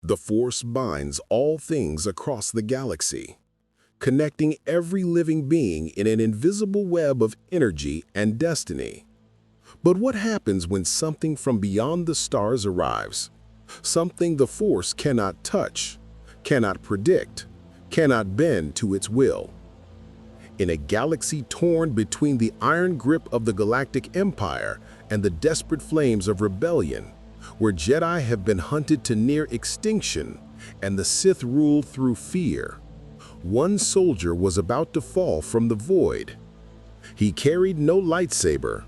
The Force binds all things across the galaxy, connecting every living being in an invisible web of energy and destiny. But what happens when something from beyond the stars arrives? Something the Force cannot touch, cannot predict, cannot bend to its will. In a galaxy torn between the iron grip of the Galactic Empire and the desperate flames of rebellion, where Jedi have been hunted to near extinction and the Sith rule through fear, one soldier was about to fall from the void. He carried no lightsaber,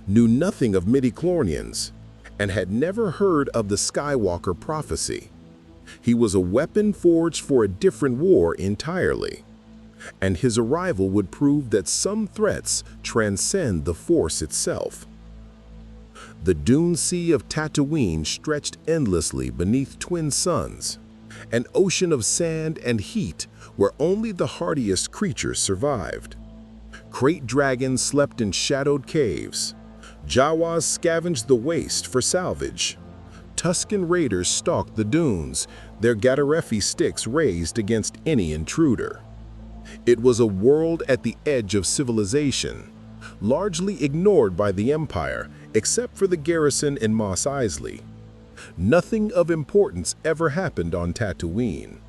knew nothing of midichlorians, and had never heard of the Skywalker prophecy. He was a weapon forged for a different war entirely, and his arrival would prove that some threats transcend the Force itself. The dune sea of Tatooine stretched endlessly beneath twin suns, an ocean of sand and heat where only the hardiest creatures survived. Krayt dragons slept in shadowed caves. Jawas scavenged the waste for salvage. Tusken raiders stalked the dunes, their Gadarefi sticks raised against any intruder. It was a world at the edge of civilization, largely ignored by the Empire except for the garrison in Mos Eisley. Nothing of importance ever happened on Tatooine,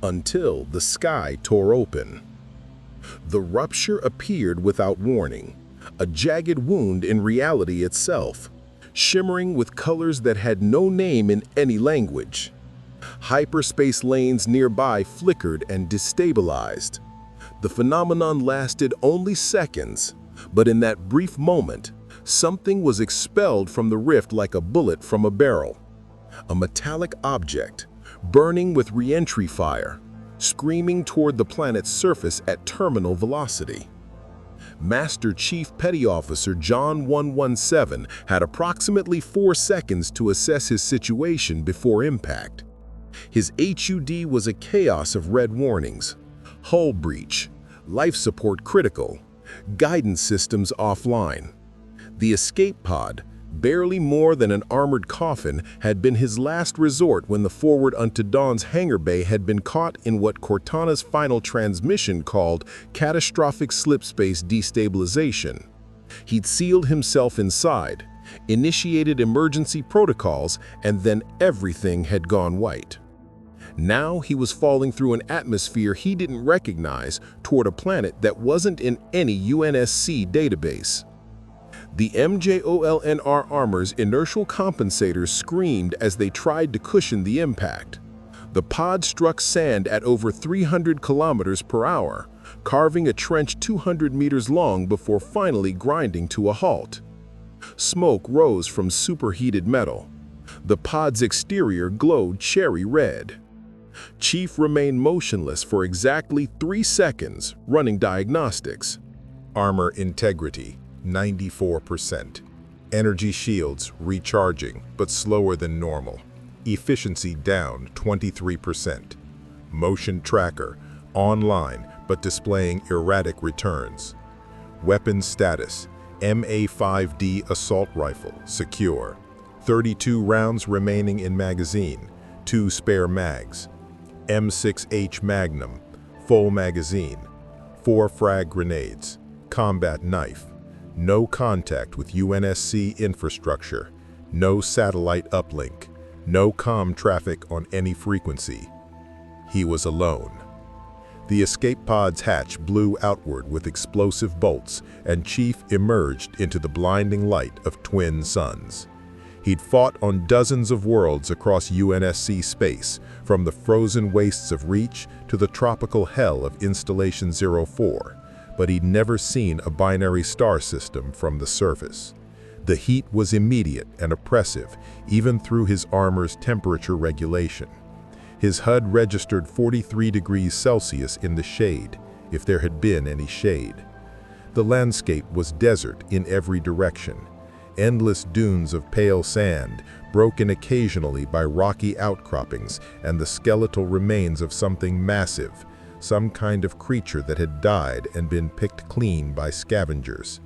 until the sky tore open. The rupture appeared without warning, a jagged wound in reality itself, shimmering with colors that had no name in any language. Hyperspace lanes nearby flickered and destabilized. The phenomenon lasted only seconds, but in that brief moment, something was expelled from the rift like a bullet from a barrel. A metallic object, burning with re-entry fire, screaming toward the planet's surface at terminal velocity. Master Chief Petty Officer John 117 had approximately 4 seconds to assess his situation before impact. His HUD was a chaos of red warnings: hull breach, life support critical, guidance systems offline. The escape pod, barely more than an armored coffin, had been his last resort when the forward unto Dawn's hangar bay had been caught in what Cortana's final transmission called catastrophic slipspace destabilization. He'd sealed himself inside, initiated emergency protocols, and then everything had gone white. Now he was falling through an atmosphere he didn't recognize toward a planet that wasn't in any UNSC database. The MJOLNR armor's inertial compensators screamed as they tried to cushion the impact. The pod struck sand at over 300 kilometers per hour, carving a trench 200 meters long before finally grinding to a halt. Smoke rose from superheated metal. The pod's exterior glowed cherry red. Chief remained motionless for exactly 3 seconds, running diagnostics. Armor integrity, 94%. Energy shields recharging, but slower than normal. Efficiency down 23%. Motion tracker online, but displaying erratic returns. Weapon status, MA5D assault rifle, secure. 32 rounds remaining in magazine, 2 spare mags. M6H Magnum, full magazine. 4 frag grenades. Combat knife. No contact with UNSC infrastructure. No satellite uplink. No comm traffic on any frequency. He was alone. The escape pod's hatch blew outward with explosive bolts, and Chief emerged into the blinding light of twin suns. He'd fought on dozens of worlds across UNSC space, from the frozen wastes of Reach to the tropical hell of Installation 04, but he'd never seen a binary star system from the surface. The heat was immediate and oppressive, even through his armor's temperature regulation. His HUD registered 43 degrees Celsius in the shade, if there had been any shade. The landscape was desert in every direction. Endless dunes of pale sand, broken occasionally by rocky outcroppings and the skeletal remains of something massive, some kind of creature that had died and been picked clean by scavengers.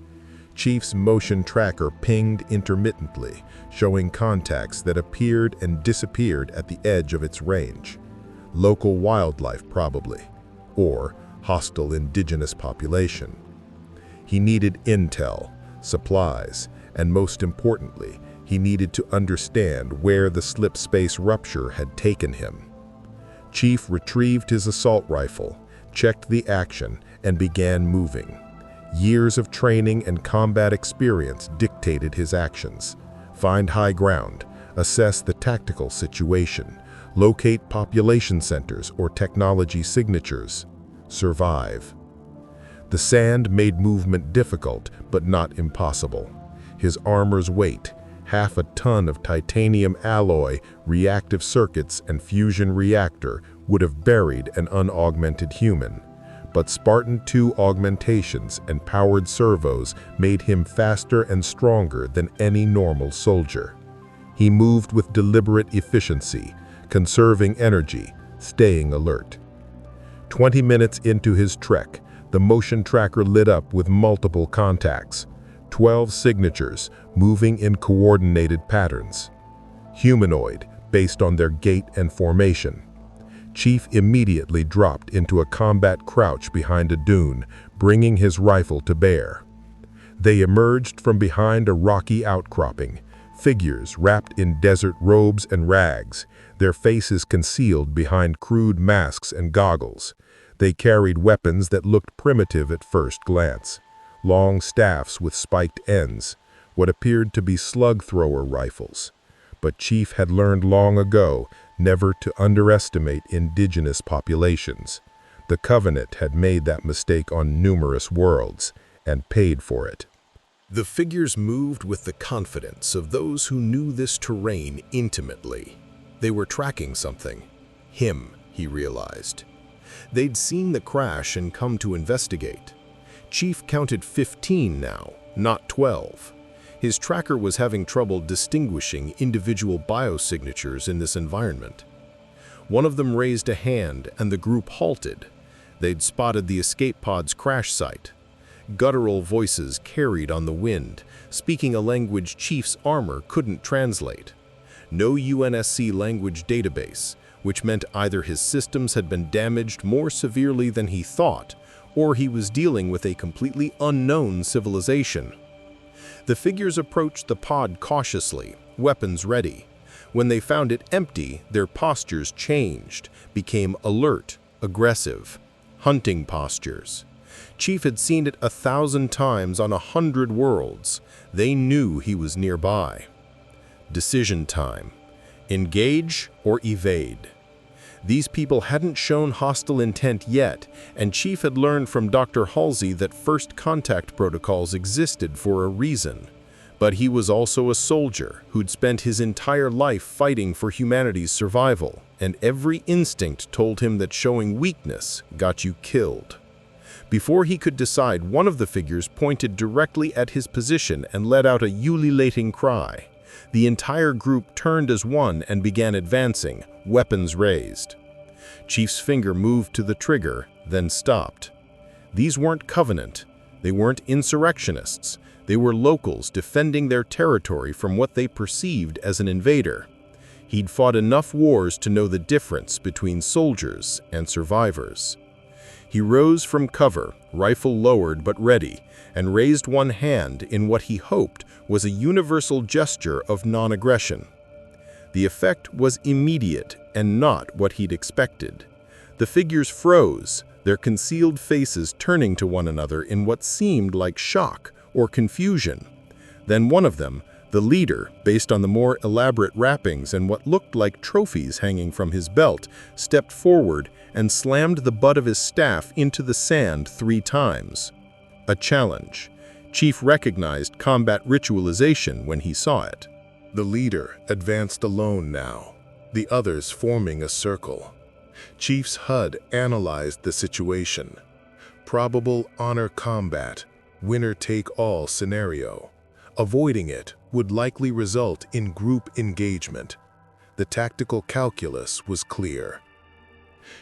Chief's motion tracker pinged intermittently, showing contacts that appeared and disappeared at the edge of its range. Local wildlife, probably, or hostile indigenous population. He needed intel, supplies, and most importantly, he needed to understand where the slip space rupture had taken him. Chief retrieved his assault rifle, checked the action, and began moving. Years of training and combat experience dictated his actions. Find high ground, assess the tactical situation, locate population centers or technology signatures, survive. The sand made movement difficult, but not impossible. His armor's weight, half a ton of titanium alloy, reactive circuits, and fusion reactor would have buried an unaugmented human. But Spartan 2 augmentations and powered servos made him faster and stronger than any normal soldier. He moved with deliberate efficiency, conserving energy, staying alert. 20 minutes into his trek, the motion tracker lit up with multiple contacts, 12 signatures moving in coordinated patterns. Humanoid, based on their gait and formation. Chief immediately dropped into a combat crouch behind a dune, bringing his rifle to bear. They emerged from behind a rocky outcropping, figures wrapped in desert robes and rags, their faces concealed behind crude masks and goggles. They carried weapons that looked primitive at first glance, long staffs with spiked ends, what appeared to be slug-thrower rifles. But Chief had learned long ago never to underestimate indigenous populations. The Covenant had made that mistake on numerous worlds and paid for it. The figures moved with the confidence of those who knew this terrain intimately. They were tracking something. Him, he realized. They'd seen the crash and come to investigate. Chief counted 15 now, not 12. His tracker was having trouble distinguishing individual biosignatures in this environment. One of them raised a hand and the group halted. They'd spotted the escape pod's crash site. Guttural voices carried on the wind, speaking a language Chief's armor couldn't translate. No UNSC language database, which meant either his systems had been damaged more severely than he thought, or he was dealing with a completely unknown civilization. The figures approached the pod cautiously, weapons ready. When they found it empty, their postures changed, became alert, aggressive, hunting postures. Chief had seen it 1,000 times on 100 worlds. They knew he was nearby. Decision time. Engage or evade. These people hadn't shown hostile intent yet, and Chief had learned from Dr. Halsey that first contact protocols existed for a reason. But he was also a soldier who'd spent his entire life fighting for humanity's survival, and every instinct told him that showing weakness got you killed. Before he could decide, one of the figures pointed directly at his position and let out a ululating cry. The entire group turned as one and began advancing, weapons raised. Chief's finger moved to the trigger, then stopped. These weren't Covenant. They weren't insurrectionists. They were locals defending their territory from what they perceived as an invader. He'd fought enough wars to know the difference between soldiers and survivors. He rose from cover, rifle lowered but ready, and raised one hand in what he hoped was a universal gesture of non-aggression. The effect was immediate and not what he'd expected. The figures froze, their concealed faces turning to one another in what seemed like shock or confusion. Then one of them, the leader, based on the more elaborate wrappings and what looked like trophies hanging from his belt, stepped forward and slammed the butt of his staff into the sand 3 times. A challenge. Chief recognized combat ritualization when he saw it. The leader advanced alone now, the others forming a circle. Chief's HUD analyzed the situation. Probable honor combat, winner-take-all scenario. Avoiding it would likely result in group engagement. The tactical calculus was clear.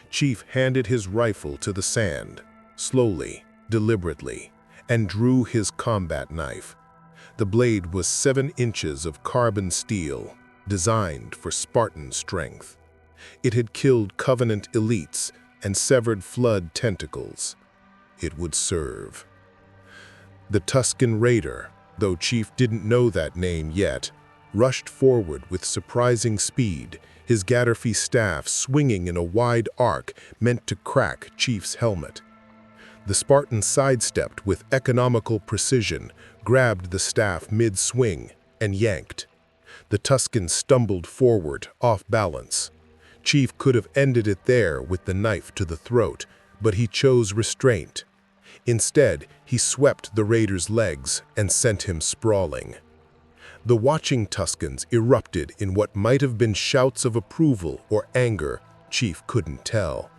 Chief handed his rifle to the sand, slowly, deliberately, and drew his combat knife. The blade was 7 inches of carbon steel, designed for Spartan strength. It had killed Covenant elites and severed Flood tentacles. It would serve. The Tusken Raider, though Chief didn't know that name yet, rushed forward with surprising speed, his Gatterfy staff swinging in a wide arc meant to crack Chief's helmet. The Spartan sidestepped with economical precision, grabbed the staff mid-swing, and yanked. The Tusken stumbled forward, off balance. Chief could have ended it there with the knife to the throat, but he chose restraint. Instead, he swept the Raider's legs and sent him sprawling. The watching Tuskens erupted in what might have been shouts of approval or anger. Chief couldn't tell.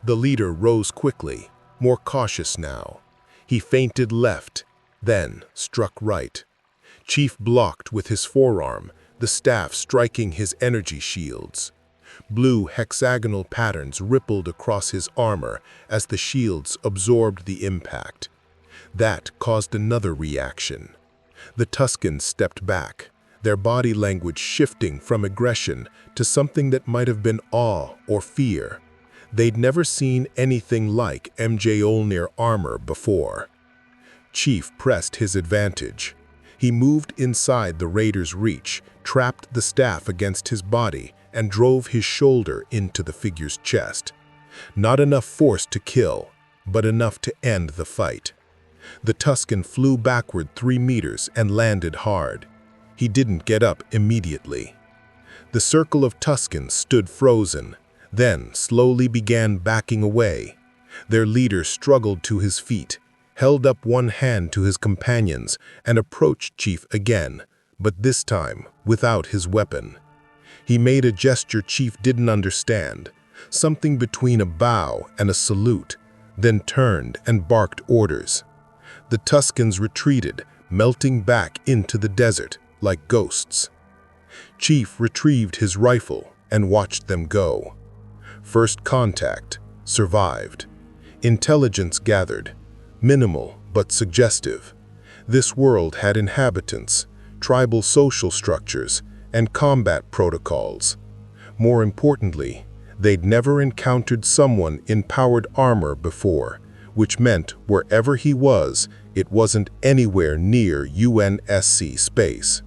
The leader rose quickly, more cautious now. He feinted left, then struck right. Chief blocked with his forearm, the staff striking his energy shields. Blue hexagonal patterns rippled across his armor as the shields absorbed the impact. That caused another reaction. The Tuskens stepped back, their body language shifting from aggression to something that might have been awe or fear. They'd never seen anything like Mjolnir armor before. Chief pressed his advantage. He moved inside the Raider's reach, trapped the staff against his body, and drove his shoulder into the figure's chest. Not enough force to kill, but enough to end the fight. The Tusken flew backward 3 meters and landed hard. He didn't get up immediately. The circle of Tuskens stood frozen, then slowly began backing away. Their leader struggled to his feet, held up one hand to his companions, and approached Chief again, but this time without his weapon. He made a gesture Chief didn't understand, something between a bow and a salute, then turned and barked orders. The Tuskens retreated, melting back into the desert like ghosts. Chief retrieved his rifle and watched them go. First contact, survived. Intelligence gathered, minimal but suggestive. This world had inhabitants, tribal social structures, and combat protocols. More importantly, they'd never encountered someone in powered armor before, which meant wherever he was, it wasn't anywhere near UNSC space.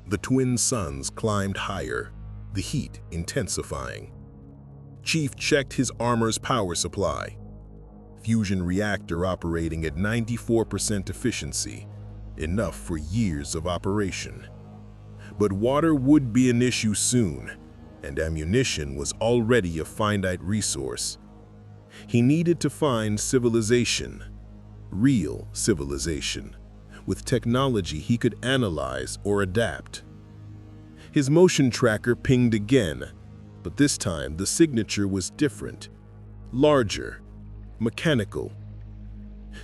The twin suns climbed higher, the heat intensifying. Chief checked his armor's power supply. Fusion reactor operating at 94% efficiency, enough for years of operation. But water would be an issue soon, and ammunition was already a finite resource. He needed to find civilization, real civilization, with technology he could analyze or adapt. His motion tracker pinged again, but this time the signature was different, larger, mechanical.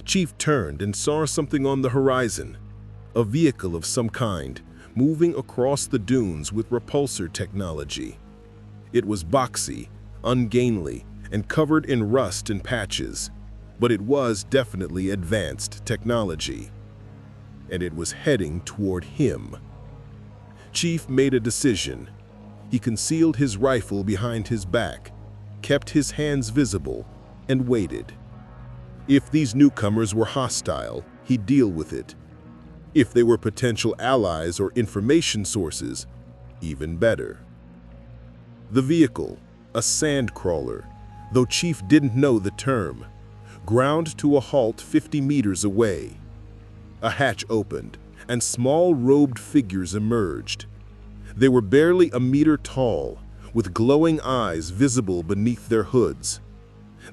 Chief turned and saw something on the horizon, a vehicle of some kind, moving across the dunes with repulsor technology. It was boxy, ungainly, and covered in rust and patches, but it was definitely advanced technology. And it was heading toward him. Chief made a decision. He concealed his rifle behind his back, kept his hands visible, and waited. If these newcomers were hostile, he'd deal with it. If they were potential allies or information sources, even better. The vehicle, a sand crawler, though Chief didn't know the term, ground to a halt 50 meters away. A hatch opened, and small robed figures emerged. They were barely a meter tall, with glowing eyes visible beneath their hoods.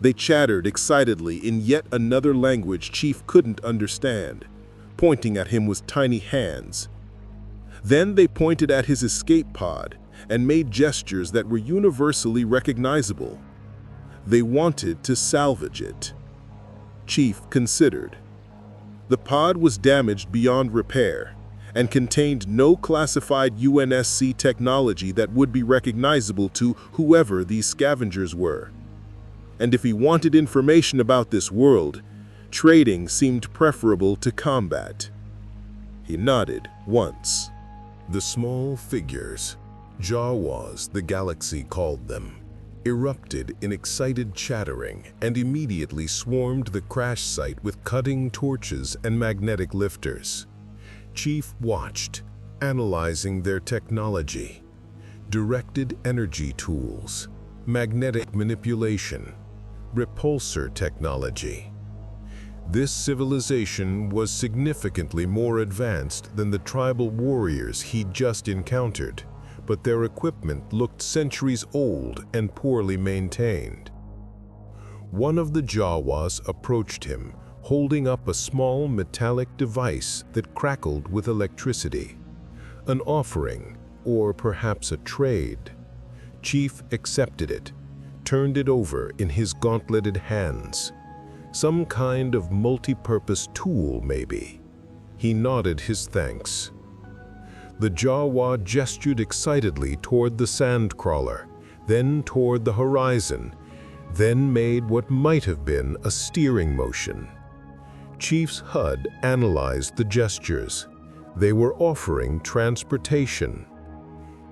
They chattered excitedly in yet another language Chief couldn't understand, pointing at him with tiny hands. Then they pointed at his escape pod and made gestures that were universally recognizable. They wanted to salvage it. Chief considered. The pod was damaged beyond repair and contained no classified UNSC technology that would be recognizable to whoever these scavengers were. And if he wanted information about this world, Trading seemed preferable to combat. He nodded once. The small figures, Jawas the galaxy called them, erupted in excited chattering and immediately swarmed the crash site with cutting torches and magnetic lifters. Chief watched, analyzing their technology. Directed energy tools, magnetic manipulation, repulsor technology. This civilization was significantly more advanced than the tribal warriors he'd just encountered, but their equipment looked centuries old and poorly maintained. One of the Jawas approached him, holding up a small metallic device that crackled with electricity. An offering, or perhaps a trade. Chief accepted it, turned it over in his gauntleted hands. Some kind of multi-purpose tool, maybe. He nodded his thanks. The Jawa gestured excitedly toward the sandcrawler, then toward the horizon, then made what might have been a steering motion. Chief's HUD analyzed the gestures. They were offering transportation.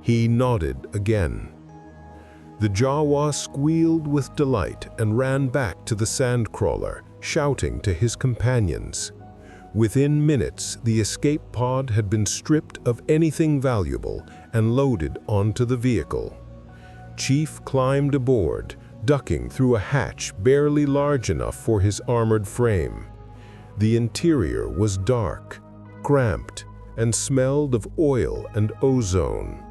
He nodded again. The Jawa squealed with delight and ran back to the sandcrawler, shouting to his companions. Within minutes, the escape pod had been stripped of anything valuable and loaded onto the vehicle. Chief climbed aboard, ducking through a hatch barely large enough for his armored frame. The interior was dark, cramped, and smelled of oil and ozone.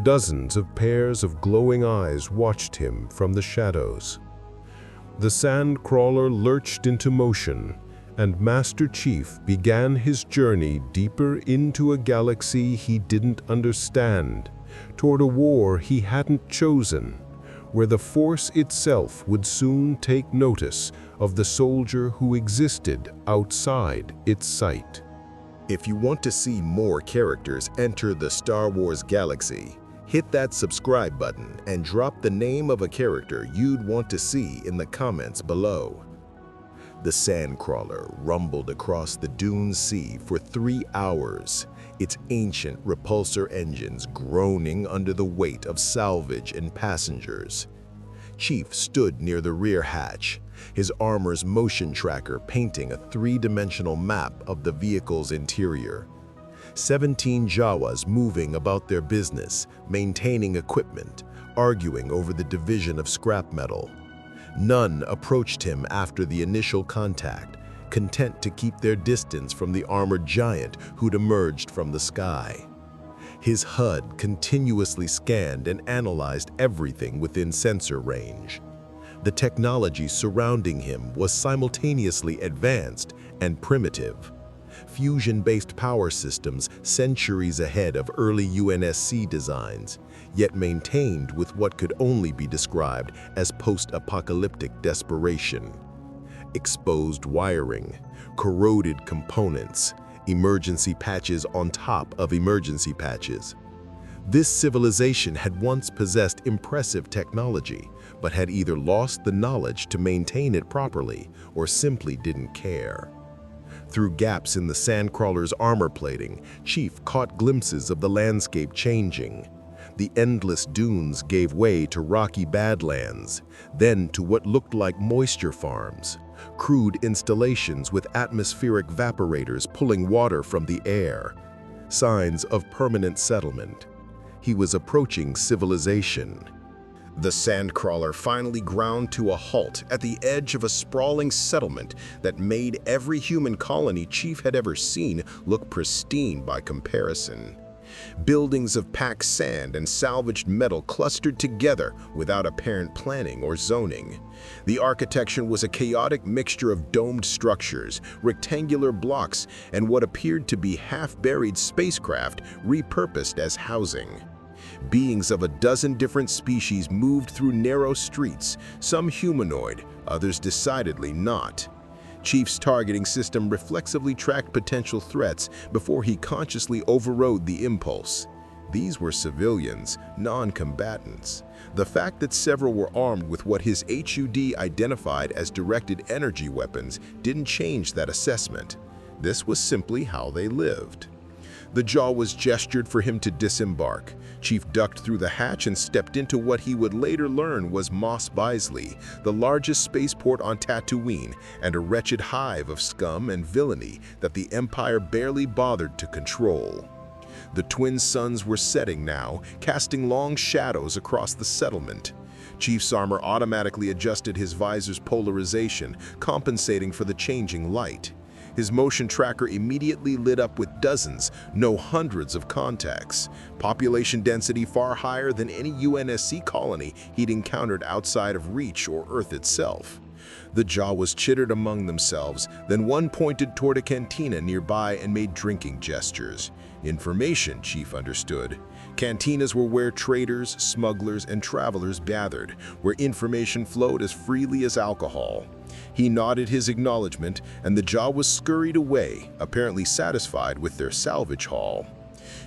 Dozens of pairs of glowing eyes watched him from the shadows. The sandcrawler lurched into motion, and Master Chief began his journey deeper into a galaxy he didn't understand, toward a war he hadn't chosen, where the Force itself would soon take notice of the soldier who existed outside its sight. If you want to see more characters enter the Star Wars galaxy, hit that subscribe button and drop the name of a character you'd want to see in the comments below. The sandcrawler rumbled across the dune sea for 3 hours, its ancient repulsor engines groaning under the weight of salvage and passengers. Chief stood near the rear hatch, his armor's motion tracker painting a 3-dimensional map of the vehicle's interior. 17 Jawas moving about their business, maintaining equipment, arguing over the division of scrap metal. None approached him after the initial contact, content to keep their distance from the armored giant who'd emerged from the sky. His HUD continuously scanned and analyzed everything within sensor range. The technology surrounding him was simultaneously advanced and primitive. Fusion-based power systems centuries ahead of early UNSC designs, yet maintained with what could only be described as post-apocalyptic desperation. Exposed wiring, corroded components, emergency patches on top of emergency patches. This civilization had once possessed impressive technology, but had either lost the knowledge to maintain it properly or simply didn't care. Through gaps in the sandcrawler's armor plating, Chief caught glimpses of the landscape changing. The endless dunes gave way to rocky badlands, then to what looked like moisture farms, crude installations with atmospheric evaporators pulling water from the air. Signs of permanent settlement. He was approaching civilization. The sandcrawler finally ground to a halt at the edge of a sprawling settlement that made every human colony Chief had ever seen look pristine by comparison. Buildings of packed sand and salvaged metal clustered together without apparent planning or zoning. The architecture was a chaotic mixture of domed structures, rectangular blocks, and what appeared to be half-buried spacecraft repurposed as housing. Beings of a dozen different species moved through narrow streets, some humanoid, others decidedly not. Chief's targeting system reflexively tracked potential threats before he consciously overrode the impulse. These were civilians, non-combatants. The fact that several were armed with what his HUD identified as directed energy weapons didn't change that assessment. This was simply how they lived. The jaw was gestured for him to disembark. Chief ducked through the hatch and stepped into what he would later learn was Mos Eisley, the largest spaceport on Tatooine, and a wretched hive of scum and villainy that the Empire barely bothered to control. The twin suns were setting now, casting long shadows across the settlement. Chief's armor automatically adjusted his visor's polarization, compensating for the changing light. His motion tracker immediately lit up with dozens, no hundreds of contacts, population density far higher than any UNSC colony he'd encountered outside of Reach or Earth itself. The Jawas chittered among themselves, then one pointed toward a cantina nearby and made drinking gestures. Information, Chief understood. Cantinas were where traders, smugglers, and travelers gathered, where information flowed as freely as alcohol. He nodded his acknowledgement, and the Jawas scurried away, apparently satisfied with their salvage haul.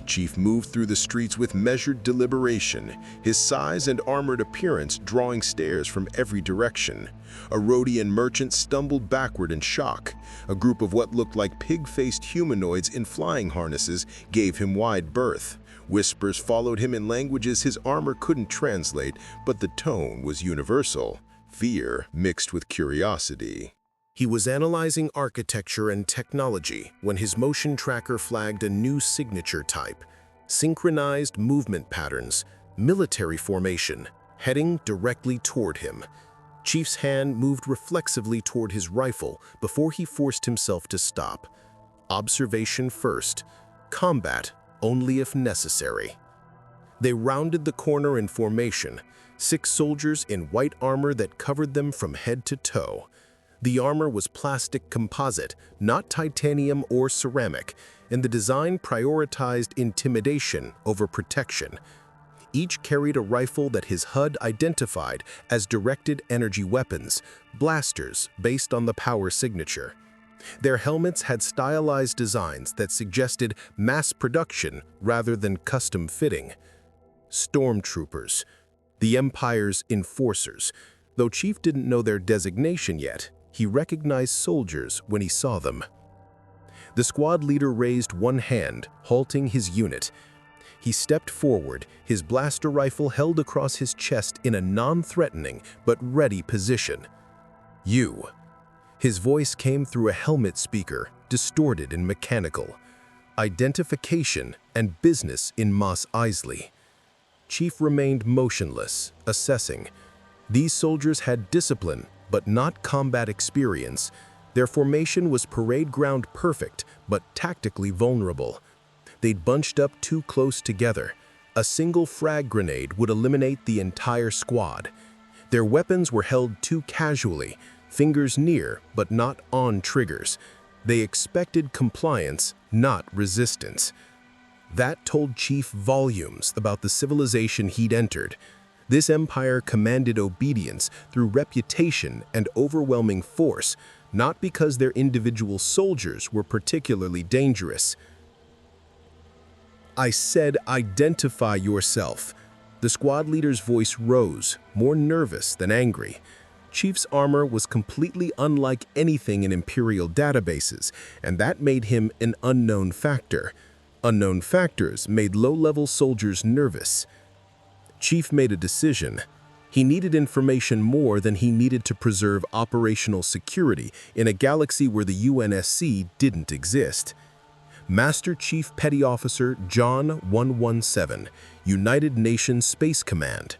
Chief moved through the streets with measured deliberation, his size and armored appearance drawing stares from every direction. A Rhodian merchant stumbled backward in shock. A group of what looked like pig-faced humanoids in flying harnesses gave him wide berth. Whispers followed him in languages his armor couldn't translate, but the tone was universal. Fear mixed with curiosity. He was analyzing architecture and technology when his motion tracker flagged a new signature type: synchronized movement patterns, military formation, heading directly toward him. Chief's hand moved reflexively toward his rifle before he forced himself to stop. Observation first, combat only if necessary. They rounded the corner in formation, 6 soldiers in white armor that covered them from head to toe. The armor was plastic composite, not titanium or ceramic, and the design prioritized intimidation over protection. Each carried a rifle that his HUD identified as directed energy weapons, blasters based on the power signature. Their helmets had stylized designs that suggested mass production rather than custom fitting. Stormtroopers, the Empire's enforcers. Though Chief didn't know their designation yet, he recognized soldiers when he saw them. The squad leader raised one hand, halting his unit. He stepped forward, his blaster rifle held across his chest in a non-threatening but ready position. "You." His voice came through a helmet speaker, distorted and mechanical. Identification and business in Mos Eisley. Chief remained motionless, assessing. These soldiers had discipline, but not combat experience. Their formation was parade ground perfect, but tactically vulnerable. They'd bunched up too close together. A single frag grenade would eliminate the entire squad. Their weapons were held too casually, fingers near but not on triggers. They expected compliance, not resistance. That told Chief volumes about the civilization he'd entered. This empire commanded obedience through reputation and overwhelming force, not because their individual soldiers were particularly dangerous. "I said identify yourself." The squad leader's voice rose, more nervous than angry. Chief's armor was completely unlike anything in Imperial databases, and that made him an unknown factor. Unknown factors made low-level soldiers nervous. Chief made a decision. He needed information more than he needed to preserve operational security in a galaxy where the UNSC didn't exist. Master Chief Petty Officer John 117, United Nations Space Command.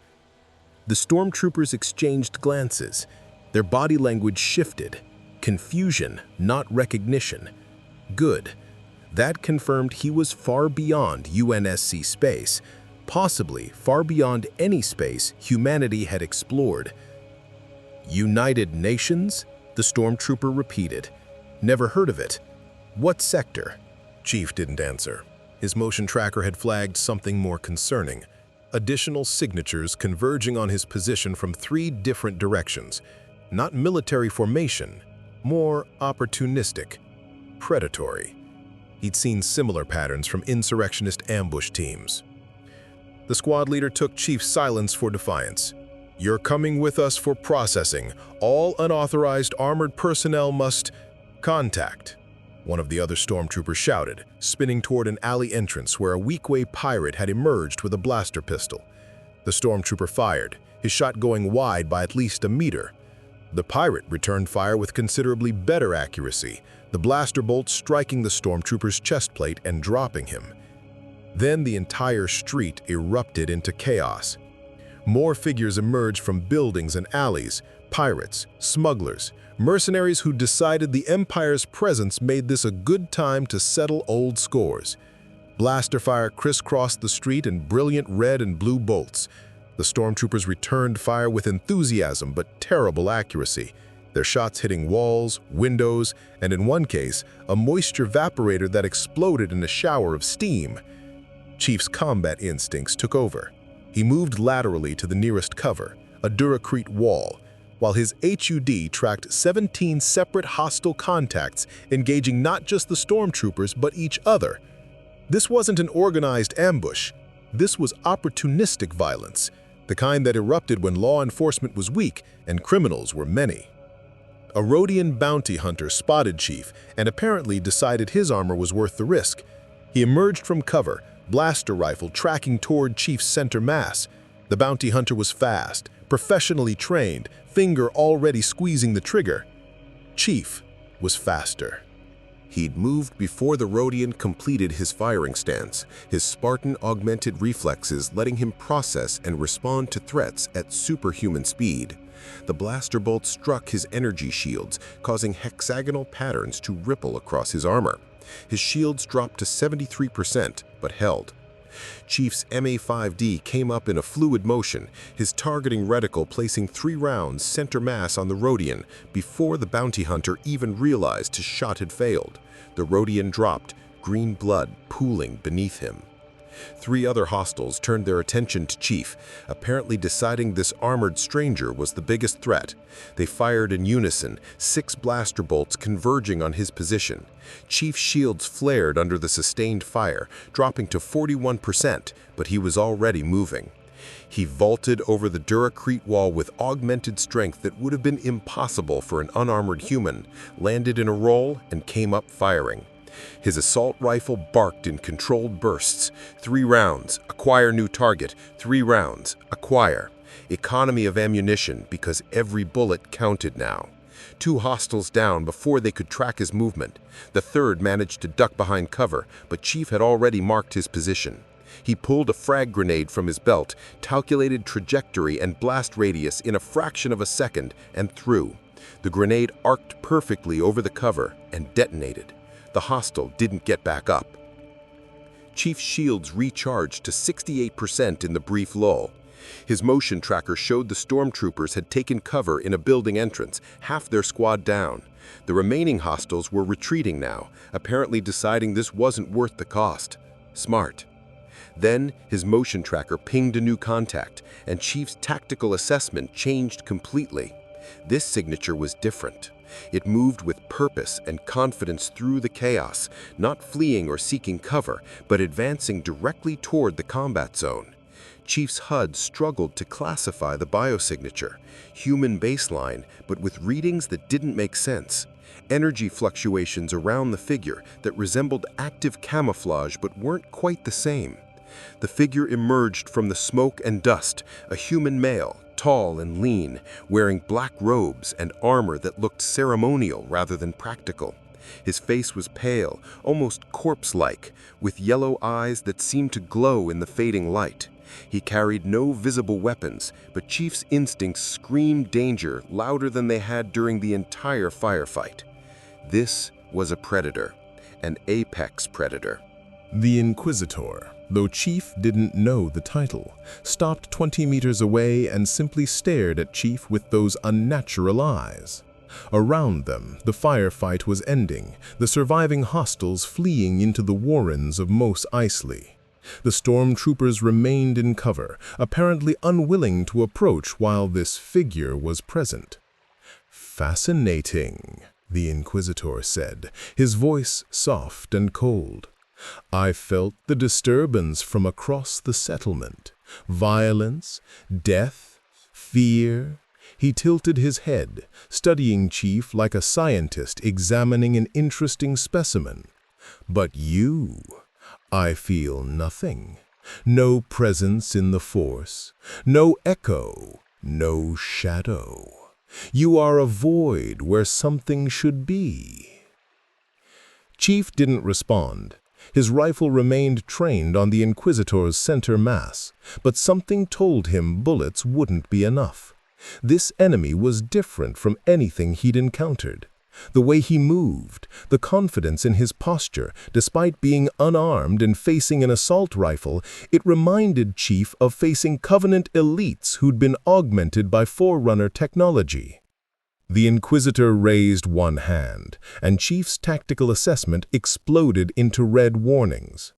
The stormtroopers exchanged glances. Their body language shifted. Confusion, not recognition. Good. That confirmed he was far beyond UNSC space, possibly far beyond any space humanity had explored. "United Nations?" the stormtrooper repeated. "Never heard of it. What sector?" Chief didn't answer. His motion tracker had flagged something more concerning. Additional signatures converging on his position from 3 different directions. Not military formation, more opportunistic, predatory. He'd seen similar patterns from insurrectionist ambush teams. The squad leader took Chief's silence for defiance. "You're coming with us for processing. All unauthorized armored personnel must contact." One of the other stormtroopers shouted, spinning toward an alley entrance where a weak-way pirate had emerged with a blaster pistol. The stormtrooper fired, his shot going wide by at least a meter. The pirate returned fire with considerably better accuracy, the blaster bolt striking the stormtrooper's chest plate and dropping him. Then the entire street erupted into chaos. More figures emerged from buildings and alleys, pirates, smugglers, mercenaries who decided the Empire's presence made this a good time to settle old scores. Blaster fire crisscrossed the street in brilliant red and blue bolts. The stormtroopers returned fire with enthusiasm but terrible accuracy, their shots hitting walls, windows, and in one case, a moisture evaporator that exploded in a shower of steam. Chief's combat instincts took over. He moved laterally to the nearest cover, a Duracrete wall, while his HUD tracked 17 separate hostile contacts, engaging not just the stormtroopers but each other. This wasn't an organized ambush. This was opportunistic violence, the kind that erupted when law enforcement was weak and criminals were many. A Rodian bounty hunter spotted Chief and apparently decided his armor was worth the risk. He emerged from cover, blaster rifle tracking toward Chief's center mass. The bounty hunter was fast, professionally trained, finger already squeezing the trigger. Chief was faster. He'd moved before the Rodian completed his firing stance, his Spartan augmented reflexes letting him process and respond to threats at superhuman speed. The blaster bolt struck his energy shields, causing hexagonal patterns to ripple across his armor. His shields dropped to 73%, but held. Chief's MA-5D came up in a fluid motion, his targeting reticle placing 3 rounds center mass on the Rodian before the bounty hunter even realized his shot had failed. The Rodian dropped, green blood pooling beneath him. 3 other hostiles turned their attention to Chief, apparently deciding this armored stranger was the biggest threat. They fired in unison, 6 blaster bolts converging on his position. Chief's shields flared under the sustained fire, dropping to 41%, but he was already moving. He vaulted over the Duracrete wall with augmented strength that would have been impossible for an unarmored human, landed in a roll, and came up firing. His assault rifle barked in controlled bursts. 3 rounds, acquire new target. 3 rounds, acquire. Economy of ammunition because every bullet counted now. 2 hostiles down before they could track his movement. The third managed to duck behind cover, but Chief had already marked his position. He pulled a frag grenade from his belt, calculated trajectory and blast radius in a fraction of a second, and threw. The grenade arced perfectly over the cover and detonated. The hostile didn't get back up. Chief's shields recharged to 68% in the brief lull. His motion tracker showed the stormtroopers had taken cover in a building entrance, half their squad down. The remaining hostiles were retreating now, apparently deciding this wasn't worth the cost. Smart. Then his motion tracker pinged a new contact, and Chief's tactical assessment changed completely. This signature was different. It moved with purpose and confidence through the chaos, not fleeing or seeking cover, but advancing directly toward the combat zone. Chief's HUD struggled to classify the biosignature, human baseline, but with readings that didn't make sense. Energy fluctuations around the figure that resembled active camouflage but weren't quite the same. The figure emerged from the smoke and dust, a human male, tall and lean, wearing black robes and armor that looked ceremonial rather than practical. His face was pale, almost corpse-like, with yellow eyes that seemed to glow in the fading light. He carried no visible weapons, but Chief's instincts screamed danger louder than they had during the entire firefight. This was a predator, an apex predator. The Inquisitor, though Chief didn't know the title, stopped 20 meters away and simply stared at Chief with those unnatural eyes. Around them, the firefight was ending, the surviving hostiles fleeing into the warrens of Mos Eisley. The stormtroopers remained in cover, apparently unwilling to approach while this figure was present. "Fascinating," the Inquisitor said, his voice soft and cold. I felt the disturbance from across the settlement. Violence, death, fear. He tilted his head, studying Chief like a scientist examining an interesting specimen. But you, I feel nothing. No presence in the Force, no echo, no shadow. You are a void where something should be. Chief didn't respond. His rifle remained trained on the Inquisitor's center mass, but something told him bullets wouldn't be enough. This enemy was different from anything he'd encountered. The way he moved, the confidence in his posture, despite being unarmed and facing an assault rifle, it reminded Chief of facing Covenant elites who'd been augmented by Forerunner technology. The Inquisitor raised one hand, and Chief's tactical assessment exploded into red warnings.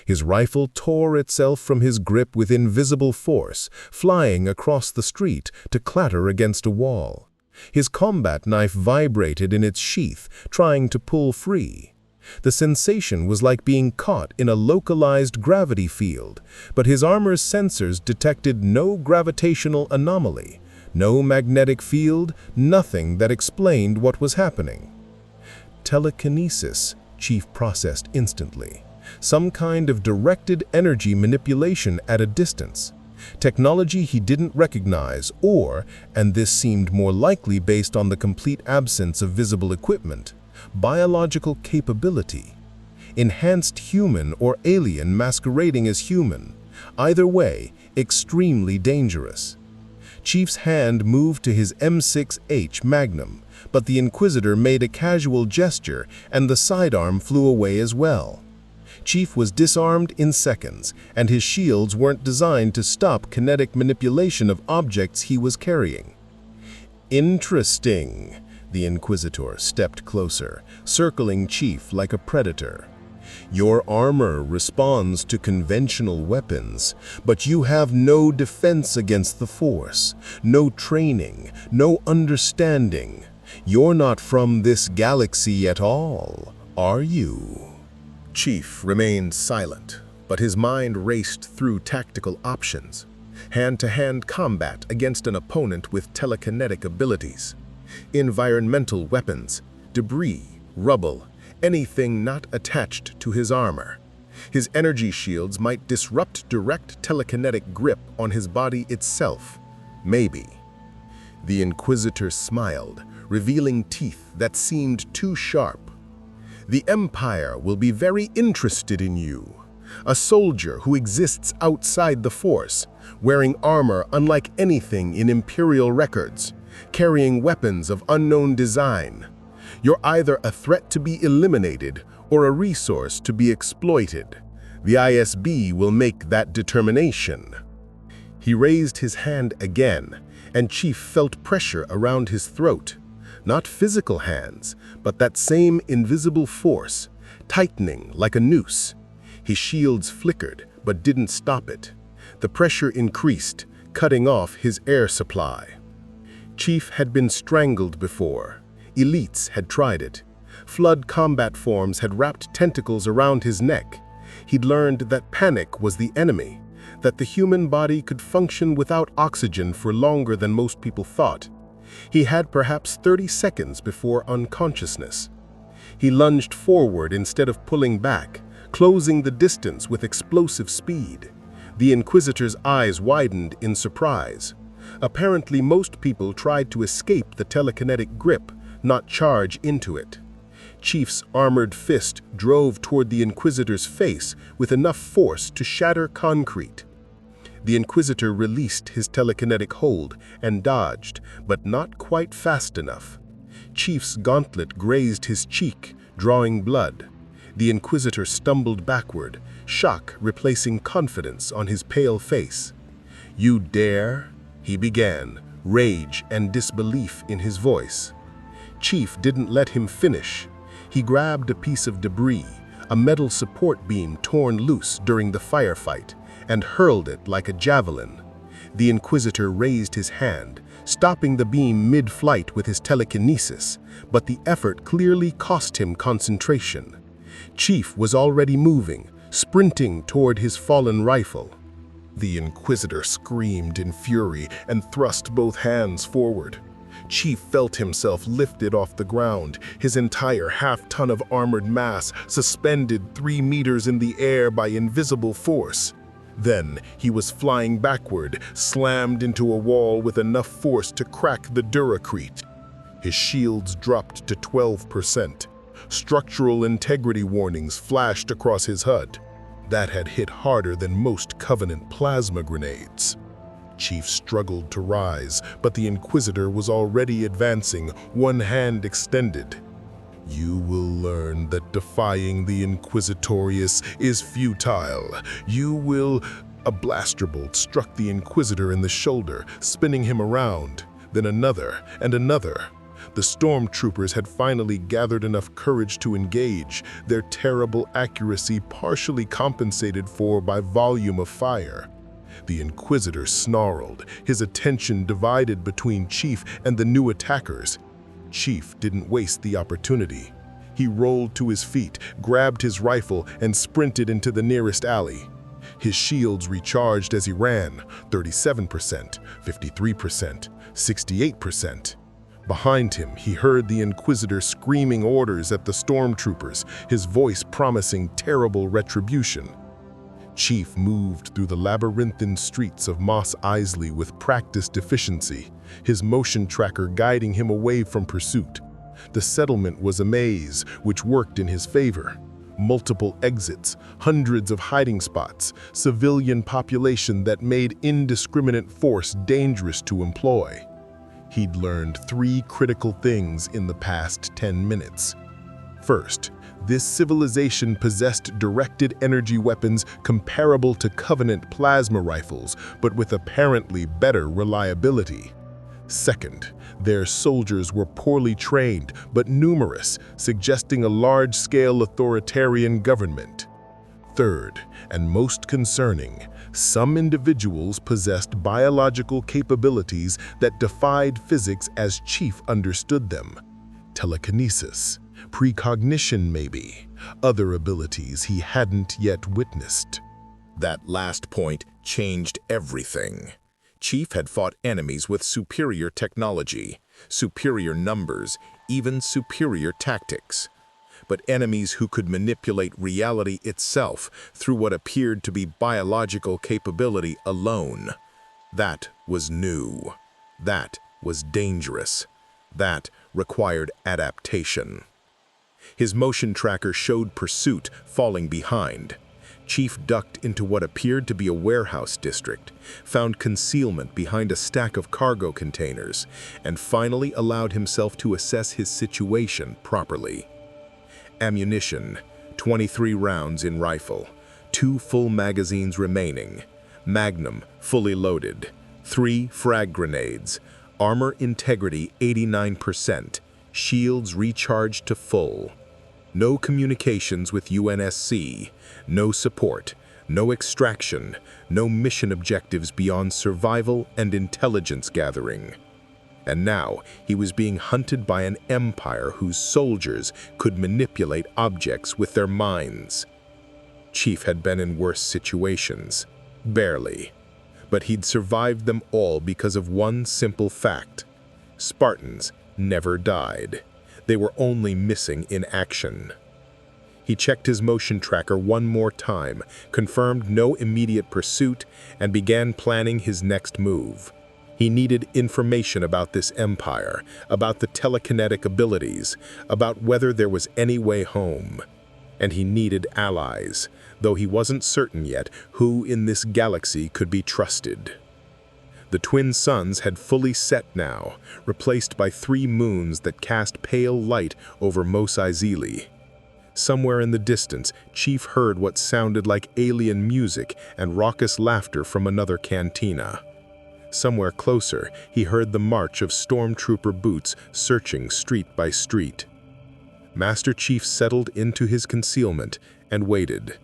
His rifle tore itself from his grip with invisible force, flying across the street to clatter against a wall. His combat knife vibrated in its sheath, trying to pull free. The sensation was like being caught in a localized gravity field, but his armor's sensors detected no gravitational anomaly, no magnetic field, nothing that explained what was happening. Telekinesis, Chief processed instantly. Some kind of directed energy manipulation at a distance. Technology he didn't recognize or, and this seemed more likely based on the complete absence of visible equipment, biological capability. Enhanced human or alien masquerading as human. Either way, extremely dangerous. Chief's hand moved to his M6H Magnum, but the Inquisitor made a casual gesture and the sidearm flew away as well. Chief was disarmed in seconds, and his shields weren't designed to stop kinetic manipulation of objects he was carrying. Interesting. The Inquisitor stepped closer, circling Chief like a predator. Your armor responds to conventional weapons, but you have no defense against the Force, no training, no understanding. You're not from this galaxy at all, are you? Chief remained silent, but his mind raced through tactical options. Hand-to-hand combat against an opponent with telekinetic abilities. Environmental weapons, debris, rubble, anything not attached to his armor. His energy shields might disrupt direct telekinetic grip on his body itself. Maybe. The Inquisitor smiled, revealing teeth that seemed too sharp. The Empire will be very interested in you. A soldier who exists outside the Force, wearing armor unlike anything in Imperial records, carrying weapons of unknown design. You're either a threat to be eliminated or a resource to be exploited. The ISB will make that determination. He raised his hand again, and Chief felt pressure around his throat. Not physical hands, but that same invisible force, tightening like a noose. His shields flickered, but didn't stop it. The pressure increased, cutting off his air supply. Chief had been strangled before. Elites had tried it. Flood combat forms had wrapped tentacles around his neck. He'd learned that panic was the enemy, that the human body could function without oxygen for longer than most people thought. He had perhaps 30 seconds before unconsciousness. He lunged forward instead of pulling back, closing the distance with explosive speed. The Inquisitor's eyes widened in surprise. Apparently, most people tried to escape the telekinetic grip, not charge into it. Chief's armored fist drove toward the Inquisitor's face with enough force to shatter concrete. The Inquisitor released his telekinetic hold and dodged, but not quite fast enough. Chief's gauntlet grazed his cheek, drawing blood. The Inquisitor stumbled backward, shock replacing confidence on his pale face. "You dare?" he began, rage and disbelief in his voice. Chief didn't let him finish. He grabbed a piece of debris, a metal support beam torn loose during the firefight, and hurled it like a javelin. The Inquisitor raised his hand, stopping the beam mid-flight with his telekinesis, but the effort clearly cost him concentration. Chief was already moving, sprinting toward his fallen rifle. The Inquisitor screamed in fury and thrust both hands forward. Chief felt himself lifted off the ground, his entire half-ton of armored mass suspended 3 meters in the air by invisible force. Then he was flying backward, slammed into a wall with enough force to crack the duracrete. His shields dropped to 12%. Structural integrity warnings flashed across his HUD. That had hit harder than most Covenant plasma grenades. Chief struggled to rise, but the Inquisitor was already advancing, one hand extended. You will learn that defying the Inquisitorius is futile. You will... A blaster bolt struck the Inquisitor in the shoulder, spinning him around. Then another and another. The stormtroopers had finally gathered enough courage to engage, their terrible accuracy partially compensated for by volume of fire. The Inquisitor snarled, his attention divided between Chief and the new attackers. Chief didn't waste the opportunity. He rolled to his feet, grabbed his rifle, and sprinted into the nearest alley. His shields recharged as he ran, 37%, 53%, 68%. Behind him, he heard the Inquisitor screaming orders at the stormtroopers, his voice promising terrible retribution. Chief moved through the labyrinthine streets of Mos Eisley with practiced efficiency, his motion tracker guiding him away from pursuit. The settlement was a maze, which worked in his favor. Multiple exits, hundreds of hiding spots, civilian population that made indiscriminate force dangerous to employ. He'd learned 3 critical things in the past 10 minutes. First, this civilization possessed directed energy weapons comparable to Covenant plasma rifles, but with apparently better reliability. Second, their soldiers were poorly trained but numerous, suggesting a large-scale authoritarian government. Third, and most concerning, some individuals possessed biological capabilities that defied physics as Chief understood them. Telekinesis, precognition maybe, other abilities he hadn't yet witnessed. That last point changed everything. Chief had fought enemies with superior technology, superior numbers, even superior tactics. But enemies who could manipulate reality itself through what appeared to be biological capability alone. That was new. That was dangerous. That required adaptation. His motion tracker showed pursuit falling behind. Chief ducked into what appeared to be a warehouse district, found concealment behind a stack of cargo containers, and finally allowed himself to assess his situation properly. Ammunition, 23 rounds in rifle, 2 full magazines remaining, Magnum fully loaded, 3 frag grenades, armor integrity 89%, shields recharged to full. No communications with UNSC, no support, no extraction, no mission objectives beyond survival and intelligence gathering. And now he was being hunted by an empire whose soldiers could manipulate objects with their minds. Chief had been in worse situations, barely. But he'd survived them all because of one simple fact. Spartans never died. They were only missing in action. He checked his motion tracker one more time, confirmed no immediate pursuit, and began planning his next move. He needed information about this empire, about the telekinetic abilities, about whether there was any way home. And he needed allies, though he wasn't certain yet who in this galaxy could be trusted. The twin suns had fully set now, replaced by 3 moons that cast pale light over Mos Eisley. Somewhere in the distance, Chief heard what sounded like alien music and raucous laughter from another cantina. Somewhere closer, he heard the march of stormtrooper boots searching street by street. Master Chief settled into his concealment and waited.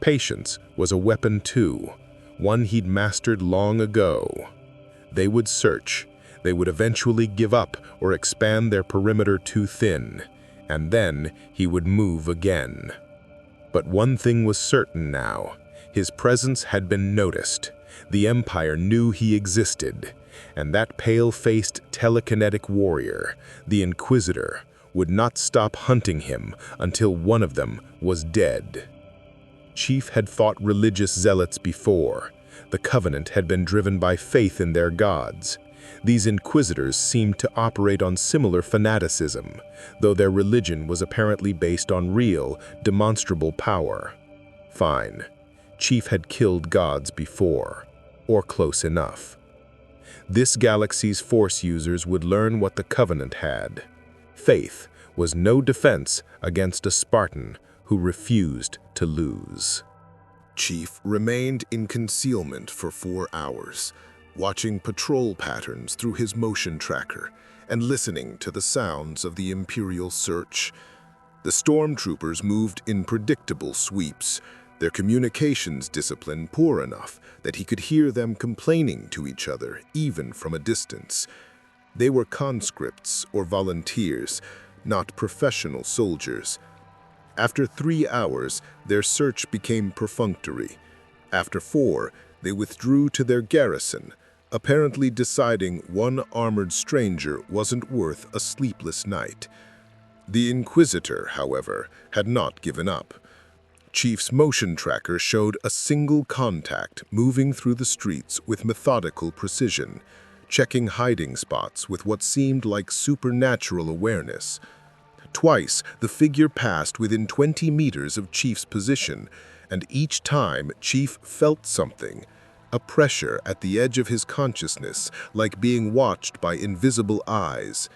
Patience was a weapon too, one he'd mastered long ago. They would search. They would eventually give up or expand their perimeter too thin, and then he would move again. But one thing was certain now. His presence had been noticed. The Empire knew he existed. And that pale-faced telekinetic warrior, the Inquisitor, would not stop hunting him until one of them was dead. Chief had fought religious zealots before. The Covenant had been driven by faith in their gods. These Inquisitors seemed to operate on similar fanaticism, though their religion was apparently based on real, demonstrable power. Fine. Chief had killed gods before, or close enough. This galaxy's Force users would learn what the Covenant had. Faith was no defense against a Spartan who refused to lose. Chief remained in concealment for 4 hours, watching patrol patterns through his motion tracker and listening to the sounds of the Imperial search. The stormtroopers moved in predictable sweeps, their communications discipline poor enough that he could hear them complaining to each other even from a distance. They were conscripts or volunteers, not professional soldiers. After 3 hours, their search became perfunctory. After 4, they withdrew to their garrison, apparently deciding one armored stranger wasn't worth a sleepless night. The Inquisitor, however, had not given up. Chief's motion tracker showed a single contact moving through the streets with methodical precision, checking hiding spots with what seemed like supernatural awareness. Twice, the figure passed within 20 meters of Chief's position, and each time Chief felt something, a pressure at the edge of his consciousness, like being watched by invisible eyes.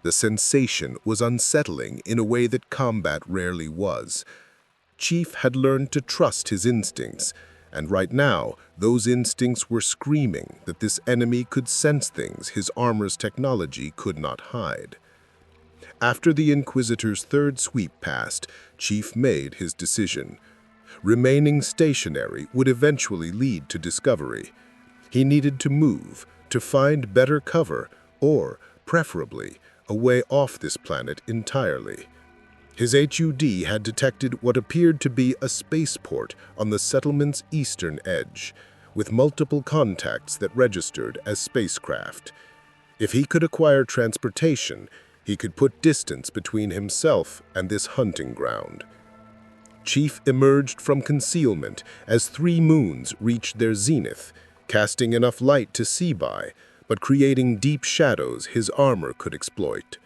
The sensation was unsettling in a way that combat rarely was. Chief had learned to trust his instincts, and right now, those instincts were screaming that this enemy could sense things his armor's technology could not hide. After the Inquisitor's third sweep passed, Chief made his decision. Remaining stationary would eventually lead to discovery. He needed to move, to find better cover, or, preferably, a way off this planet entirely. His HUD had detected what appeared to be a spaceport on the settlement's eastern edge, with multiple contacts that registered as spacecraft. If he could acquire transportation, he could put distance between himself and this hunting ground. Chief emerged from concealment as 3 moons reached their zenith, casting enough light to see by, but creating deep shadows his armor could exploit.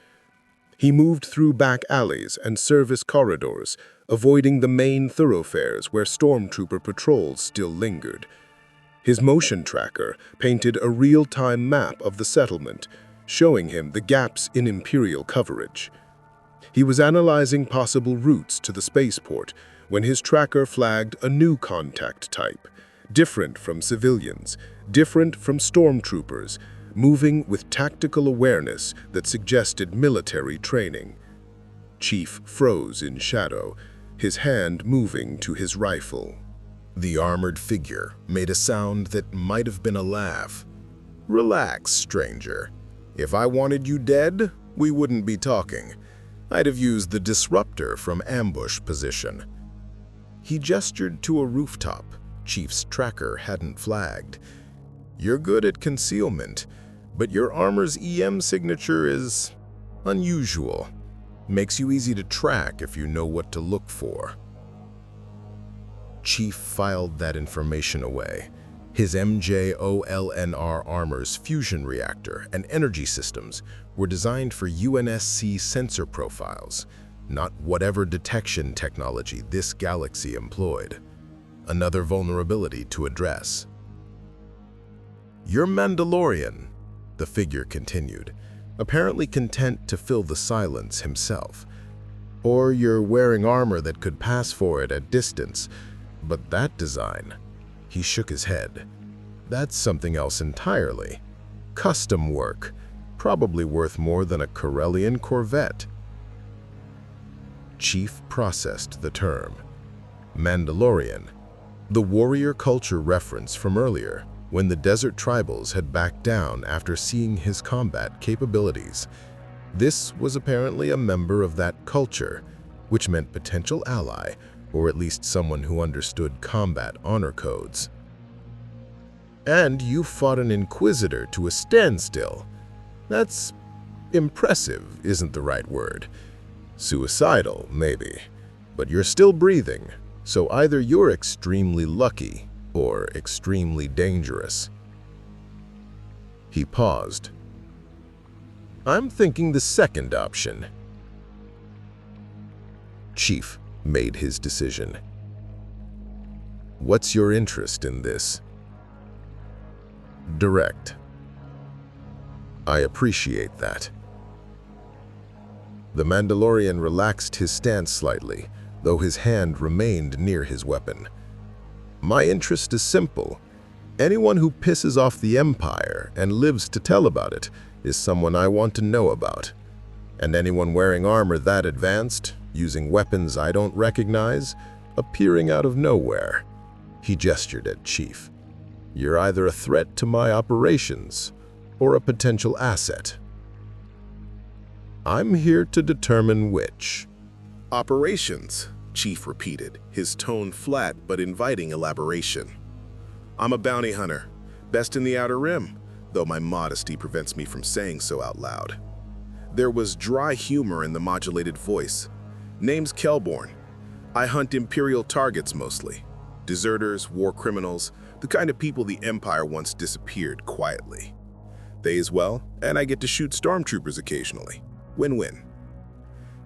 He moved through back alleys and service corridors, avoiding the main thoroughfares where stormtrooper patrols still lingered. His motion tracker painted a real-time map of the settlement, showing him the gaps in Imperial coverage. He was analyzing possible routes to the spaceport when his tracker flagged a new contact type, different from civilians, different from stormtroopers, moving with tactical awareness that suggested military training. Chief froze in shadow, his hand moving to his rifle. The armored figure made a sound that might have been a laugh. "Relax, stranger. If I wanted you dead, we wouldn't be talking. I'd have used the disruptor from ambush position." He gestured to a rooftop Chief's tracker hadn't flagged. "You're good at concealment, but your armor's EM signature is unusual. Makes you easy to track if you know what to look for." Chief filed that information away. His MJOLNR armor's fusion reactor and energy systems were designed for UNSC sensor profiles, not whatever detection technology this galaxy employed. Another vulnerability to address. "You're Mandalorian," the figure continued, apparently content to fill the silence himself. "Or you're wearing armor that could pass for it at distance, but that design..." He shook his head. "That's something else entirely. Custom work, probably worth more than a Corellian Corvette." Chief processed the term. Mandalorian, the warrior culture reference from earlier, when the desert tribals had backed down after seeing his combat capabilities. This was apparently a member of that culture, which meant potential ally or at least someone who understood combat honor codes. And you fought an Inquisitor to a standstill. That's impressive isn't the right word. Suicidal, maybe. But you're still breathing, so either you're extremely lucky or extremely dangerous. He paused. I'm thinking the second option. Chief made his decision. What's your interest in this? Direct. I appreciate that. The Mandalorian relaxed his stance slightly, though his hand remained near his weapon. My interest is simple. Anyone who pisses off the Empire and lives to tell about it is someone I want to know about. And anyone wearing armor that advanced, using weapons I don't recognize, appearing out of nowhere. He gestured at Chief. You're either a threat to my operations or a potential asset. I'm here to determine which. Operations, Chief repeated, his tone flat but inviting elaboration. I'm a bounty hunter, best in the Outer Rim, though my modesty prevents me from saying so out loud. There was dry humor in the modulated voice. Name's Kelborn. I hunt Imperial targets mostly. Deserters, war criminals, the kind of people the Empire once disappeared quietly. They as well, and I get to shoot stormtroopers occasionally. Win-win.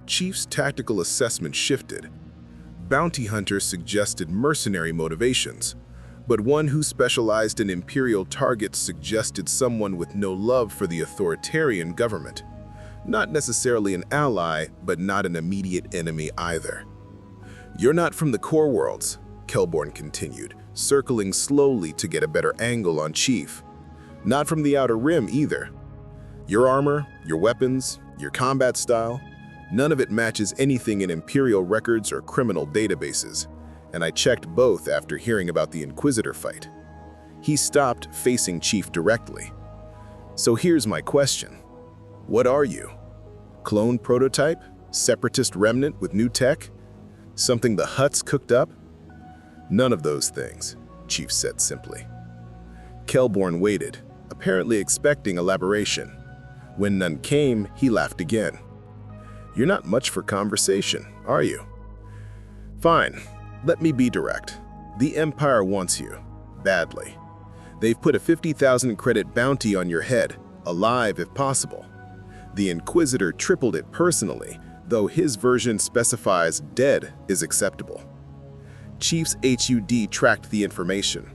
Chief's tactical assessment shifted. Bounty hunters suggested mercenary motivations, but one who specialized in Imperial targets suggested someone with no love for the authoritarian government. Not necessarily an ally, but not an immediate enemy either. You're not from the core worlds, Kelborn continued, circling slowly to get a better angle on Chief. Not from the Outer Rim either. Your armor, your weapons, your combat style, none of it matches anything in Imperial records or criminal databases, and I checked both after hearing about the Inquisitor fight. He stopped, facing Chief directly. So here's my question. What are you? Clone prototype? Separatist remnant with new tech? Something the Hutts cooked up? None of those things, Chief said simply. Kelborn waited, apparently expecting elaboration. When none came, he laughed again. You're not much for conversation, are you? Fine, let me be direct. The Empire wants you, badly. They've put a 50,000 credit bounty on your head, alive if possible. The Inquisitor tripled it personally, though his version specifies dead is acceptable. Chief's HUD tracked the information.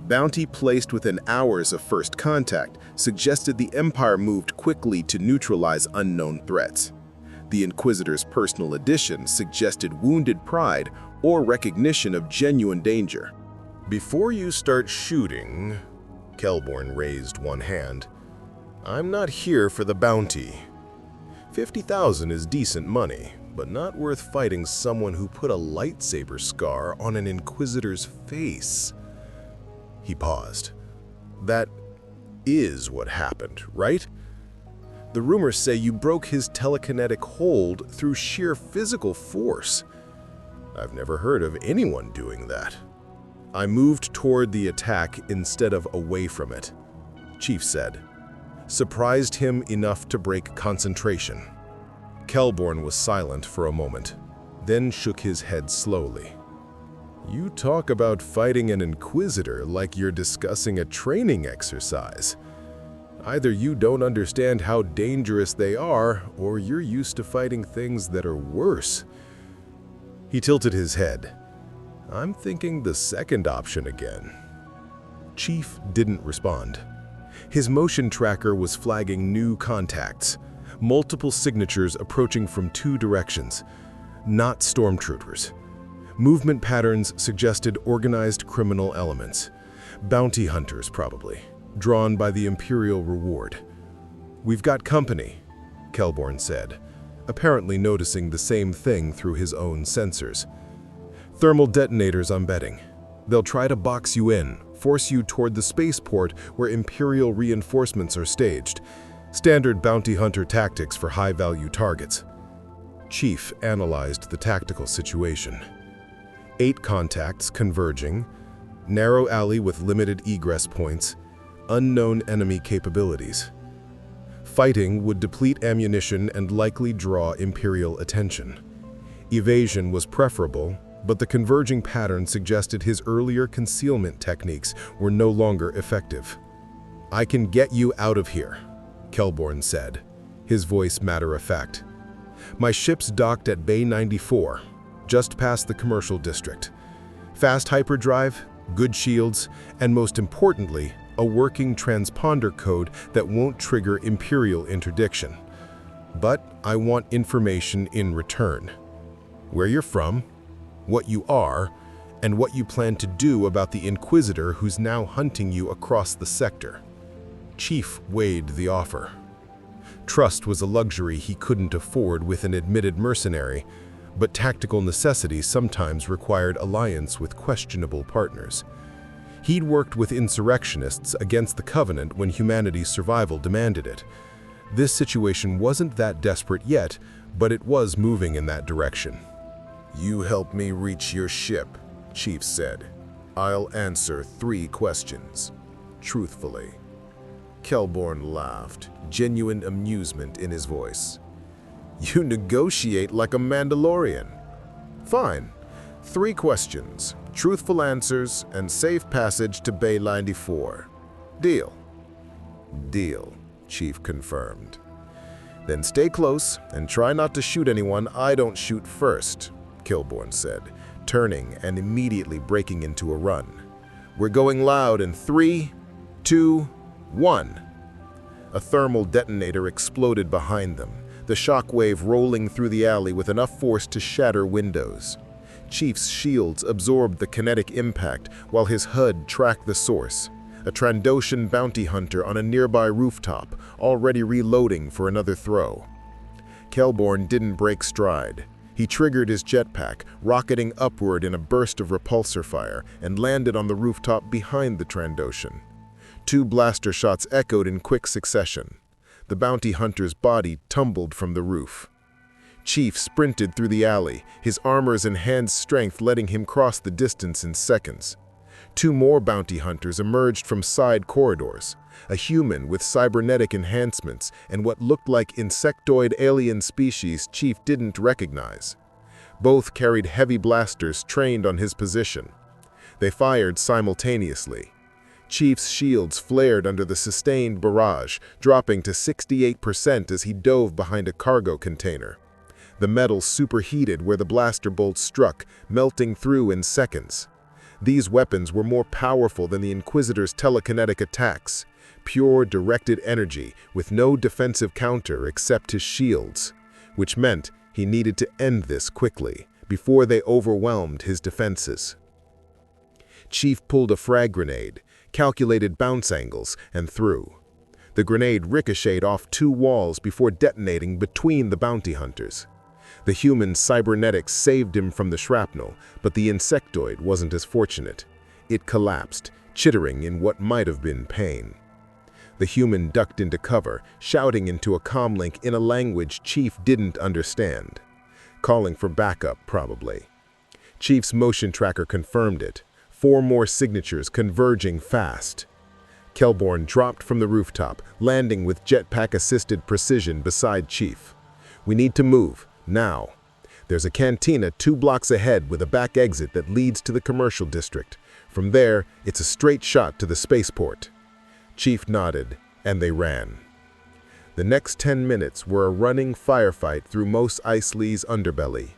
Bounty placed within hours of first contact suggested the Empire moved quickly to neutralize unknown threats. The Inquisitor's personal edition suggested wounded pride or recognition of genuine danger. Before you start shooting, Kelborn raised one hand, I'm not here for the bounty. 50,000 is decent money, but not worth fighting someone who put a lightsaber scar on an Inquisitor's face. He paused. That is what happened, right? The rumors say you broke his telekinetic hold through sheer physical force. I've never heard of anyone doing that. I moved toward the attack instead of away from it, Chief said. Surprised him enough to break concentration. Kelborn was silent for a moment, then shook his head slowly. You talk about fighting an Inquisitor like you're discussing a training exercise. Either you don't understand how dangerous they are, or you're used to fighting things that are worse. He tilted his head. I'm thinking the second option again. Chief didn't respond. His motion tracker was flagging new contacts, multiple signatures approaching from two directions, not stormtroopers. Movement patterns suggested organized criminal elements. Bounty hunters, probably, drawn by the Imperial reward. We've got company, Kelborn said, apparently noticing the same thing through his own sensors. Thermal detonators, I'm betting. They'll try to box you in, force you toward the spaceport where Imperial reinforcements are staged. Standard bounty hunter tactics for high-value targets. Chief analyzed the tactical situation. 8 contacts converging, narrow alley with limited egress points, unknown enemy capabilities. Fighting would deplete ammunition and likely draw Imperial attention. Evasion was preferable, but the converging pattern suggested his earlier concealment techniques were no longer effective. "I can get you out of here," Kelborn said, his voice matter-of-fact. "My ship's docked at Bay 94, just past the commercial district. Fast hyperdrive, good shields, and most importantly, a working transponder code that won't trigger Imperial interdiction. But I want information in return. Where you're from, what you are, and what you plan to do about the Inquisitor who's now hunting you across the sector." Chief weighed the offer. Trust was a luxury he couldn't afford with an admitted mercenary, but tactical necessity sometimes required alliance with questionable partners. He'd worked with insurrectionists against the Covenant when humanity's survival demanded it. This situation wasn't that desperate yet, but it was moving in that direction. "You help me reach your ship," Chief said. "I'll answer 3 questions, truthfully." Kelborn laughed, genuine amusement in his voice. "You negotiate like a Mandalorian. Fine. 3 questions, truthful answers, and safe passage to Bay 94. Deal?" "Deal," Chief confirmed. "Then stay close and try not to shoot anyone I don't shoot first," Kelborn said, turning and immediately breaking into a run. "We're going loud in 3, 2, 1. A thermal detonator exploded behind them, the shockwave rolling through the alley with enough force to shatter windows. Chief's shields absorbed the kinetic impact while his HUD tracked the source, a Trandoshan bounty hunter on a nearby rooftop, already reloading for another throw. Kelborn didn't break stride. He triggered his jetpack, rocketing upward in a burst of repulsor fire, and landed on the rooftop behind the Trandoshan. 2 blaster shots echoed in quick succession. The bounty hunter's body tumbled from the roof. Chief sprinted through the alley, his armor's enhanced strength letting him cross the distance in seconds. 2 more bounty hunters emerged from side corridors, a human with cybernetic enhancements and what looked like insectoid alien species Chief didn't recognize. Both carried heavy blasters trained on his position. They fired simultaneously. Chief's shields flared under the sustained barrage, dropping to 68% as he dove behind a cargo container. The metal superheated where the blaster bolts struck, melting through in seconds. These weapons were more powerful than the Inquisitor's telekinetic attacks, pure directed energy with no defensive counter except his shields, which meant he needed to end this quickly, before they overwhelmed his defenses. Chief pulled a frag grenade, calculated bounce angles, and threw. The grenade ricocheted off 2 walls before detonating between the bounty hunters. The human cybernetics saved him from the shrapnel, but the insectoid wasn't as fortunate. It collapsed, chittering in what might have been pain. The human ducked into cover, shouting into a comlink in a language Chief didn't understand. Calling for backup, probably. Chief's motion tracker confirmed it. 4 more signatures converging fast. Kelborn dropped from the rooftop, landing with jetpack-assisted precision beside Chief. "We need to move, now. There's a cantina 2 blocks ahead with a back exit that leads to the commercial district. From there, it's a straight shot to the spaceport." Chief nodded, and they ran. The next 10 minutes were a running firefight through Mos Eisley's underbelly.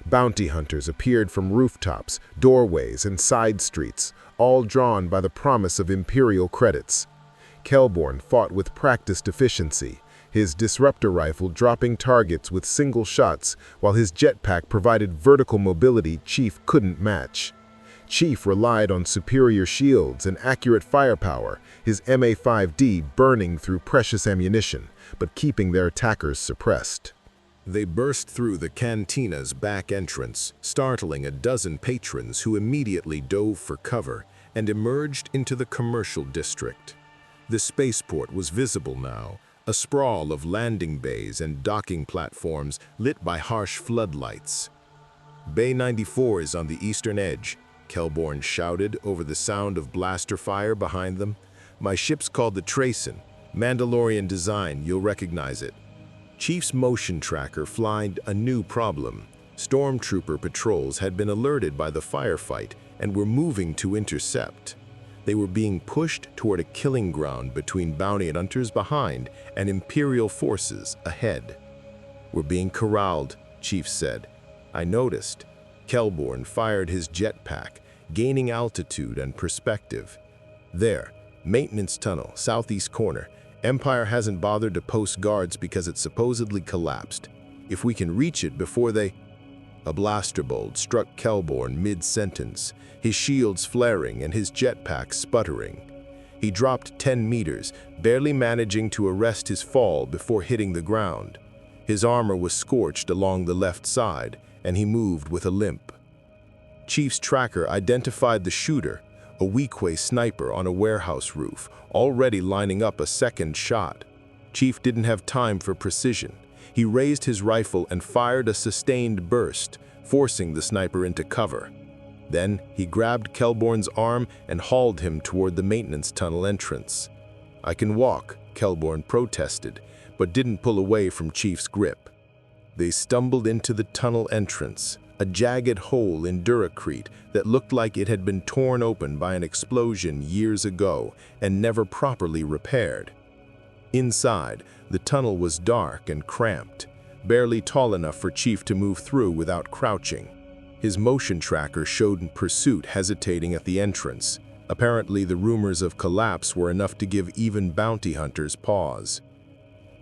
Bounty hunters appeared from rooftops, doorways, and side streets, all drawn by the promise of Imperial credits. Kelborn fought with practiced efficiency, his disruptor rifle dropping targets with single shots, while his jetpack provided vertical mobility Chief couldn't match. Chief relied on superior shields and accurate firepower, his MA-5D burning through precious ammunition, but keeping their attackers suppressed. They burst through the cantina's back entrance, startling a dozen patrons who immediately dove for cover and emerged into the commercial district. The spaceport was visible now, a sprawl of landing bays and docking platforms lit by harsh floodlights. Bay 94 is on the eastern edge, Kelborn shouted over the sound of blaster fire behind them. My ship's called the Tracen. Mandalorian design, you'll recognize it. Chief's motion tracker flagged a new problem. Stormtrooper patrols had been alerted by the firefight and were moving to intercept. They were being pushed toward a killing ground between bounty hunters behind and Imperial forces ahead. We're being corralled, Chief said. I noticed. Kelborn fired his jetpack, gaining altitude and perspective. There, maintenance tunnel, southeast corner. Empire hasn't bothered to post guards because it supposedly collapsed. If we can reach it before they... A blaster bolt struck Kelborn mid-sentence, his shields flaring and his jetpack sputtering. He dropped 10 meters, barely managing to arrest his fall before hitting the ground. His armor was scorched along the left side, and he moved with a limp. Chief's tracker identified the shooter, a Weequay sniper on a warehouse roof, already lining up a second shot. Chief didn't have time for precision. He raised his rifle and fired a sustained burst, forcing the sniper into cover. Then he grabbed Kelborn's arm and hauled him toward the maintenance tunnel entrance. I can walk, Kelborn protested, but didn't pull away from Chief's grip. They stumbled into the tunnel entrance, a jagged hole in Duracrete that looked like it had been torn open by an explosion years ago and never properly repaired. Inside, the tunnel was dark and cramped, barely tall enough for Chief to move through without crouching. His motion tracker showed pursuit hesitating at the entrance. Apparently, the rumors of collapse were enough to give even bounty hunters pause.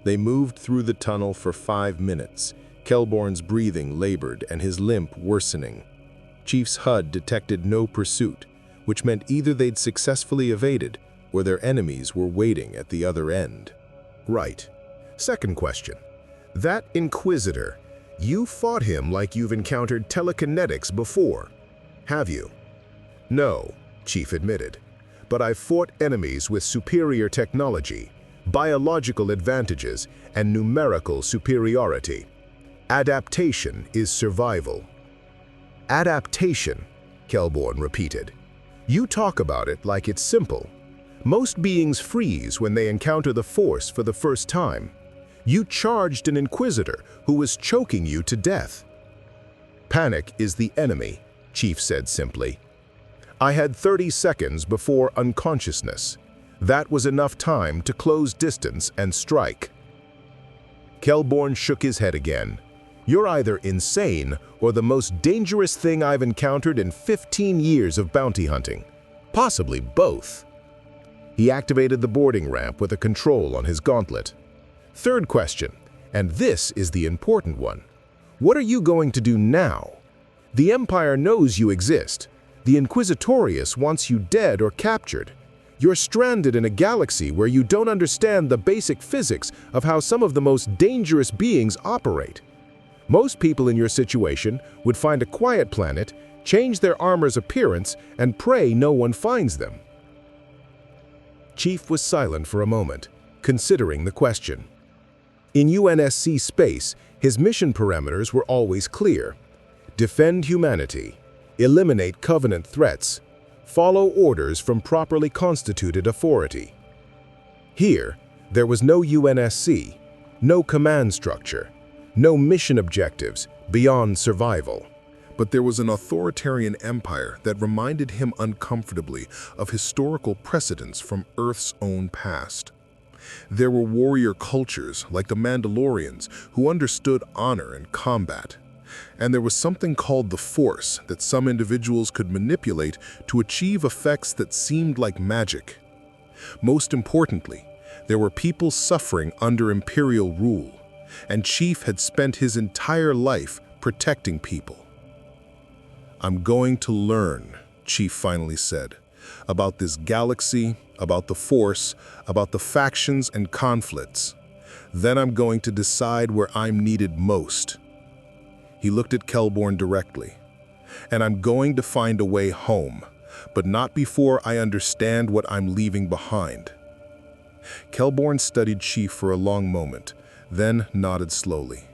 They moved through the tunnel for 5 minutes. Kelborn's breathing labored and his limp worsening. Chief's HUD detected no pursuit, which meant either they'd successfully evaded or their enemies were waiting at the other end. Right. Second question. That Inquisitor, you fought him like you've encountered telekinetics before, have you? No, Chief admitted, but I've fought enemies with superior technology, biological advantages, and numerical superiority. Adaptation is survival. Adaptation, Kelborn repeated. You talk about it like it's simple. Most beings freeze when they encounter the Force for the first time. You charged an Inquisitor who was choking you to death. Panic is the enemy, Chief said simply. I had 30 seconds before unconsciousness. That was enough time to close distance and strike. Kelborn shook his head again. You're either insane or the most dangerous thing I've encountered in 15 years of bounty hunting. Possibly both. He activated the boarding ramp with a control on his gauntlet. Third question, and this is the important one. What are you going to do now? The Empire knows you exist. The Inquisitorius wants you dead or captured. You're stranded in a galaxy where you don't understand the basic physics of how some of the most dangerous beings operate. Most people in your situation would find a quiet planet, change their armor's appearance, and pray no one finds them. Chief was silent for a moment, considering the question. In UNSC space, his mission parameters were always clear. Defend humanity, eliminate Covenant threats, follow orders from properly constituted authority. Here, there was no UNSC, no command structure, no mission objectives beyond survival. But there was an authoritarian empire that reminded him uncomfortably of historical precedents from Earth's own past. There were warrior cultures like the Mandalorians who understood honor and combat. And there was something called the Force that some individuals could manipulate to achieve effects that seemed like magic. Most importantly, there were people suffering under Imperial rule, and Chief had spent his entire life protecting people. I'm going to learn, Chief finally said, about this galaxy, about the Force, about the factions and conflicts. Then I'm going to decide where I'm needed most. He looked at Kelborn directly. And I'm going to find a way home, but not before I understand what I'm leaving behind. Kelborn studied Chief for a long moment, then nodded slowly.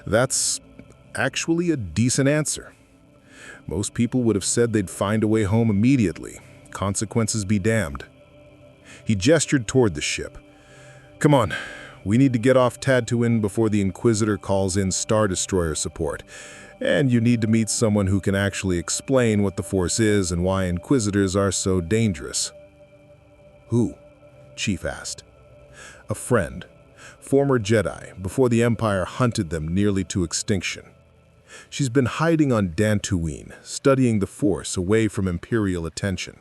That's Actually a decent answer. Most people would have said they'd find a way home immediately. Consequences be damned. He gestured toward the ship. Come on, we need to get off Tatooine before the Inquisitor calls in Star Destroyer support. And you need to meet someone who can actually explain what the Force is and why Inquisitors are so dangerous. Who? Chief asked. A friend. Former Jedi, before the Empire hunted them nearly to extinction. She's been hiding on Dantooine, studying the Force away from Imperial attention.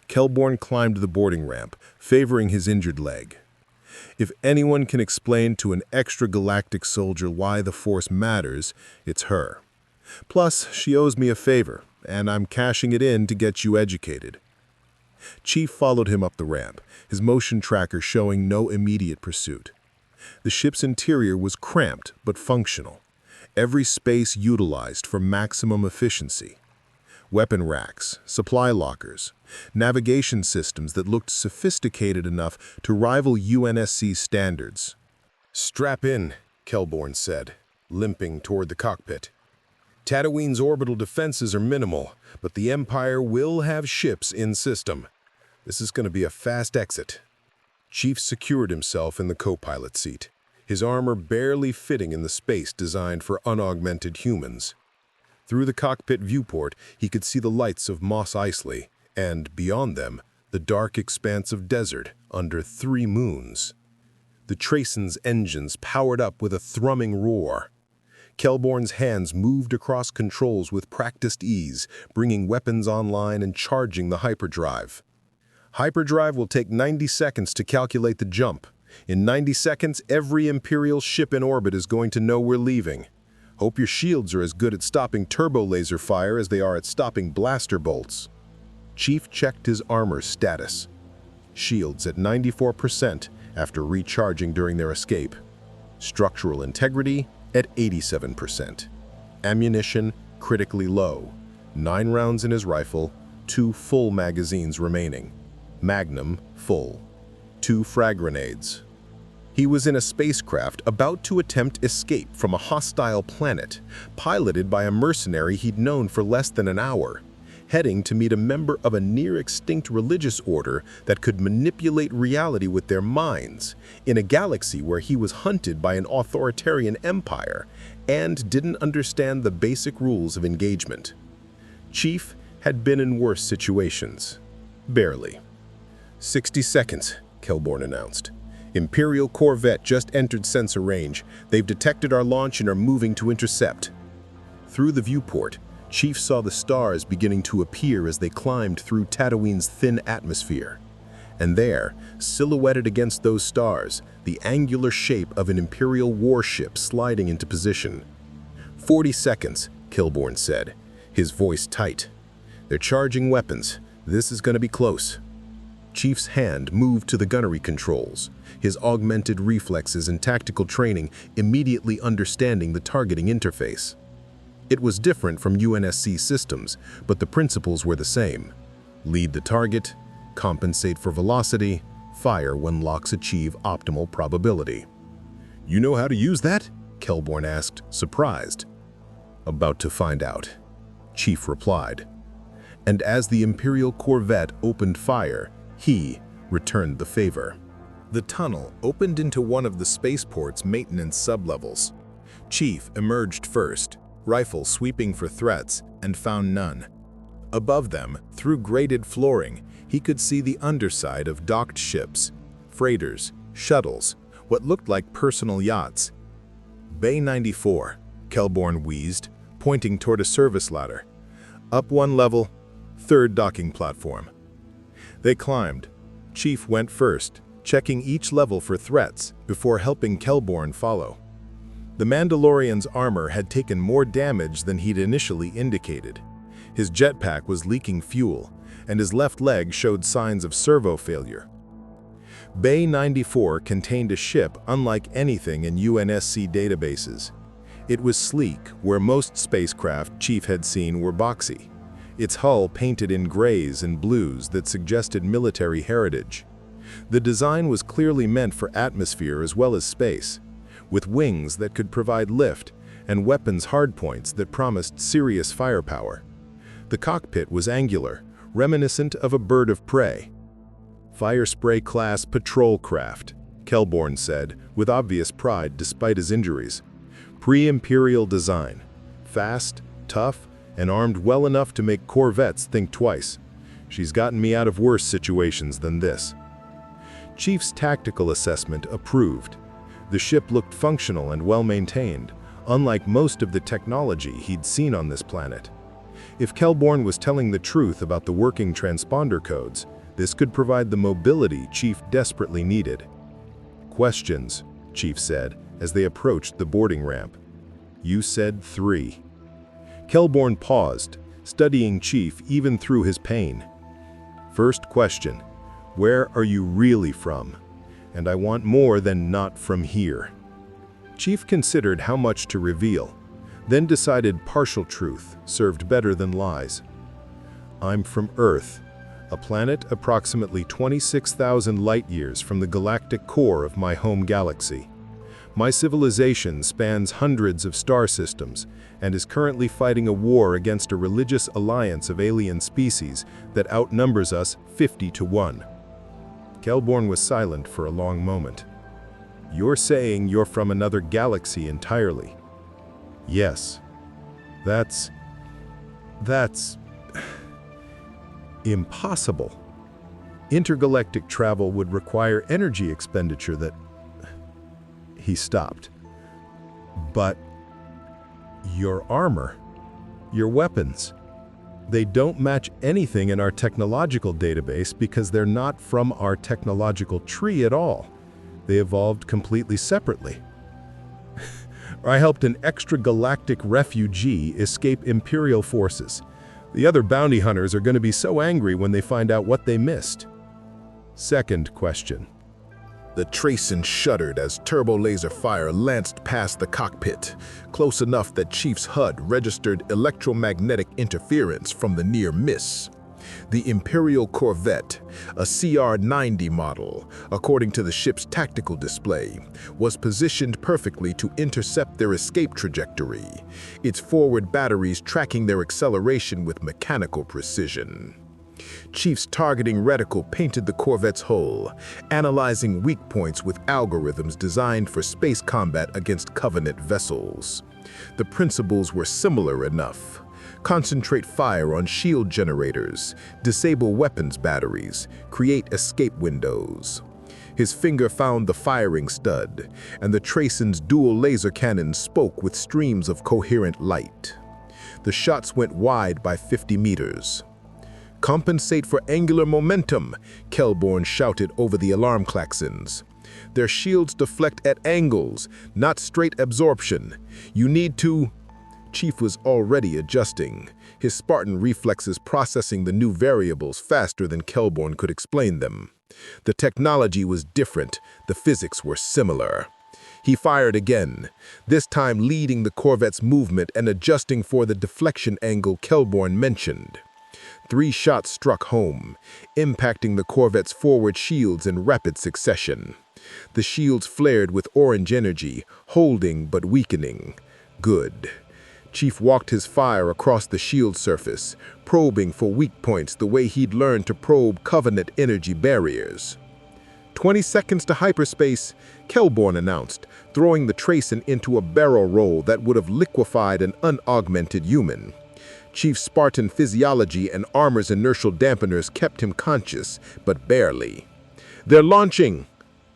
Kelborn climbed the boarding ramp, favoring his injured leg. If anyone can explain to an extragalactic soldier why the Force matters, it's her. Plus, she owes me a favor, and I'm cashing it in to get you educated. Chief followed him up the ramp, his motion tracker showing no immediate pursuit. The ship's interior was cramped but functional, every space utilized for maximum efficiency. Weapon racks, supply lockers, navigation systems that looked sophisticated enough to rival UNSC standards. "Strap in," Kelborn said, limping toward the cockpit. "Tatooine's orbital defenses are minimal, but the Empire will have ships in system. This is going to be a fast exit." Chief secured himself in the co-pilot seat, his armor barely fitting in the space designed for unaugmented humans. Through the cockpit viewport, he could see the lights of Mos Eisley, and, beyond them, the dark expanse of desert under 3 moons. The Tracen's engines powered up with a thrumming roar. Kelborn's hands moved across controls with practiced ease, bringing weapons online and charging the hyperdrive. "Hyperdrive will take 90 seconds to calculate the jump. In 90 seconds, every Imperial ship in orbit is going to know we're leaving. Hope your shields are as good at stopping turbo laser fire as they are at stopping blaster bolts." Chief checked his armor status. Shields at 94% after recharging during their escape. Structural integrity at 87%. Ammunition critically low. 9 rounds in his rifle, 2 full magazines remaining. Magnum full. 2 frag grenades. He was in a spacecraft about to attempt escape from a hostile planet, piloted by a mercenary he'd known for less than an hour, heading to meet a member of a near-extinct religious order that could manipulate reality with their minds, in a galaxy where he was hunted by an authoritarian empire and didn't understand the basic rules of engagement. Chief had been in worse situations. Barely. 60 seconds, Kelborn announced. "Imperial Corvette just entered sensor range. They've detected our launch and are moving to intercept." Through the viewport, Chief saw the stars beginning to appear as they climbed through Tatooine's thin atmosphere. And there, silhouetted against those stars, the angular shape of an Imperial warship sliding into position. 40 seconds, Kelborn said, his voice tight. "They're charging weapons. This is going to be close." Chief's hand moved to the gunnery controls, his augmented reflexes and tactical training immediately understanding the targeting interface. It was different from UNSC systems, but the principles were the same. Lead the target, compensate for velocity, fire when locks achieve optimal probability. "You know how to use that?" Kelborn asked, surprised. "About to find out," Chief replied. And as the Imperial Corvette opened fire, he returned the favor. The tunnel opened into one of the spaceport's maintenance sublevels. Chief emerged first, rifle sweeping for threats, and found none. Above them, through grated flooring, he could see the underside of docked ships, freighters, shuttles, what looked like personal yachts. "Bay 94, Kelborn wheezed, pointing toward a service ladder. "Up 1 level, 3rd docking platform." They climbed. Chief went first, checking each level for threats before helping Kelborn follow. The Mandalorian's armor had taken more damage than he'd initially indicated. His jetpack was leaking fuel, and his left leg showed signs of servo failure. Bay 94 contained a ship unlike anything in UNSC databases. It was sleek, where most spacecraft Chief had seen were boxy, its hull painted in grays and blues that suggested military heritage. The design was clearly meant for atmosphere as well as space, with wings that could provide lift and weapons hardpoints that promised serious firepower. The cockpit was angular, reminiscent of a bird of prey. Fire spray-class patrol craft, Kelborn said, with obvious pride despite his injuries. Pre-Imperial design, fast, tough, and armed well enough to make corvettes think twice. She's gotten me out of worse situations than this. Chief's tactical assessment approved. The ship looked functional and well-maintained, unlike most of the technology he'd seen on this planet. If Kelborn was telling the truth about the working transponder codes, this could provide the mobility Chief desperately needed. "Questions," Chief said, as they approached the boarding ramp. "You said 3. Kelborn paused, studying Chief even through his pain. "First question, where are you really from? And I want more than not from here." Chief considered how much to reveal, then decided partial truth served better than lies. "I'm from Earth, a planet approximately 26,000 light-years from the galactic core of my home galaxy. My civilization spans hundreds of star systems and is currently fighting a war against a religious alliance of alien species that outnumbers us 50 to 1. Kelborn was silent for a long moment. "You're saying you're from another galaxy entirely?" "Yes. That's impossible. Intergalactic travel would require energy expenditure that..." He stopped. "But your armor, your weapons, they don't match anything in our technological database because they're not from our technological tree at all. They evolved completely separately. I helped an extragalactic refugee escape Imperial forces. The other bounty hunters are going to be so angry when they find out what they missed." Second question. The Trason shuddered as turbo laser fire lanced past the cockpit, close enough that Chief's HUD registered electromagnetic interference from the near miss. The Imperial Corvette, a CR-90 model, according to the ship's tactical display, was positioned perfectly to intercept their escape trajectory, its forward batteries tracking their acceleration with mechanical precision. Chief's targeting reticle painted the Corvette's hull, analyzing weak points with algorithms designed for space combat against Covenant vessels. The principles were similar enough. Concentrate fire on shield generators, disable weapons batteries, create escape windows. His finger found the firing stud, and the Trason's dual laser cannon spoke with streams of coherent light. The shots went wide by 50 meters. "Compensate for angular momentum," Kelborn shouted over the alarm klaxons. "Their shields deflect at angles, not straight absorption. You need to..." Chief was already adjusting, his Spartan reflexes processing the new variables faster than Kelborn could explain them. The technology was different, the physics were similar. He fired again, this time leading the Corvette's movement and adjusting for the deflection angle Kelborn mentioned. 3 shots struck home, impacting the Corvette's forward shields in rapid succession. The shields flared with orange energy, holding but weakening. Good. Chief walked his fire across the shield surface, probing for weak points the way he'd learned to probe Covenant energy barriers. 20 seconds to hyperspace, Kelborn announced, throwing the Trason into a barrel roll that would have liquefied an unaugmented human. Chief's Spartan physiology and armor's inertial dampeners kept him conscious, but barely. "They're launching!"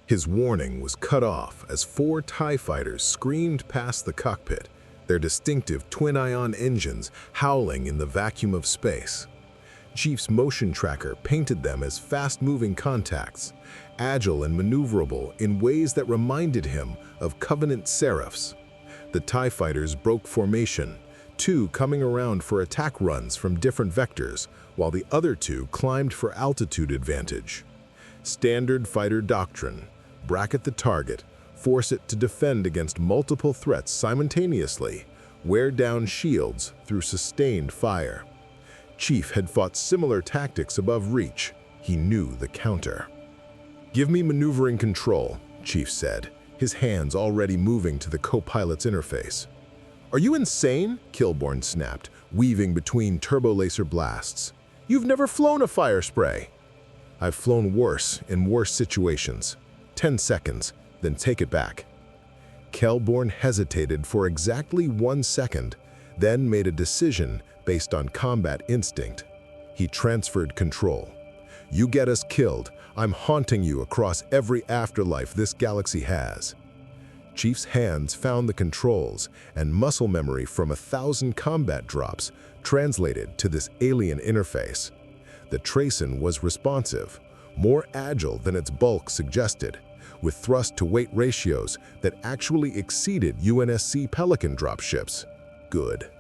His warning was cut off as 4 TIE fighters screamed past the cockpit, their distinctive twin-ion engines howling in the vacuum of space. Chief's motion tracker painted them as fast-moving contacts, agile and maneuverable in ways that reminded him of Covenant seraphs. The TIE fighters broke formation, 2 coming around for attack runs from different vectors, while the other 2 climbed for altitude advantage. Standard fighter doctrine: bracket the target, force it to defend against multiple threats simultaneously, wear down shields through sustained fire. Chief had fought similar tactics above reach. He knew the counter. "Give me maneuvering control," Chief said, his hands already moving to the co-pilot's interface. "Are you insane?" Kilborn snapped, weaving between turbo-laser blasts. "You've never flown a fire spray." "I've flown worse in worse situations. 10 seconds, then take it back." Kilborn hesitated for exactly 1 second, then made a decision based on combat instinct. He transferred control. "You get us killed, I'm haunting you across every afterlife this galaxy has." Chief's hands found the controls, and muscle memory from 1,000 combat drops translated to this alien interface. The Tracen was responsive, more agile than its bulk suggested, with thrust-to-weight ratios that actually exceeded UNSC Pelican dropships. Good.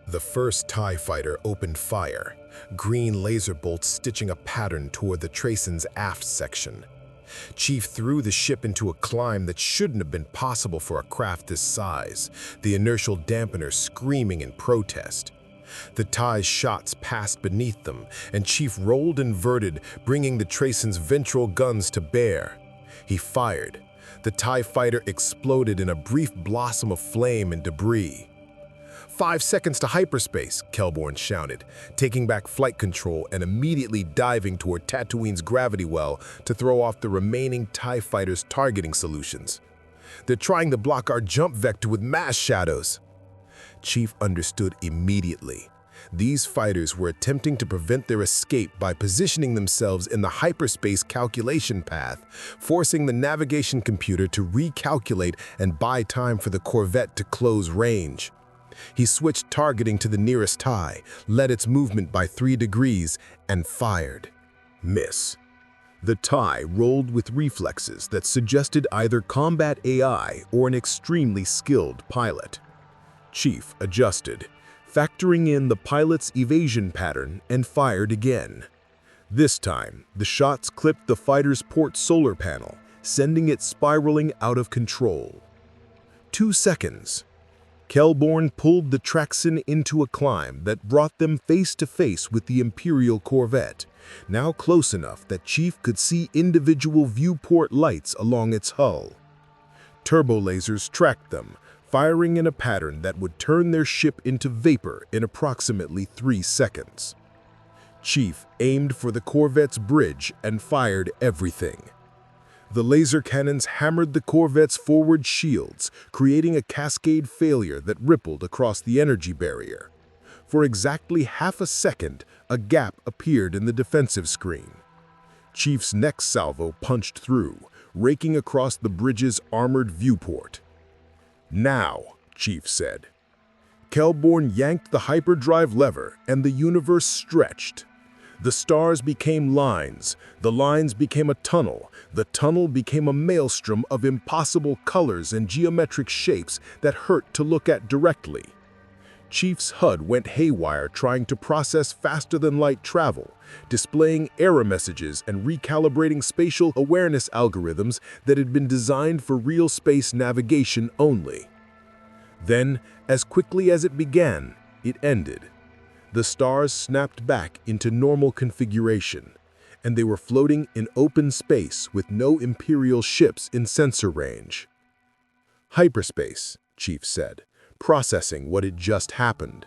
The first TIE fighter opened fire, green laser bolts stitching a pattern toward the Tracen's aft section. Chief threw the ship into a climb that shouldn't have been possible for a craft this size, the inertial dampener screaming in protest. The TIE's shots passed beneath them, and Chief rolled inverted, bringing the Tracen's ventral guns to bear. He fired. The TIE fighter exploded in a brief blossom of flame and debris. 5 seconds to hyperspace, Kilborn shouted, taking back flight control and immediately diving toward Tatooine's gravity well to throw off the remaining TIE fighters' targeting solutions. "They're trying to block our jump vector with mass shadows." Chief understood immediately. These fighters were attempting to prevent their escape by positioning themselves in the hyperspace calculation path, forcing the navigation computer to recalculate and buy time for the Corvette to close range. He switched targeting to the nearest TIE, led its movement by 3 degrees, and fired. Miss. The TIE rolled with reflexes that suggested either combat AI or an extremely skilled pilot. Chief adjusted, factoring in the pilot's evasion pattern, and fired again. This time, the shots clipped the fighter's port solar panel, sending it spiraling out of control. 2 seconds. Kilborn pulled the Tracen into a climb that brought them face to face with the Imperial Corvette, now close enough that Chief could see individual viewport lights along its hull. Turbo lasers tracked them, firing in a pattern that would turn their ship into vapor in approximately 3 seconds. Chief aimed for the Corvette's bridge and fired everything. The laser cannons hammered the Corvette's forward shields, creating a cascade failure that rippled across the energy barrier. For exactly half a second, a gap appeared in the defensive screen. Chief's next salvo punched through, raking across the bridge's armored viewport. "Now," Chief said. Kilborn yanked the hyperdrive lever, and the universe stretched. The stars became lines, the lines became a tunnel, the tunnel became a maelstrom of impossible colors and geometric shapes that hurt to look at directly. Chief's HUD went haywire trying to process faster-than-light travel, displaying error messages and recalibrating spatial awareness algorithms that had been designed for real space navigation only. Then, as quickly as it began, it ended. The stars snapped back into normal configuration, and they were floating in open space with no Imperial ships in sensor range. "Hyperspace," Chief said, processing what had just happened.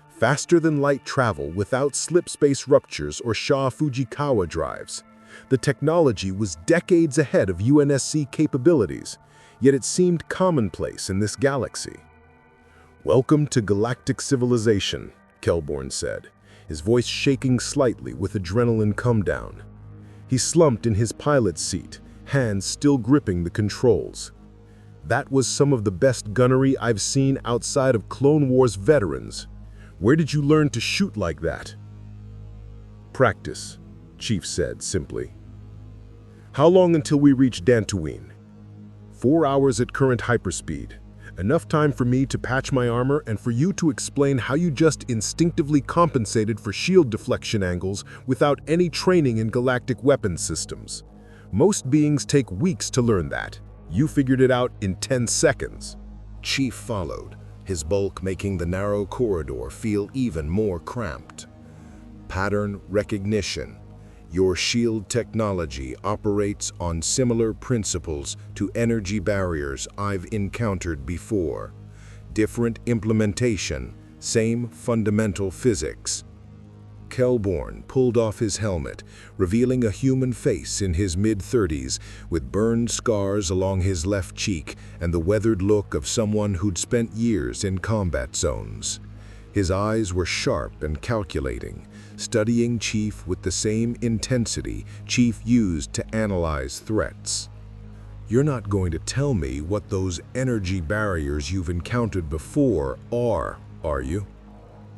Faster-than-light travel without slip-space ruptures or Shah Fujikawa drives. The technology was decades ahead of UNSC capabilities, yet it seemed commonplace in this galaxy. "Welcome to galactic civilization," Kilborn said, his voice shaking slightly with adrenaline come-down. He slumped in his pilot's seat, hands still gripping the controls. "That was some of the best gunnery I've seen outside of Clone Wars veterans. Where did you learn to shoot like that?" "Practice," Chief said simply. "How long until we reach Dantooine?" 4 hours at current hyperspeed. Enough time for me to patch my armor and for you to explain how you just instinctively compensated for shield deflection angles without any training in galactic weapons systems. Most beings take weeks to learn that. You figured it out in 10 seconds. Chief followed, his bulk making the narrow corridor feel even more cramped. "Pattern recognition. Your shield technology operates on similar principles to energy barriers I've encountered before. Different implementation, same fundamental physics. Kelborn pulled off his helmet, revealing a human face in his mid-30s with burned scars along his left cheek and the weathered look of someone who'd spent years in combat zones. His eyes were sharp and calculating, studying Chief with the same intensity Chief used to analyze threats. "You're not going to tell me what those energy barriers you've encountered before are you?"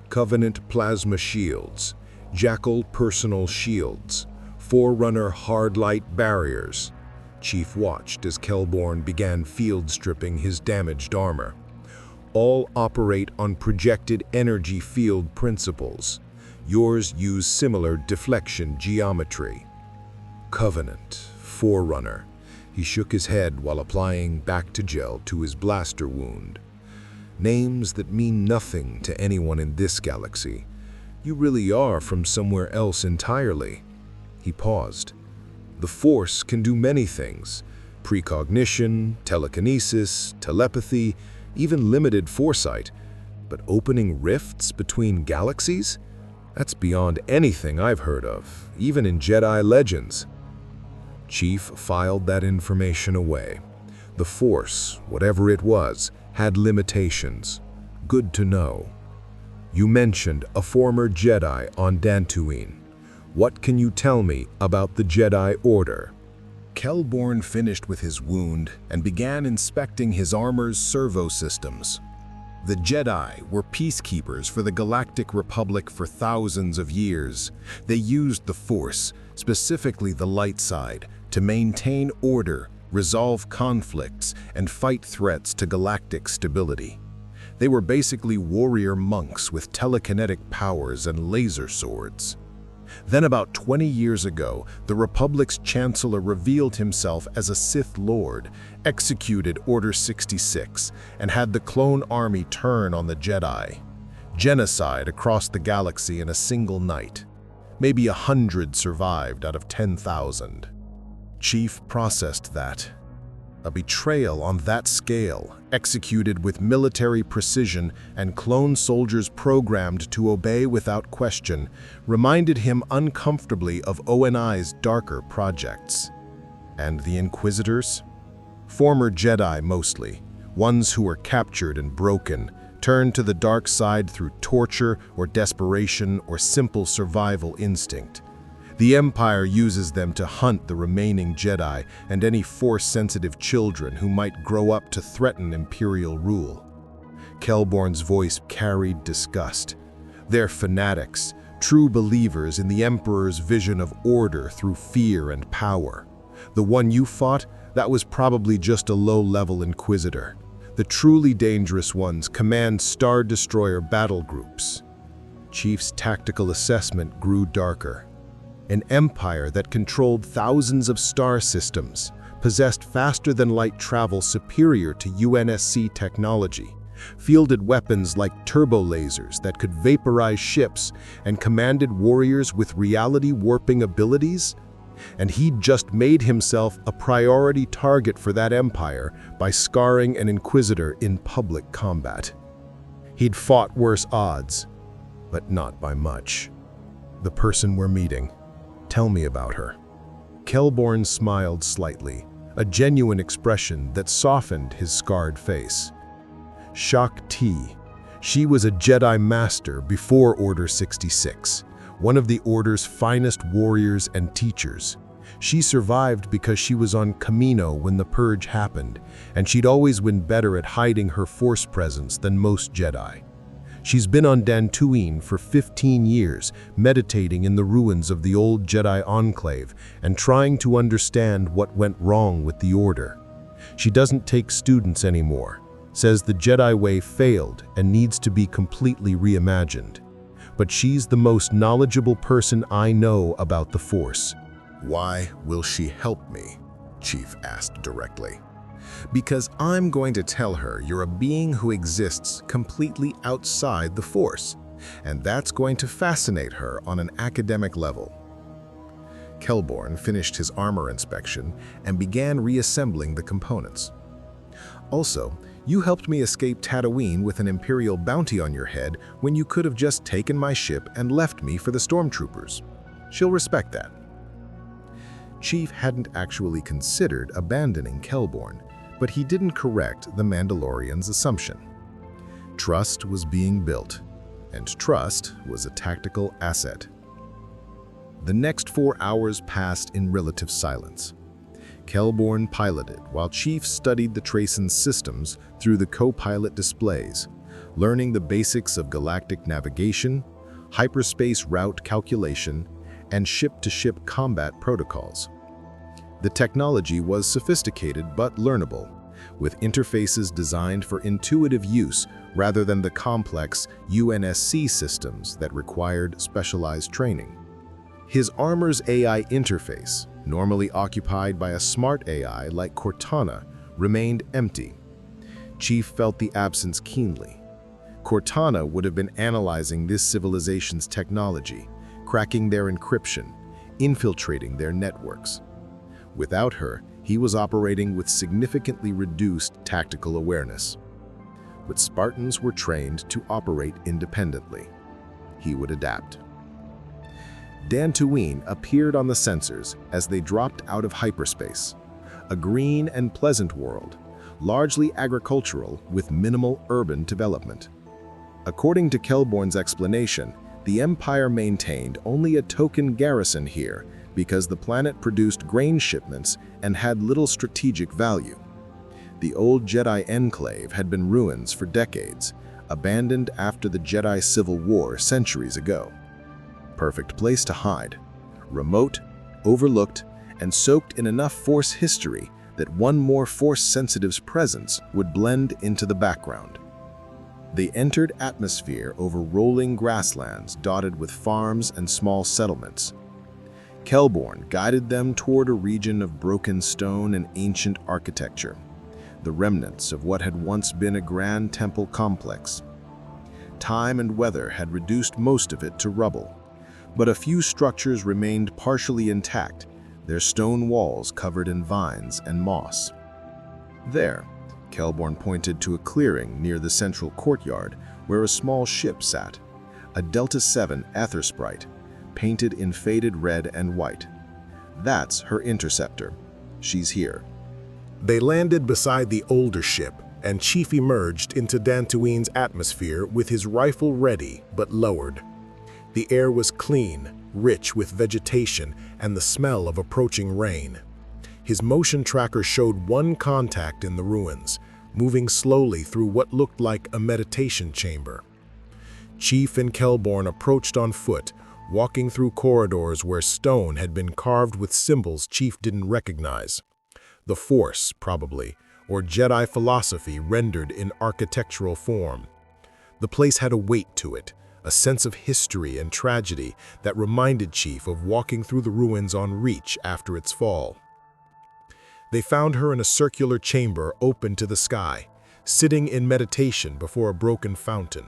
Covenant plasma shields, Jackal personal shields, Forerunner hard light barriers. Chief watched as Kelborn began field stripping his damaged armor. All operate on projected energy field principles. Yours use similar deflection geometry. Covenant, Forerunner. He shook his head while applying Back-to-Gel to his blaster wound. Names that mean nothing to anyone in this galaxy. You really are from somewhere else entirely. He paused. The Force can do many things. Precognition, telekinesis, telepathy, even limited foresight. But opening rifts between galaxies? That's beyond anything I've heard of, even in Jedi legends. Chief filed that information away. The Force, whatever it was, had limitations. Good to know. You mentioned a former Jedi on Dantooine. What can you tell me about the Jedi Order? Kelborn finished with his wound and began inspecting his armor's servo systems. The Jedi were peacekeepers for the Galactic Republic for thousands of years. They used the Force, specifically the light side, to maintain order, resolve conflicts, and fight threats to galactic stability. They were basically warrior monks with telekinetic powers and laser swords. Then about 20 years ago, the Republic's Chancellor revealed himself as a Sith Lord, executed Order 66, and had the clone army turn on the Jedi. Genocide across the galaxy in a single night. Maybe 100 survived out of 10,000. Chief processed that. A betrayal on that scale, executed with military precision and clone soldiers programmed to obey without question, reminded him uncomfortably of ONI's darker projects. And the Inquisitors? Former Jedi mostly, ones who were captured and broken, turned to the dark side through torture or desperation or simple survival instinct. The Empire uses them to hunt the remaining Jedi and any Force-sensitive children who might grow up to threaten Imperial rule. Kelborn's voice carried disgust. They're fanatics, true believers in the Emperor's vision of order through fear and power. The one you fought, that was probably just a low-level Inquisitor. The truly dangerous ones command Star Destroyer battle groups. Chief's tactical assessment grew darker. An empire that controlled thousands of star systems, possessed faster-than-light travel superior to UNSC technology, fielded weapons like turbo lasers that could vaporize ships, and commanded warriors with reality-warping abilities? And he'd just made himself a priority target for that empire by scarring an Inquisitor in public combat. He'd fought worse odds, but not by much. The person we're meeting. Tell me about her. Kelborn smiled slightly, a genuine expression that softened his scarred face. Shak Ti. She was a Jedi Master before Order 66, one of the Order's finest warriors and teachers. She survived because she was on Kamino when the Purge happened, and she'd always been better at hiding her Force presence than most Jedi. She's been on Dantooine for 15 years, meditating in the ruins of the old Jedi Enclave and trying to understand what went wrong with the Order. She doesn't take students anymore, says the Jedi way failed and needs to be completely reimagined. But she's the most knowledgeable person I know about the Force. Why will she help me? Chief asked directly. Because I'm going to tell her you're a being who exists completely outside the Force, and that's going to fascinate her on an academic level. Kelborn finished his armor inspection and began reassembling the components. Also, You helped me escape Tatooine with an Imperial bounty on your head when you could have just taken my ship and left me for the stormtroopers. She'll respect that. Chief hadn't actually considered abandoning Kelborn, but he didn't correct the Mandalorian's assumption. Trust was being built, and trust was a tactical asset. The next 4 hours passed in relative silence. Kelborn piloted while Chief studied the Tracen's systems through the co-pilot displays, learning the basics of galactic navigation, hyperspace route calculation, and ship-to-ship combat protocols. The technology was sophisticated but learnable, with interfaces designed for intuitive use rather than the complex UNSC systems that required specialized training. His armor's AI interface, normally occupied by a smart AI like Cortana, remained empty. Chief felt the absence keenly. Cortana would have been analyzing this civilization's technology, cracking their encryption, infiltrating their networks. Without her, he was operating with significantly reduced tactical awareness. But Spartans were trained to operate independently. He would adapt. Dantooine appeared on the sensors as they dropped out of hyperspace, a green and pleasant world, largely agricultural with minimal urban development. According to Kelborn's explanation, the Empire maintained only a token garrison here because the planet produced grain shipments and had little strategic value. The old Jedi enclave had been ruins for decades, abandoned after the Jedi Civil War centuries ago. Perfect place to hide, remote, overlooked, and soaked in enough Force history that one more Force-sensitive's presence would blend into the background. They entered atmosphere over rolling grasslands dotted with farms and small settlements. Kelborn guided them toward a region of broken stone and ancient architecture, the remnants of what had once been a grand temple complex. Time and weather had reduced most of it to rubble, but a few structures remained partially intact, their stone walls covered in vines and moss. There, Kelborn pointed to a clearing near the central courtyard where a small ship sat, a Delta 7 Aether Sprite, painted in faded red and white. That's her interceptor. She's here. They landed beside the older ship, and Chief emerged into Dantooine's atmosphere with his rifle ready but lowered. The air was clean, rich with vegetation and the smell of approaching rain. His motion tracker showed one contact in the ruins, moving slowly through what looked like a meditation chamber. Chief and Kelborn approached on foot, walking through corridors where stone had been carved with symbols Chief didn't recognize. The Force, probably, or Jedi philosophy rendered in architectural form. The place had a weight to it, a sense of history and tragedy that reminded Chief of walking through the ruins on Reach after its fall. They found her in a circular chamber open to the sky, sitting in meditation before a broken fountain.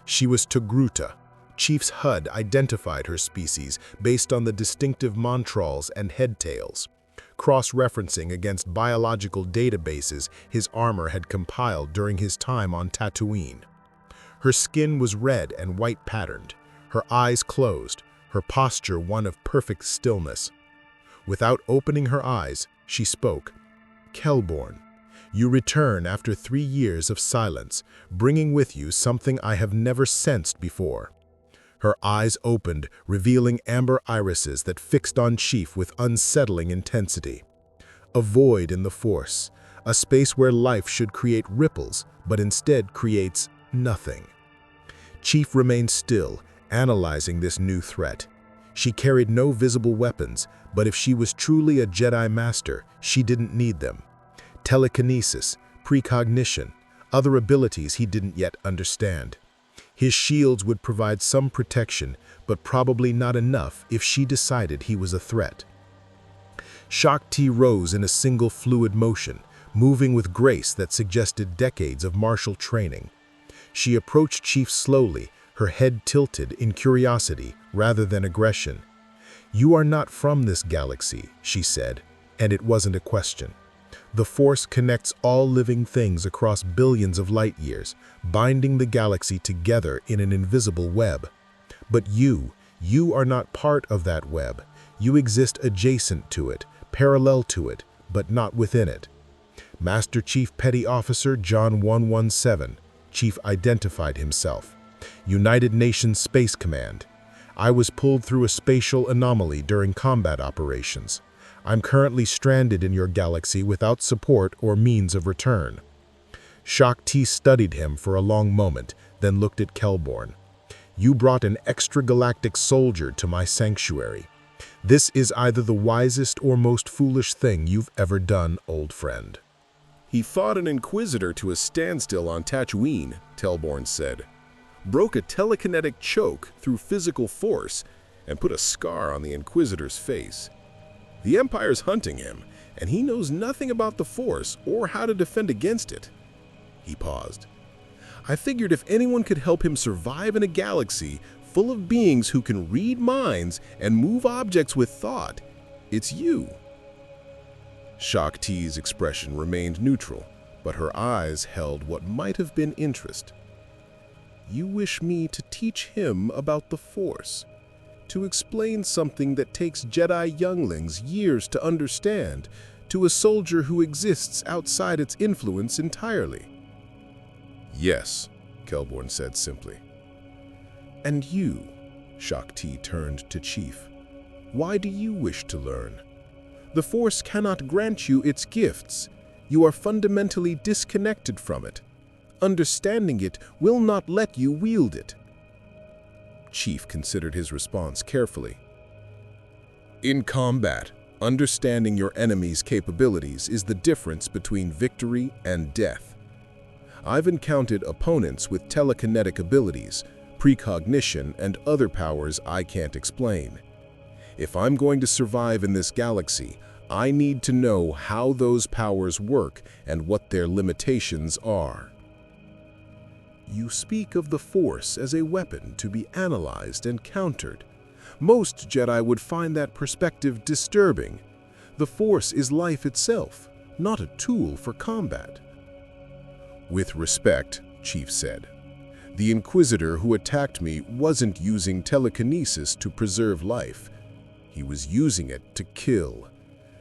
She was Togruta. Chief's HUD identified her species based on the distinctive montrals and head tails, cross-referencing against biological databases his armor had compiled during his time on Tatooine. Her skin was red and white patterned, her eyes closed, her posture one of perfect stillness. Without opening her eyes, she spoke. "Kelborn, you return after 3 years of silence, bringing with you something I have never sensed before." Her eyes opened, revealing amber irises that fixed on Chief with unsettling intensity. A void in the Force, a space where life should create ripples, but instead creates nothing. Chief remained still, analyzing this new threat. She carried no visible weapons, but if she was truly a Jedi Master, she didn't need them. Telekinesis, precognition, other abilities he didn't yet understand. His shields would provide some protection, but probably not enough if she decided he was a threat. Shakti rose in a single fluid motion, moving with grace that suggested decades of martial training. She approached Chief slowly, her head tilted in curiosity rather than aggression. "You are not from this galaxy," she said, and it wasn't a question. The Force connects all living things across billions of light years, binding the galaxy together in an invisible web. But you are not part of that web. You exist adjacent to it, parallel to it, but not within it. Master Chief Petty Officer John 117, Chief identified himself. United Nations Space Command. I was pulled through a spatial anomaly during combat operations. I'm currently stranded in your galaxy without support or means of return. Shaak Ti studied him for a long moment, then looked at Kelborn. You brought an extragalactic soldier to my sanctuary. This is either the wisest or most foolish thing you've ever done, old friend. He fought an Inquisitor to a standstill on Tatooine, Telborn said. Broke a telekinetic choke through physical force and put a scar on the Inquisitor's face. The Empire's hunting him, and he knows nothing about the Force or how to defend against it. He paused. I figured if anyone could help him survive in a galaxy full of beings who can read minds and move objects with thought, it's you. Shaak Ti's expression remained neutral, but her eyes held what might have been interest. You wish me to teach him about the Force, to explain something that takes Jedi younglings years to understand, to a soldier who exists outside its influence entirely. Yes, Kelborn said simply. And you, Shaak Ti turned to Chief, why do you wish to learn? The Force cannot grant you its gifts. You are fundamentally disconnected from it. Understanding it will not let you wield it. Chief considered his response carefully. In combat, understanding your enemy's capabilities is the difference between victory and death. I've encountered opponents with telekinetic abilities, precognition, and other powers I can't explain. If I'm going to survive in this galaxy, I need to know how those powers work and what their limitations are. You speak of the Force as a weapon to be analyzed and countered. Most Jedi would find that perspective disturbing. The Force is life itself, not a tool for combat. With respect, Chief said, the Inquisitor who attacked me wasn't using telekinesis to preserve life. He was using it to kill.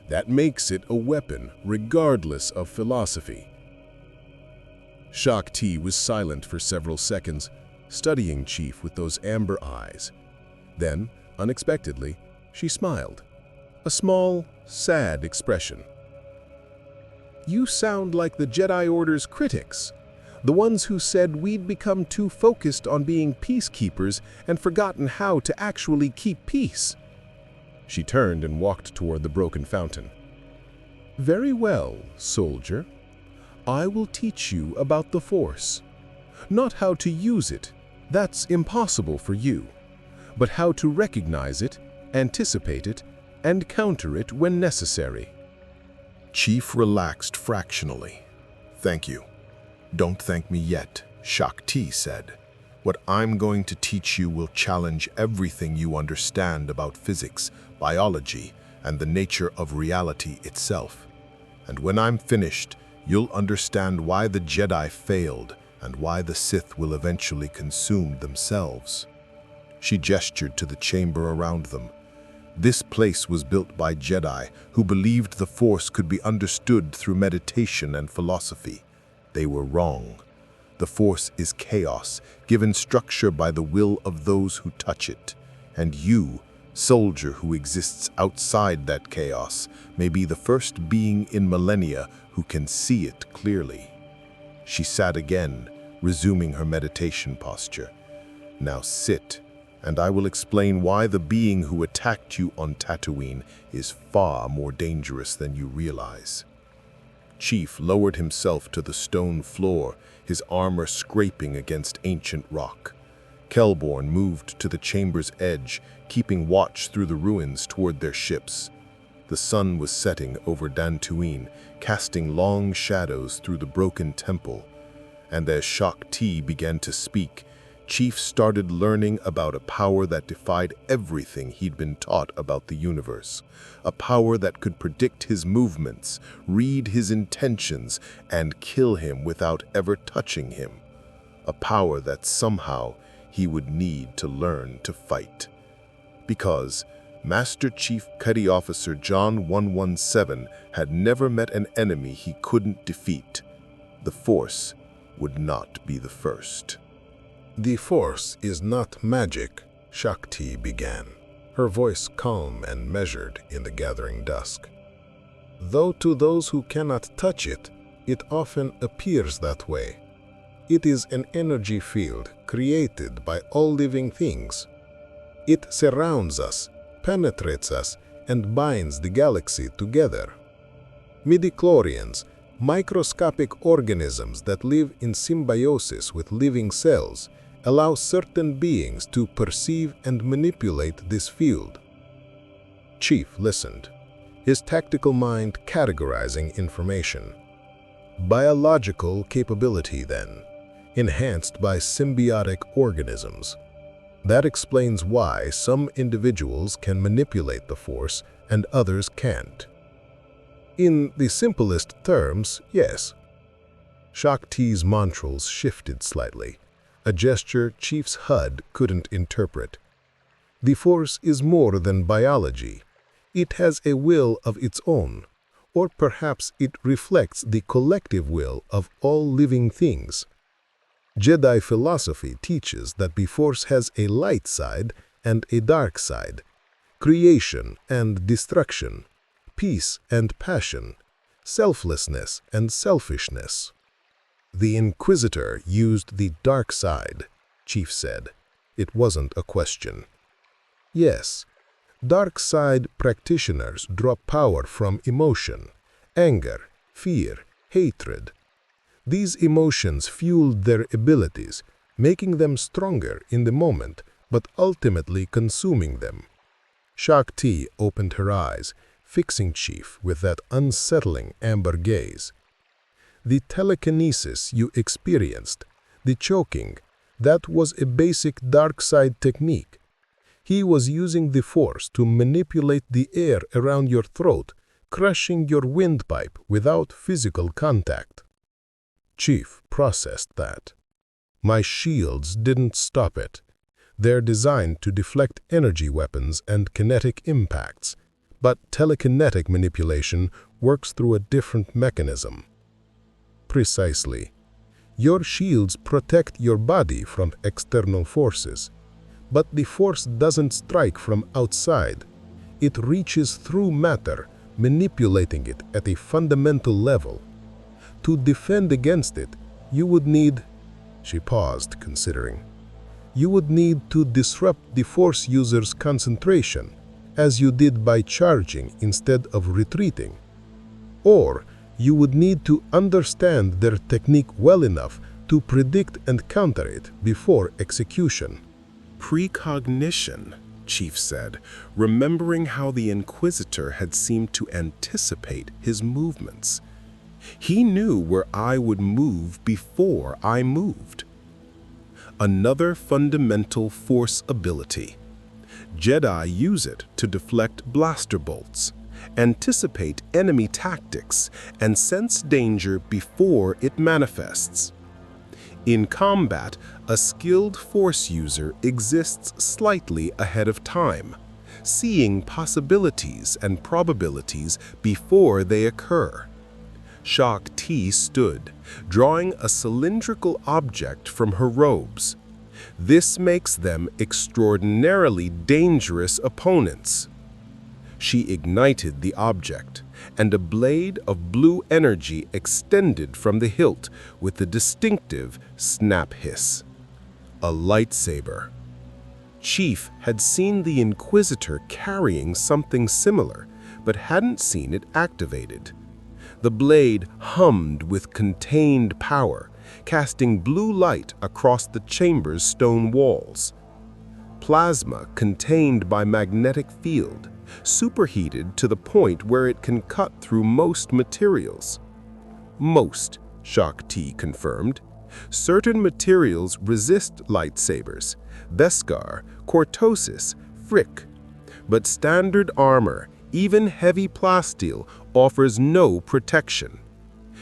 That makes it a weapon, regardless of philosophy. Shaak Ti was silent for several seconds, studying Chief with those amber eyes. Then, unexpectedly, she smiled. A small, sad expression. You sound like the Jedi Order's critics, the ones who said we'd become too focused on being peacekeepers and forgotten how to actually keep peace. She turned and walked toward the broken fountain. Very well, soldier. I will teach you about the Force. Not how to use it, that's impossible for you, but how to recognize it, anticipate it, and counter it when necessary. Chief relaxed fractionally. Thank you. Don't thank me yet, Shaak Ti said. What I'm going to teach you will challenge everything you understand about physics, biology, and the nature of reality itself. And when I'm finished, you'll understand why the Jedi failed and why the Sith will eventually consume themselves. She gestured to the chamber around them. This place was built by Jedi who believed the Force could be understood through meditation and philosophy. They were wrong. The Force is chaos, given structure by the will of those who touch it. And you, soldier who exists outside that chaos, may be the first being in millennia who can see it clearly. She sat again, resuming her meditation posture. Now sit, and I will explain why the being who attacked you on Tatooine is far more dangerous than you realize. Chief lowered himself to the stone floor, his armor scraping against ancient rock. Kelborn moved to the chamber's edge, keeping watch through the ruins toward their ships. The sun was setting over Dantooine, casting long shadows through the broken temple. And as Shaak Ti began to speak, Chief started learning about a power that defied everything he'd been taught about the universe. A power that could predict his movements, read his intentions, and kill him without ever touching him. A power that somehow he would need to learn to fight. Because Master Chief Petty Officer John 117 had never met an enemy he couldn't defeat. The Force would not be the first. The Force is not magic, Shakti began, her voice calm and measured in the gathering dusk. Though to those who cannot touch it, it often appears that way. It is an energy field created by all living things. It surrounds us, penetrates us, and binds the galaxy together. Midichlorians, microscopic organisms that live in symbiosis with living cells, allow certain beings to perceive and manipulate this field. Chief listened, his tactical mind categorizing information. Biological capability, then, enhanced by symbiotic organisms. That explains why some individuals can manipulate the Force and others can't. In the simplest terms, yes. Shakti's mantrals shifted slightly, a gesture Chief's HUD couldn't interpret. The Force is more than biology. It has a will of its own, or perhaps it reflects the collective will of all living things. Jedi philosophy teaches that the Force has a light side and a dark side, creation and destruction, peace and passion, selflessness and selfishness. The Inquisitor used the dark side, Chief said. It wasn't a question. Yes, dark side practitioners draw power from emotion, anger, fear, hatred. These emotions fueled their abilities, making them stronger in the moment, but ultimately consuming them. Shakti opened her eyes, fixing Chief with that unsettling amber gaze. The telekinesis you experienced, the choking, that was a basic dark side technique. He was using the Force to manipulate the air around your throat, crushing your windpipe without physical contact. Chief processed that. My shields didn't stop it. They're designed to deflect energy weapons and kinetic impacts, but telekinetic manipulation works through a different mechanism. Precisely. Your shields protect your body from external forces, but the Force doesn't strike from outside. It reaches through matter, manipulating it at a fundamental level. To defend against it, you would need— She paused, considering. You would need to disrupt the Force user's concentration, as you did by charging instead of retreating. Or you would need to understand their technique well enough to predict and counter it before execution. Precognition, Chief said, remembering how the Inquisitor had seemed to anticipate his movements. He knew where I would move before I moved. Another fundamental Force ability. Jedi use it to deflect blaster bolts, anticipate enemy tactics, and sense danger before it manifests. In combat, a skilled Force user exists slightly ahead of time, seeing possibilities and probabilities before they occur. Shakti stood, drawing a cylindrical object from her robes. This makes them extraordinarily dangerous opponents. She ignited the object, and a blade of blue energy extended from the hilt with the distinctive snap hiss. A lightsaber. Chief had seen the Inquisitor carrying something similar, but hadn't seen it activated. The blade hummed with contained power, casting blue light across the chamber's stone walls. Plasma contained by magnetic field, superheated to the point where it can cut through most materials. Most, Shakti confirmed. Certain materials resist lightsabers, Beskar, cortosis, frick. But standard armor, even heavy plasteel, offers no protection.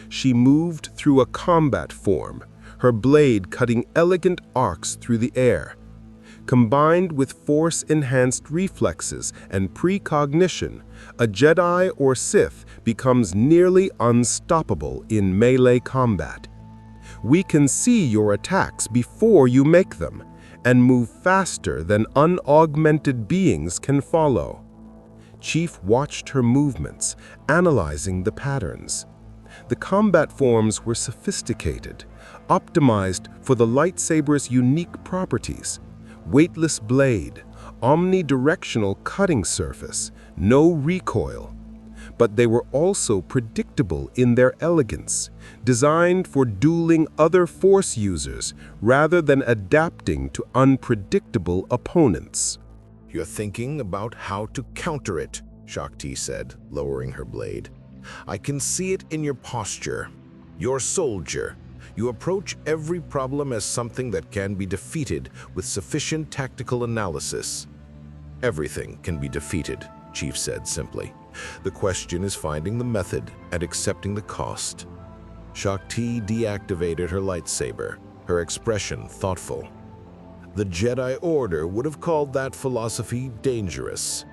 She moved through a combat form, her blade cutting elegant arcs through the air. Combined with force-enhanced reflexes and precognition, a Jedi or Sith becomes nearly unstoppable in melee combat. We can see your attacks before you make them, and move faster than unaugmented beings can follow. Chief watched her movements, analyzing the patterns. The combat forms were sophisticated, optimized for the lightsaber's unique properties. Weightless blade, omnidirectional cutting surface, no recoil. But they were also predictable in their elegance, designed for dueling other Force users rather than adapting to unpredictable opponents. "You're thinking about how to counter it," Shakti said, lowering her blade. "I can see it in your posture. You're a soldier. You approach every problem as something that can be defeated with sufficient tactical analysis." "Everything can be defeated," Chief said simply. "The question is finding the method and accepting the cost." Shakti deactivated her lightsaber, her expression thoughtful. "The Jedi Order would have called that philosophy dangerous.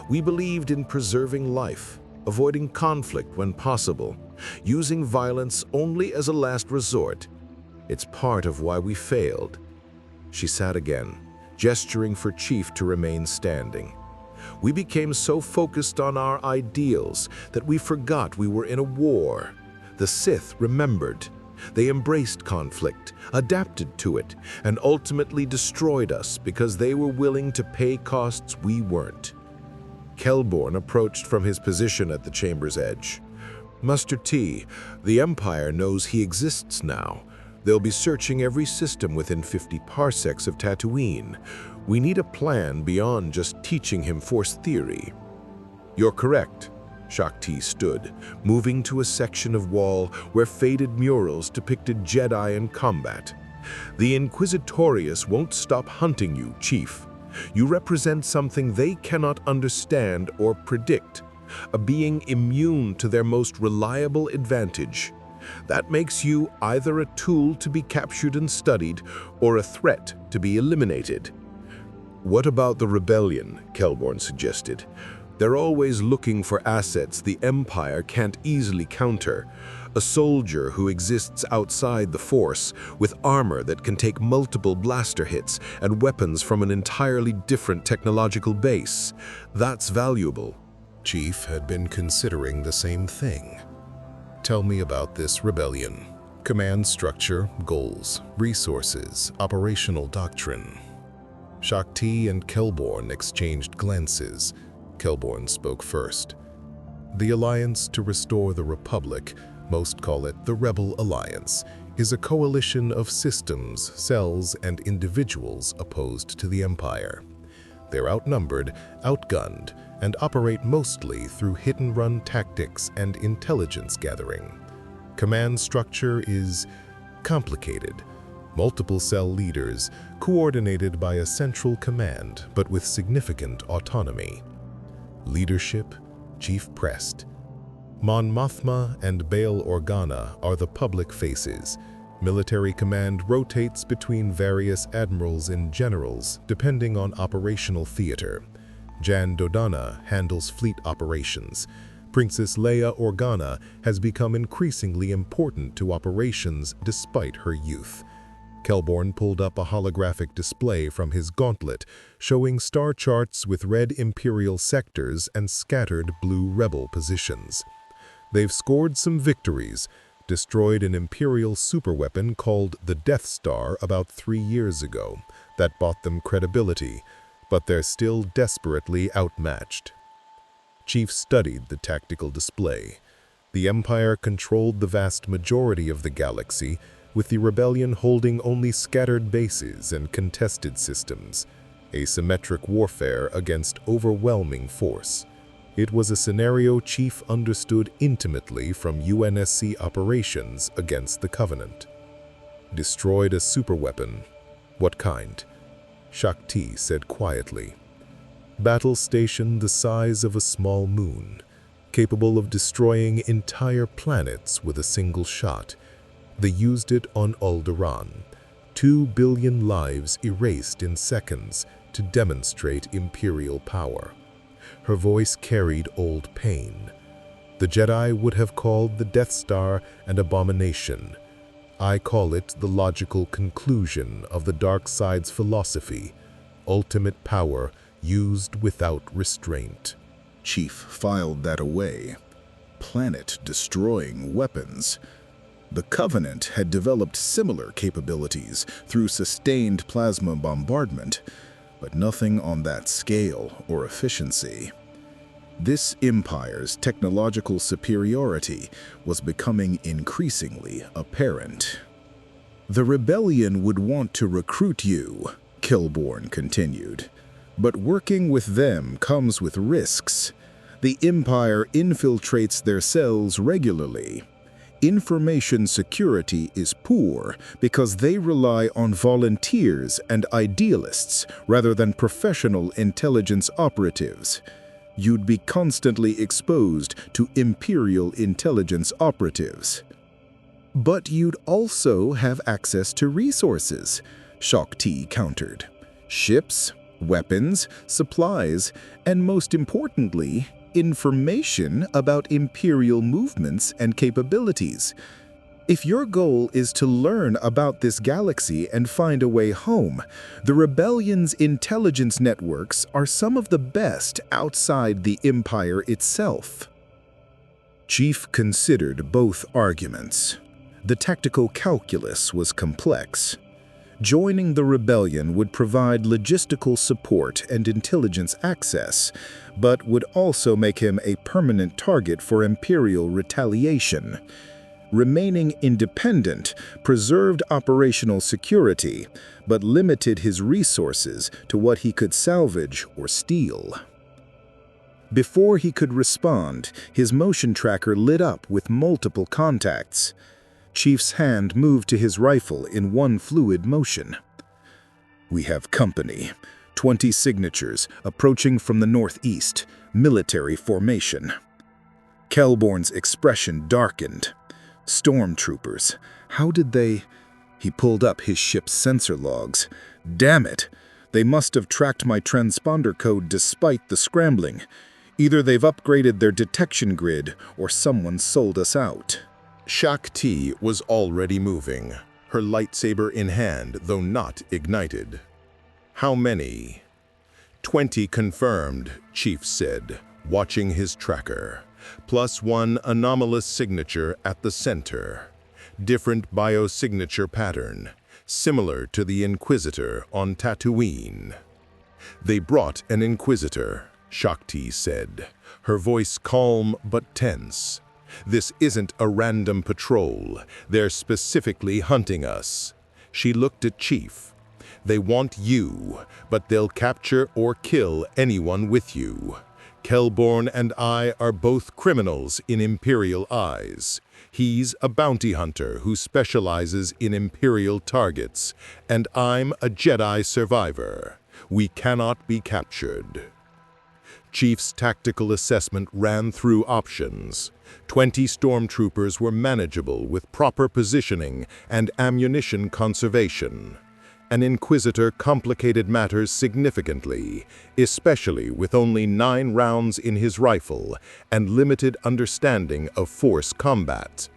We believed in preserving life, avoiding conflict when possible, using violence only as a last resort. It's part of why we failed." She sat again, gesturing for Chief to remain standing. "We became so focused on our ideals that we forgot we were in a war. The Sith remembered. They embraced conflict, adapted to it, and ultimately destroyed us because they were willing to pay costs we weren't." Kelborn approached from his position at the chamber's edge. "Master T, the Empire knows he exists now. They'll be searching every system within 50 parsecs of Tatooine. We need a plan beyond just teaching him Force theory." "You're correct." Shakti stood, moving to a section of wall where faded murals depicted Jedi in combat. "The Inquisitorius won't stop hunting you, Chief. You represent something they cannot understand or predict, a being immune to their most reliable advantage. That makes you either a tool to be captured and studied or a threat to be eliminated." "What about the rebellion?" Kelborn suggested. "They're always looking for assets the Empire can't easily counter. A soldier who exists outside the Force, with armor that can take multiple blaster hits and weapons from an entirely different technological base. That's valuable." Chief had been considering the same thing. "Tell me about this rebellion. Command structure, goals, resources, operational doctrine." Shakti and Kelborn exchanged glances. Kelborn spoke first. "The Alliance to Restore the Republic, most call it the Rebel Alliance, is a coalition of systems, cells, and individuals opposed to the Empire. They're outnumbered, outgunned, and operate mostly through hit-and-run tactics and intelligence gathering. Command structure is complicated. Multiple cell leaders, coordinated by a central command, but with significant autonomy. Leadership, Chief pressed. Mon Mothma and Bail Organa are the public faces. Military command rotates between various admirals and generals, depending on operational theater. Jan Dodonna handles fleet operations. Princess Leia Organa has become increasingly important to operations despite her youth. Kelborn pulled up a holographic display from his gauntlet, showing star charts with red Imperial sectors and scattered blue Rebel positions. They've scored some victories, destroyed an Imperial superweapon called the Death Star about 3 years ago. That bought them credibility, but they're still desperately outmatched. Chief studied the tactical display. The Empire controlled the vast majority of the galaxy, with the rebellion holding only scattered bases and contested systems. Asymmetric warfare against overwhelming force. It was a scenario Chief understood intimately from UNSC operations against the Covenant. Destroyed a superweapon. What kind? Shakti said quietly. Battle station the size of a small moon, capable of destroying entire planets with a single shot. They used it on Alderaan. 2 billion lives erased in seconds to demonstrate Imperial power. Her voice carried old pain. The Jedi would have called the Death Star an abomination. I call it the logical conclusion of the dark side's philosophy, ultimate power used without restraint. Chief filed that away. Planet-destroying weapons. The Covenant had developed similar capabilities through sustained plasma bombardment, but nothing on that scale or efficiency. This Empire's technological superiority was becoming increasingly apparent. The Rebellion would want to recruit you, Kilborn continued, but working with them comes with risks. The Empire infiltrates their cells regularly. Information security is poor because they rely on volunteers and idealists rather than professional intelligence operatives. You'd be constantly exposed to Imperial intelligence operatives. But you'd also have access to resources, Shakti countered. Ships, weapons, supplies, and most importantly, information about Imperial movements and capabilities. If your goal is to learn about this galaxy and find a way home, the Rebellion's intelligence networks are some of the best outside the Empire itself. Chief considered both arguments. The tactical calculus was complex. Joining the Rebellion would provide logistical support and intelligence access, but would also make him a permanent target for Imperial retaliation. Remaining independent preserved operational security, but limited his resources to what he could salvage or steal. Before he could respond, his motion tracker lit up with multiple contacts. Chief's hand moved to his rifle in one fluid motion. We have company. 20 signatures approaching from the northeast. Military formation. Kelborn's expression darkened. Stormtroopers. How did they... He pulled up his ship's sensor logs. Damn it! They must have tracked my transponder code despite the scrambling. Either they've upgraded their detection grid or someone sold us out. Shakti was already moving, her lightsaber in hand, though not ignited. How many? 20 confirmed, Chief said, watching his tracker, plus one anomalous signature at the center. Different biosignature pattern, similar to the Inquisitor on Tatooine. They brought an Inquisitor, Shakti said, her voice calm but tense. This isn't a random patrol. They're specifically hunting us. She looked at Chief. They want you, but they'll capture or kill anyone with you. Kelborn and I are both criminals in Imperial eyes. He's a bounty hunter who specializes in Imperial targets, and I'm a Jedi survivor. We cannot be captured. Chief's tactical assessment ran through options. 20 stormtroopers were manageable with proper positioning and ammunition conservation. An Inquisitor complicated matters significantly, especially with only 9 rounds in his rifle and limited understanding of force combat.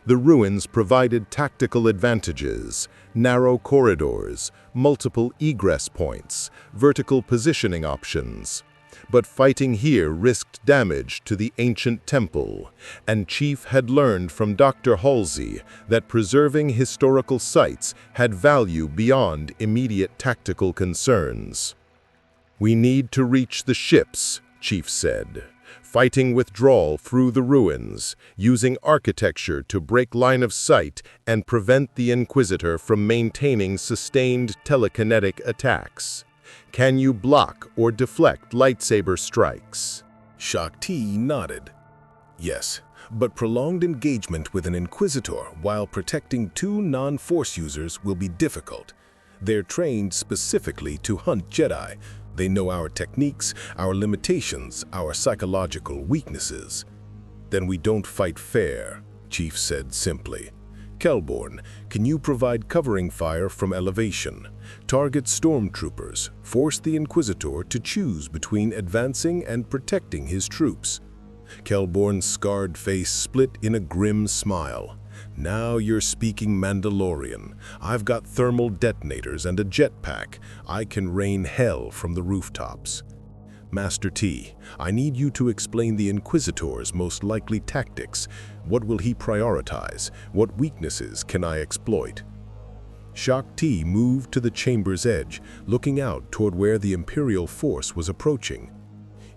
The ruins provided tactical advantages, narrow corridors, multiple egress points, vertical positioning options. But fighting here risked damage to the ancient temple, and Chief had learned from Dr. Halsey that preserving historical sites had value beyond immediate tactical concerns. We need to reach the ships, Chief said, fighting withdrawal through the ruins, using architecture to break line of sight and prevent the Inquisitor from maintaining sustained telekinetic attacks. Can you block or deflect lightsaber strikes? Shakti nodded. Yes, But prolonged engagement with an Inquisitor while protecting two non-Force users will be difficult. They're trained specifically to hunt Jedi. They know our techniques, our limitations, our psychological weaknesses. "Then we don't fight fair," Chief said simply. "Kelborn, can you provide covering fire from elevation? Target stormtroopers, force the Inquisitor to choose between advancing and protecting his troops." Kelborn's scarred face split in a grim smile. "Now you're speaking Mandalorian. I've got thermal detonators and a jetpack. I can rain hell from the rooftops." "Master T, I need you to explain the Inquisitor's most likely tactics. What will he prioritize? What weaknesses can I exploit?" Shaak Ti moved to the chamber's edge, looking out toward where the Imperial force was approaching.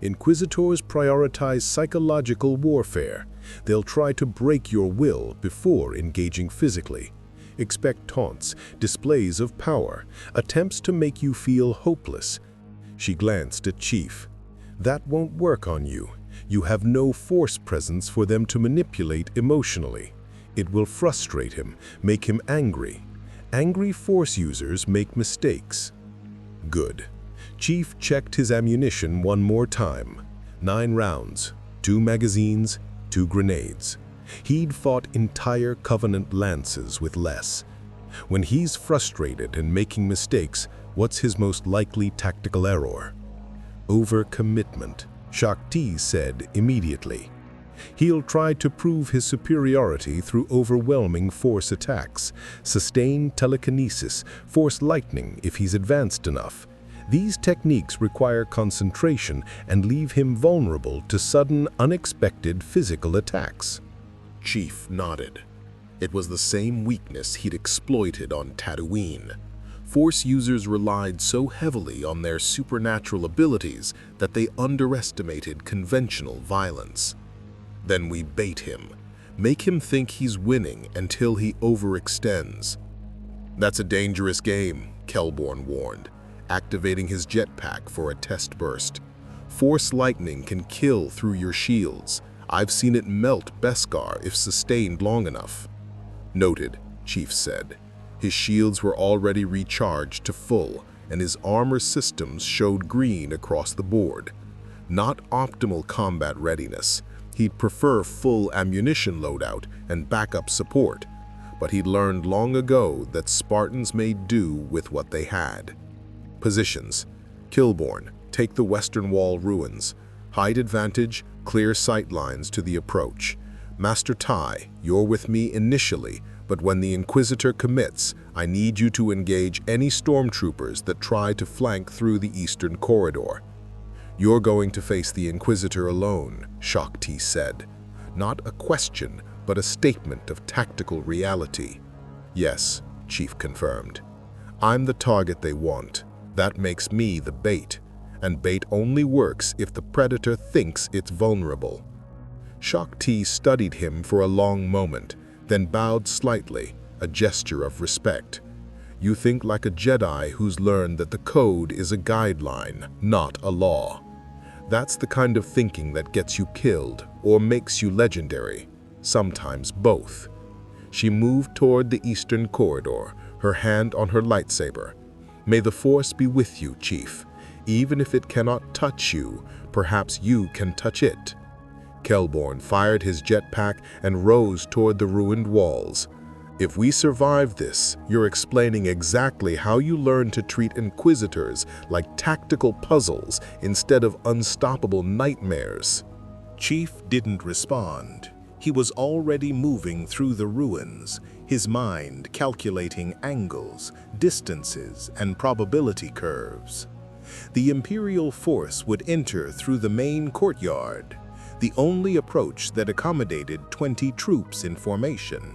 Inquisitors prioritize psychological warfare. They'll try to break your will before engaging physically. Expect taunts, displays of power, attempts to make you feel hopeless. She glanced at Chief. "That won't work on you. You have no force presence for them to manipulate emotionally. It will frustrate him, make him angry. Angry force users make mistakes." Good. Chief checked his ammunition one more time. 9 rounds, 2 magazines, 2 grenades. He'd fought entire Covenant lances with less. When he's frustrated and making mistakes, what's his most likely tactical error? Overcommitment, Shaak Ti said immediately. He'll try to prove his superiority through overwhelming force attacks, sustained telekinesis, force lightning if he's advanced enough. These techniques require concentration and leave him vulnerable to sudden, unexpected physical attacks. Chief nodded. It was the same weakness he'd exploited on Tatooine. Force users relied so heavily on their supernatural abilities that they underestimated conventional violence. Then we bait him, make him think he's winning until he overextends. "That's a dangerous game," Kelborn warned, activating his jetpack for a test burst. "Force lightning can kill through your shields. I've seen it melt Beskar if sustained long enough." "Noted," Chief said. His shields were already recharged to full, and his armor systems showed green across the board. Not optimal combat readiness. He'd prefer full ammunition loadout and backup support, but he'd learned long ago that Spartans made do with what they had. Positions. Kelborn, take the Western Wall ruins. Height advantage, clear sight lines to the approach. Master Tai, you're with me initially, but when the Inquisitor commits, I need you to engage any stormtroopers that try to flank through the Eastern Corridor. "You're going to face the Inquisitor alone," Shaak Ti said. Not a question, but a statement of tactical reality. "Yes," Chief confirmed. "I'm the target they want. That makes me the bait, and bait only works if the Predator thinks it's vulnerable." Shaak Ti studied him for a long moment, then bowed slightly, a gesture of respect. "You think like a Jedi who's learned that the code is a guideline, not a law. That's the kind of thinking that gets you killed or makes you legendary, sometimes both." She moved toward the Eastern Corridor, her hand on her lightsaber. "May the Force be with you, Chief. Even if it cannot touch you, perhaps you can touch it." Kelborn fired his jetpack and rose toward the ruined walls. "If we survive this, you're explaining exactly how you learn to treat Inquisitors like tactical puzzles instead of unstoppable nightmares." Chief didn't respond. He was already moving through the ruins, his mind calculating angles, distances, and probability curves. The Imperial force would enter through the main courtyard, the only approach that accommodated 20 troops in formation.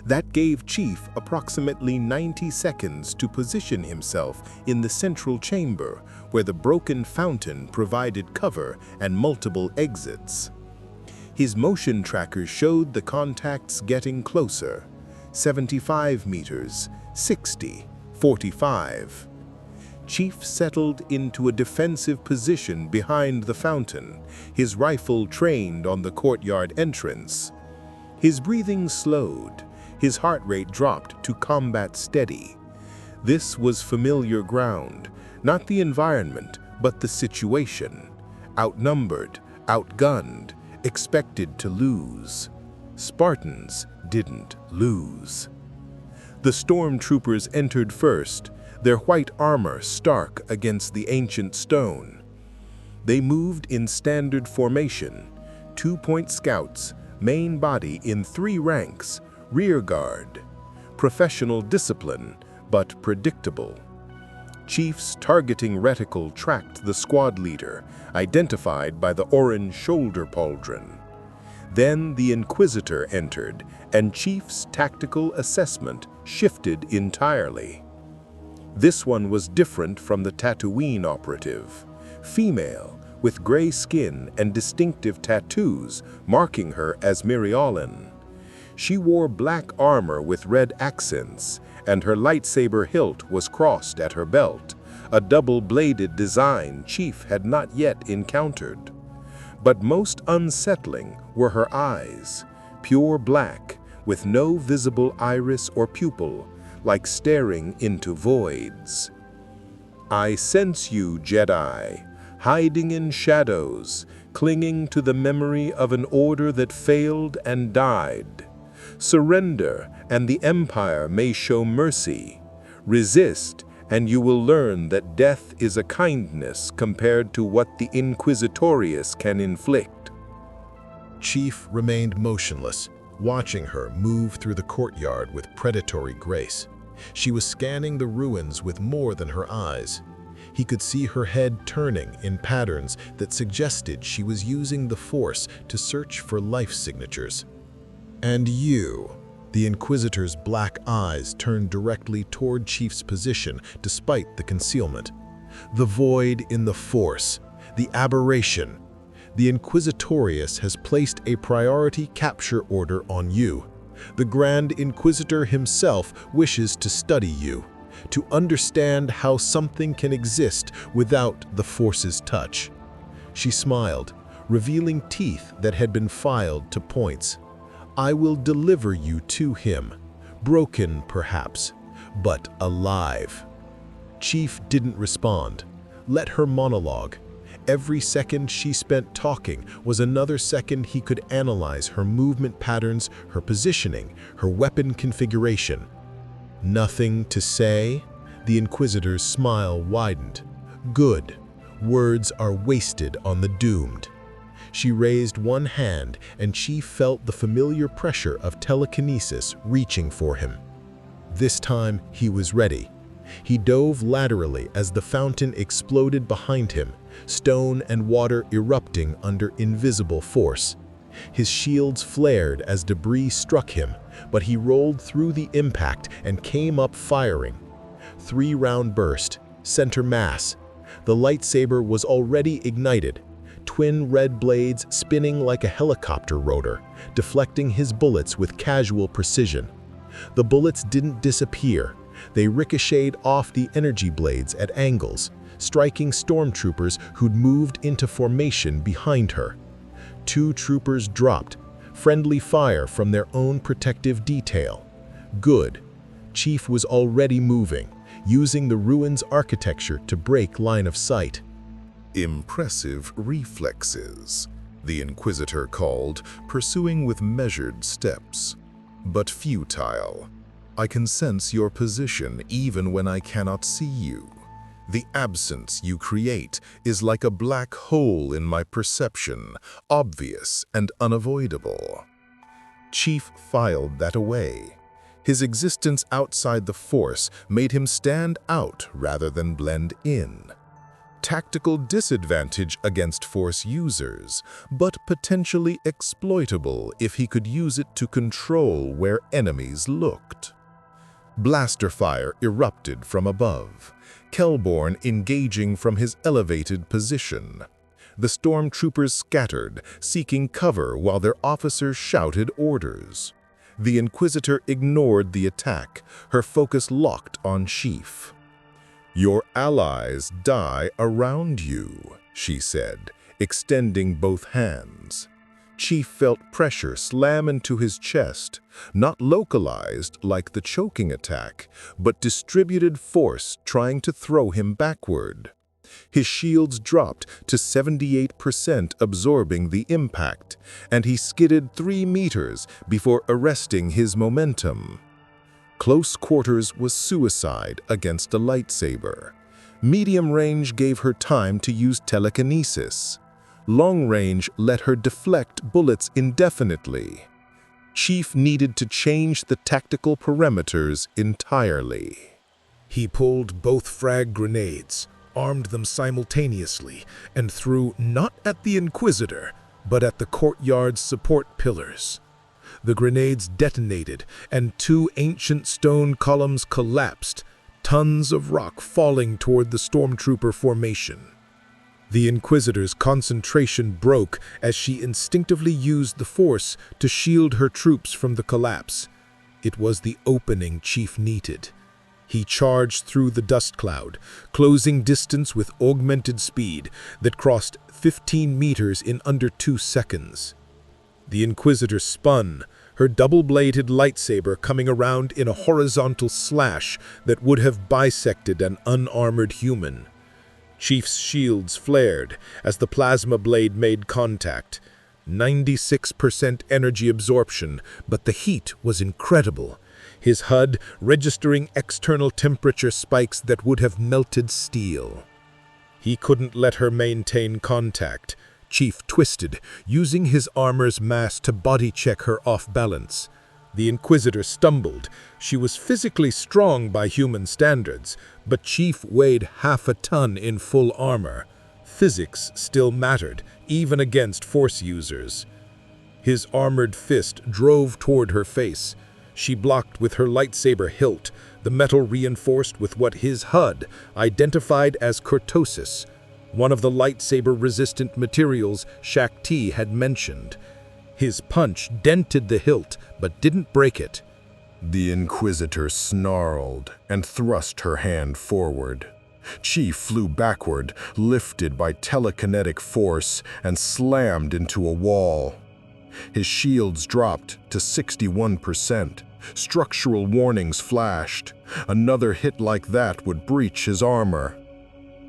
That gave Chief approximately 90 seconds to position himself in the central chamber, where the broken fountain provided cover and multiple exits. His motion tracker showed the contacts getting closer. 75 meters, 60, 45. Chief settled into a defensive position behind the fountain, his rifle trained on the courtyard entrance. His breathing slowed, his heart rate dropped to combat steady. This was familiar ground, not the environment, but the situation. Outnumbered, outgunned, expected to lose. Spartans didn't lose. The stormtroopers entered first, their white armor stark against the ancient stone. They moved in standard formation, 2-point scouts, main body in 3 ranks, rear guard. Professional discipline, but predictable. Chief's targeting reticle tracked the squad leader, identified by the orange shoulder pauldron. Then the Inquisitor entered, and Chief's tactical assessment shifted entirely. This one was different from the Tatooine operative. Female, with gray skin and distinctive tattoos marking her as Mirialan. She wore black armor with red accents, and her lightsaber hilt was crossed at her belt, a double-bladed design Chief had not yet encountered. But most unsettling were her eyes, pure black, with no visible iris or pupil, like staring into voids. "I sense you, Jedi, hiding in shadows, clinging to the memory of an order that failed and died. Surrender, and the Empire may show mercy. Resist, and you will learn that death is a kindness compared to what the Inquisitorius can inflict." Chief remained motionless, watching her move through the courtyard with predatory grace. She was scanning the ruins with more than her eyes. He could see her head turning in patterns that suggested she was using the Force to search for life signatures. "And you?" The Inquisitor's black eyes turned directly toward Chief's position despite the concealment. "The void in the Force, the aberration. The Inquisitorius has placed a priority capture order on you. The Grand Inquisitor himself wishes to study you, to understand how something can exist without the Force's touch." She smiled, revealing teeth that had been filed to points. "I will deliver you to him, broken perhaps, but alive." Chief didn't respond. Let her monologue. Every second she spent talking was another second he could analyze her movement patterns, her positioning, her weapon configuration. "Nothing to say?" The Inquisitor's smile widened. "Good. Words are wasted on the doomed." She raised one hand, and Chief felt the familiar pressure of telekinesis reaching for him. This time, he was ready. He dove laterally as the fountain exploded behind him, stone and water erupting under invisible force. His shields flared as debris struck him, but he rolled through the impact and came up firing. 3-round burst, center mass. The lightsaber was already ignited, twin red blades spinning like a helicopter rotor, deflecting his bullets with casual precision. The bullets didn't disappear. They ricocheted off the energy blades at angles, striking stormtroopers who'd moved into formation behind her. 2 troopers dropped, friendly fire from their own protective detail. Good. Chief was already moving, using the ruins' architecture to break line of sight. "Impressive reflexes," the Inquisitor called, pursuing with measured steps. "But futile. I can sense your position even when I cannot see you. The absence you create is like a black hole in my perception, obvious and unavoidable." Chief filed that away. His existence outside the Force made him stand out rather than blend in. Tactical disadvantage against Force users, but potentially exploitable if he could use it to control where enemies looked. Blaster fire erupted from above, Kelborn engaging from his elevated position. The stormtroopers scattered, seeking cover while their officers shouted orders. The Inquisitor ignored the attack, her focus locked on Chief. "Your allies die around you," she said, extending both hands. Chief felt pressure slam into his chest, not localized like the choking attack, but distributed force trying to throw him backward. His shields dropped to 78%, absorbing the impact, and he skidded 3 meters before arresting his momentum. Close quarters was suicide against a lightsaber. Medium range gave her time to use telekinesis. Long range let her deflect bullets indefinitely. Chief needed to change the tactical parameters entirely. He pulled both frag grenades, armed them simultaneously, and threw not at the Inquisitor, but at the courtyard's support pillars. The grenades detonated, and 2 ancient stone columns collapsed, tons of rock falling toward the stormtrooper formation. The Inquisitor's concentration broke as she instinctively used the Force to shield her troops from the collapse. It was the opening Chief needed. He charged through the dust cloud, closing distance with augmented speed that crossed 15 meters in under 2 seconds. The Inquisitor spun, her double-bladed lightsaber coming around in a horizontal slash that would have bisected an unarmored human. Chief's shields flared as the plasma blade made contact. 96% energy absorption, but the heat was incredible. His HUD registering external temperature spikes that would have melted steel. He couldn't let her maintain contact. Chief twisted, using his armor's mass to body-check her off-balance. The Inquisitor stumbled. She was physically strong by human standards, but Chief weighed half a ton in full armor. Physics still mattered, even against Force users. His armored fist drove toward her face. She blocked with her lightsaber hilt, the metal reinforced with what his HUD identified as cortosis, one of the lightsaber-resistant materials Shakti had mentioned. His punch dented the hilt, but didn't break it. The Inquisitor snarled and thrust her hand forward. Chief flew backward, lifted by telekinetic force, and slammed into a wall. His shields dropped to 61%. Structural warnings flashed. Another hit like that would breach his armor.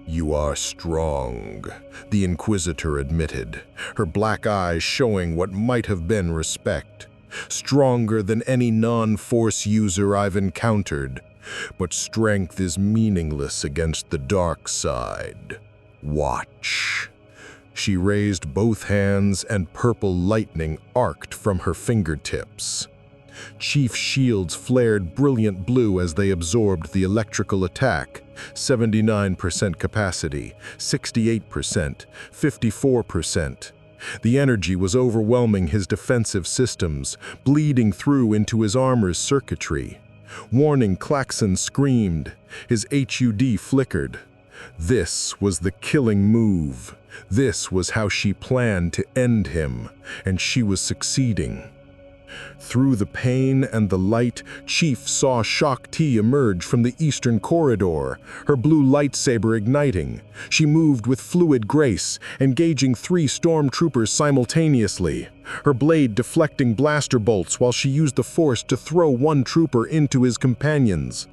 "You are strong," the Inquisitor admitted, her black eyes showing what might have been respect. "Stronger than any non-Force user I've encountered. But strength is meaningless against the dark side. Watch." She raised both hands and purple lightning arced from her fingertips. Chief's shields flared brilliant blue as they absorbed the electrical attack. 79% capacity, 68%, 54%. The energy was overwhelming his defensive systems, bleeding through into his armor's circuitry. Warning klaxon screamed. His HUD flickered. This was the killing move. This was how she planned to end him, and she was succeeding. Through the pain and the light, Chief saw Shakti emerge from the eastern corridor, her blue lightsaber igniting. She moved with fluid grace, engaging 3 stormtroopers simultaneously, her blade deflecting blaster bolts while she used the Force to throw one trooper into his companions.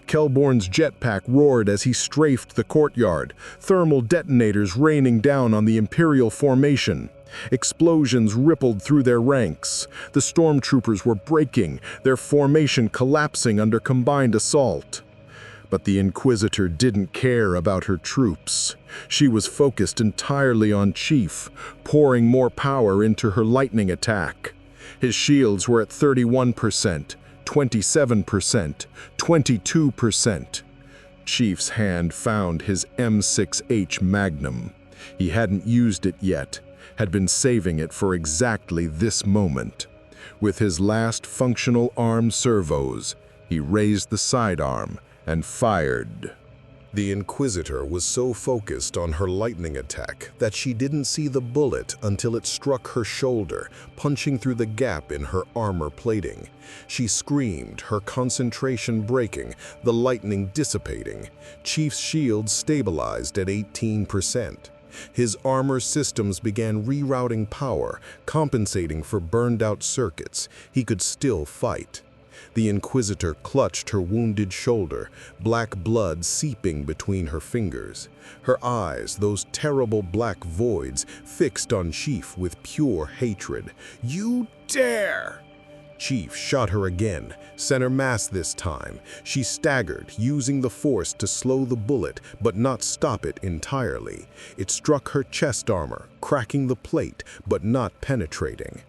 Kelborn's jetpack roared as he strafed the courtyard, thermal detonators raining down on the Imperial formation. Explosions rippled through their ranks. The stormtroopers were breaking, their formation collapsing under combined assault. But the Inquisitor didn't care about her troops. She was focused entirely on Chief, pouring more power into her lightning attack. His shields were at 31%, 27%, 22%. Chief's hand found his M6H Magnum. He hadn't used it yet, had been saving it for exactly this moment. With his last functional arm servos, he raised the sidearm and fired. The Inquisitor was so focused on her lightning attack that she didn't see the bullet until it struck her shoulder, punching through the gap in her armor plating. She screamed, her concentration breaking, the lightning dissipating. Chief's shield stabilized at 18%. His armor systems began rerouting power, compensating for burned-out circuits. He could still fight. The Inquisitor clutched her wounded shoulder, black blood seeping between her fingers. Her eyes, those terrible black voids, fixed on Chief with pure hatred. "You dare!" Chief shot her again, center mass this time. She staggered, using the force to slow the bullet, but not stop it entirely. It struck her chest armor, cracking the plate, but not penetrating.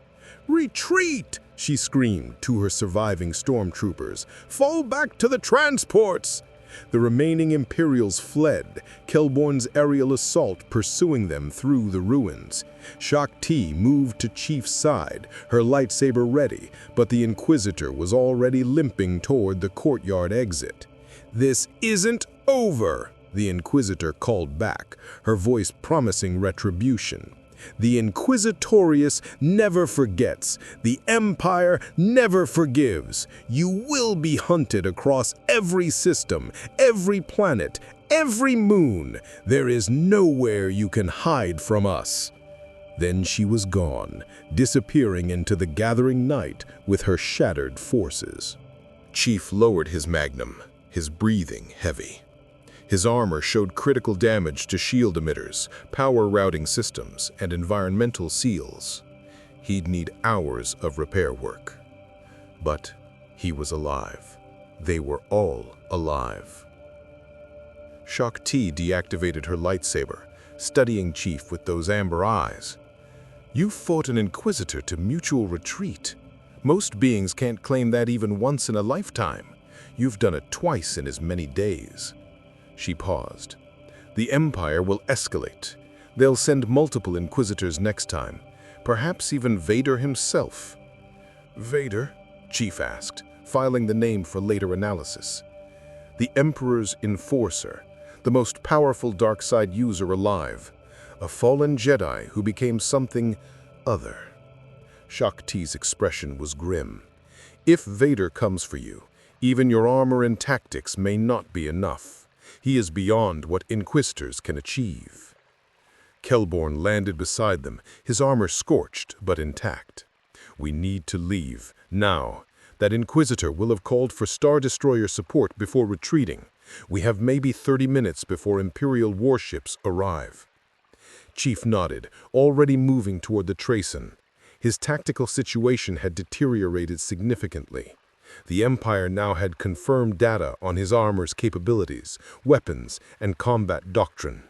"Retreat!" she screamed to her surviving stormtroopers. "Fall back to the transports!" The remaining Imperials fled, Kelborn's aerial assault pursuing them through the ruins. Shakti moved to Chief's side, her lightsaber ready, but the Inquisitor was already limping toward the courtyard exit. "This isn't over," the Inquisitor called back, her voice promising retribution. "The Inquisitorius never forgets. The Empire never forgives. You will be hunted across every system, every planet, every moon. There is nowhere you can hide from us." Then she was gone, disappearing into the gathering night with her shattered forces. Chief lowered his magnum, his breathing heavy. His armor showed critical damage to shield emitters, power routing systems, and environmental seals. He'd need hours of repair work. But he was alive. They were all alive. Shakti deactivated her lightsaber, studying Chief with those amber eyes. "You fought an Inquisitor to mutual retreat. Most beings can't claim that even once in a lifetime. You've done it twice in as many days." She paused. "The Empire will escalate. They'll send multiple Inquisitors next time, perhaps even Vader himself." "Vader?" Chief asked, filing the name for later analysis. "The Emperor's enforcer, the most powerful dark side user alive, a fallen Jedi who became something other." Shakti's expression was grim. "If Vader comes for you, even your armor and tactics may not be enough. He is beyond what Inquisitors can achieve." Kelborn landed beside them, his armor scorched but intact. "We need to leave, now. That Inquisitor will have called for Star Destroyer support before retreating. We have maybe 30 minutes before Imperial warships arrive." Chief nodded, already moving toward the Trason. His tactical situation had deteriorated significantly. The Empire now had confirmed data on his armor's capabilities, weapons, and combat doctrine.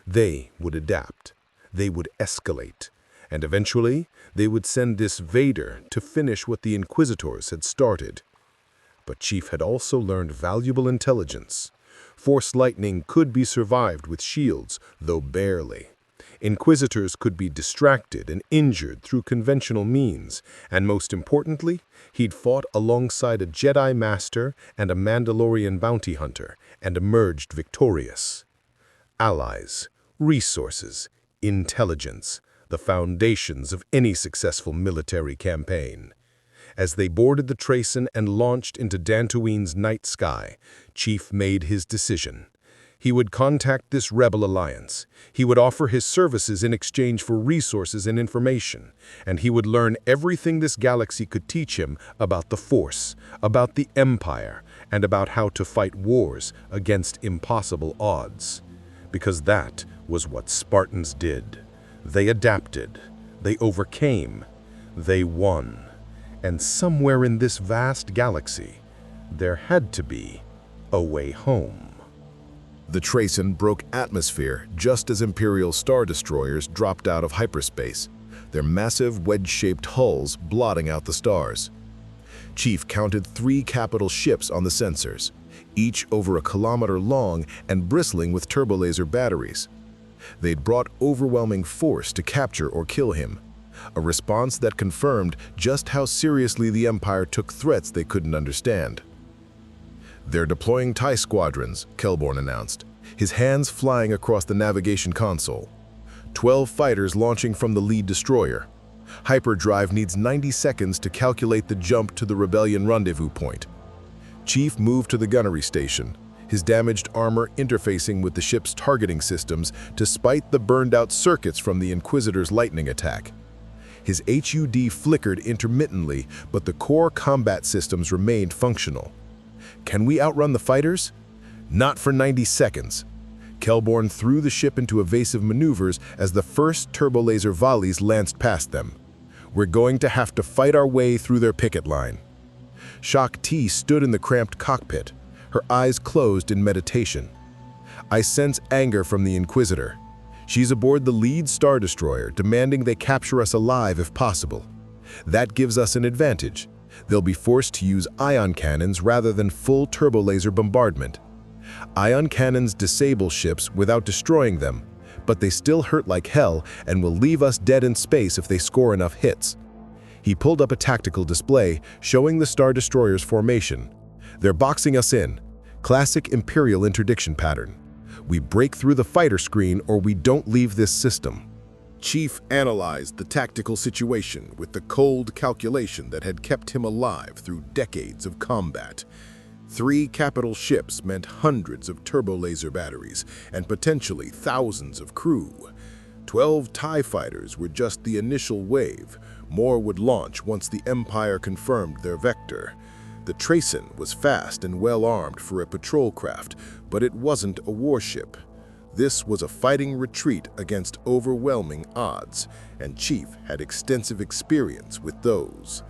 They would adapt. They would escalate. And eventually, they would send this Vader to finish what the Inquisitors had started. But Chief had also learned valuable intelligence. Force lightning could be survived with shields, though barely. Inquisitors could be distracted and injured through conventional means, and most importantly, he'd fought alongside a Jedi Master and a Mandalorian bounty hunter, and emerged victorious. Allies, resources, intelligence, the foundations of any successful military campaign. As they boarded the Trason and launched into Dantooine's night sky, Chief made his decision. He would contact this rebel alliance. He would offer his services in exchange for resources and information, and he would learn everything this galaxy could teach him about the Force, about the Empire, and about how to fight wars against impossible odds. Because that was what Spartans did. They adapted. They overcame. They won. And somewhere in this vast galaxy, there had to be a way home. The Trason broke atmosphere just as Imperial Star Destroyers dropped out of hyperspace, their massive wedge-shaped hulls blotting out the stars. Chief counted 3 capital ships on the sensors, each over a kilometer long and bristling with turbolaser batteries. They'd brought overwhelming force to capture or kill him, a response that confirmed just how seriously the Empire took threats they couldn't understand. "They're deploying TIE squadrons," Kelborn announced. his hands flying across the navigation console. 12 fighters launching from the lead destroyer. Hyperdrive needs 90 seconds to calculate the jump to the Rebellion rendezvous point. Chief moved to the gunnery station, his damaged armor interfacing with the ship's targeting systems despite the burned-out circuits from the Inquisitor's lightning attack. His HUD flickered intermittently, but the core combat systems remained functional. Can we outrun the fighters? Not for 90 seconds. Kelborn threw the ship into evasive maneuvers as the first turbolaser volleys lanced past them. We're going to have to fight our way through their picket line. Shaak Ti stood in the cramped cockpit, her eyes closed in meditation. I sense anger from the Inquisitor. She's aboard the lead Star Destroyer, demanding they capture us alive if possible. That gives us an advantage. They'll be forced to use ion cannons rather than full turbolaser bombardment. Ion cannons disable ships without destroying them, but they still hurt like hell and will leave us dead in space if they score enough hits. He pulled up a tactical display showing the Star Destroyer's formation. They're boxing us in. Classic Imperial interdiction pattern. We break through the fighter screen or we don't leave this system. Chief analyzed the tactical situation with the cold calculation that had kept him alive through decades of combat. 3 capital ships meant hundreds of turbolaser batteries and potentially thousands of crew. 12 TIE fighters were just the initial wave. More would launch once the Empire confirmed their vector. The Tracen was fast and well-armed for a patrol craft, but it wasn't a warship. This was a fighting retreat against overwhelming odds, and Chief had extensive experience with those.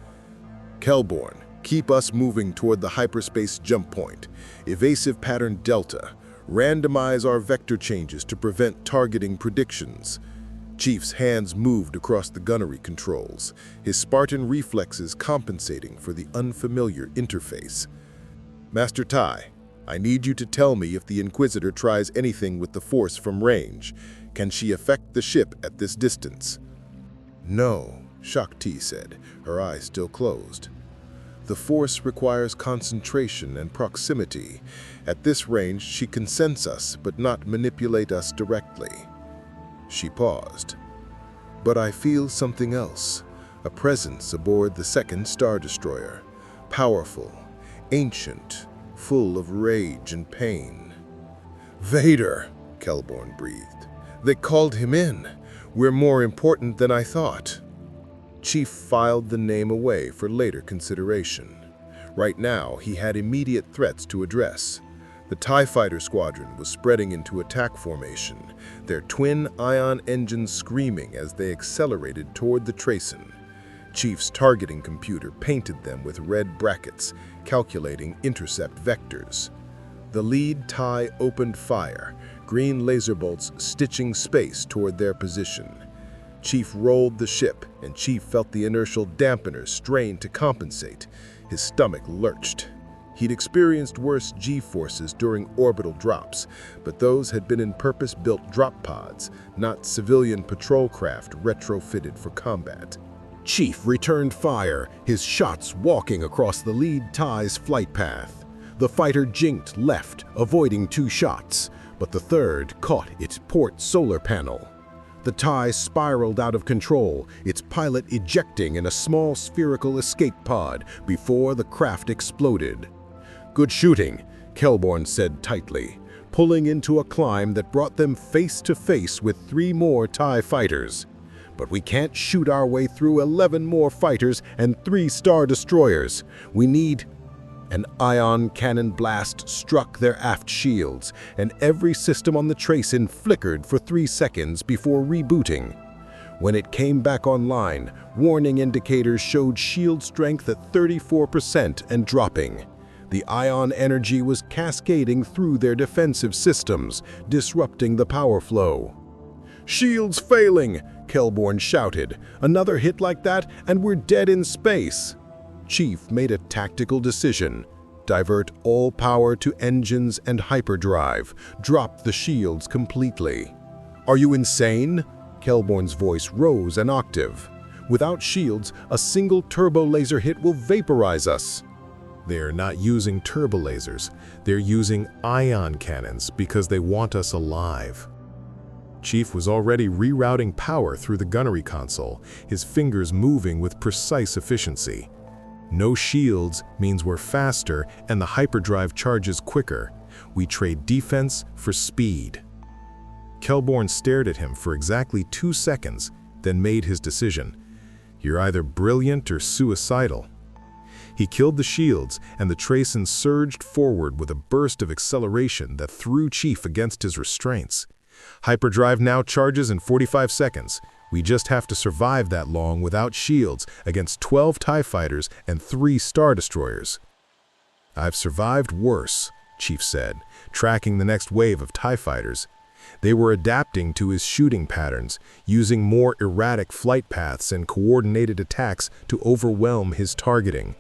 Kelborn, keep us moving toward the hyperspace jump point. Evasive pattern Delta. Randomize our vector changes to prevent targeting predictions. Chief's hands moved across the gunnery controls, his Spartan reflexes compensating for the unfamiliar interface. Master Tai, I need you to tell me if the Inquisitor tries anything with the Force from range. Can she affect the ship at this distance? No, Shaak Ti said, her eyes still closed. The Force requires concentration and proximity. At this range, she can sense us, but not manipulate us directly. She paused. But I feel something else, a presence aboard the second Star Destroyer. Powerful, ancient, full of rage and pain. Vader, Kelborn breathed. They called him in. We're more important than I thought. Chief filed the name away for later consideration. Right now, he had immediate threats to address. The TIE Fighter Squadron was spreading into attack formation, their twin ion engines screaming as they accelerated toward the Tracen. Chief's targeting computer painted them with red brackets, calculating intercept vectors. The lead TIE opened fire, green laser bolts stitching space toward their position. Chief rolled the ship, and Chief felt the inertial dampeners strain to compensate. His stomach lurched. He'd experienced worse G-forces during orbital drops, but those had been in purpose-built drop pods, not civilian patrol craft retrofitted for combat. Chief returned fire, his shots walking across the lead TIE's flight path. The fighter jinked left, avoiding 2 shots, but the third caught its port solar panel. The TIE spiraled out of control, its pilot ejecting in a small spherical escape pod before the craft exploded. Good shooting, Kelborn said tightly, pulling into a climb that brought them face to face with 3 more TIE fighters. But we can't shoot our way through 11 more fighters and 3 Star Destroyers. We need... An ion cannon blast struck their aft shields, and every system on the Tracen flickered for 3 seconds before rebooting. When it came back online, warning indicators showed shield strength at 34% and dropping. The ion energy was cascading through their defensive systems, disrupting the power flow. "Shields failing!" Kelborn shouted. "Another hit like that, and we're dead in space." Chief made a tactical decision. Divert all power to engines and hyperdrive. Drop the shields completely. "Are you insane?" Kelborn's voice rose an octave. "Without shields, a single turbo laser hit will vaporize us." They're not using turbolasers. They're using ion cannons because they want us alive. Chief was already rerouting power through the gunnery console, his fingers moving with precise efficiency. No shields means we're faster and the hyperdrive charges quicker. We trade defense for speed. Kelborn stared at him for exactly 2 seconds, then made his decision. You're either brilliant or suicidal. He killed the shields, and the Tracen surged forward with a burst of acceleration that threw Chief against his restraints. Hyperdrive now charges in 45 seconds. We just have to survive that long without shields against 12 TIE fighters and 3 Star Destroyers. I've survived worse, Chief said, tracking the next wave of TIE fighters. They were adapting to his shooting patterns, using more erratic flight paths and coordinated attacks to overwhelm his targeting.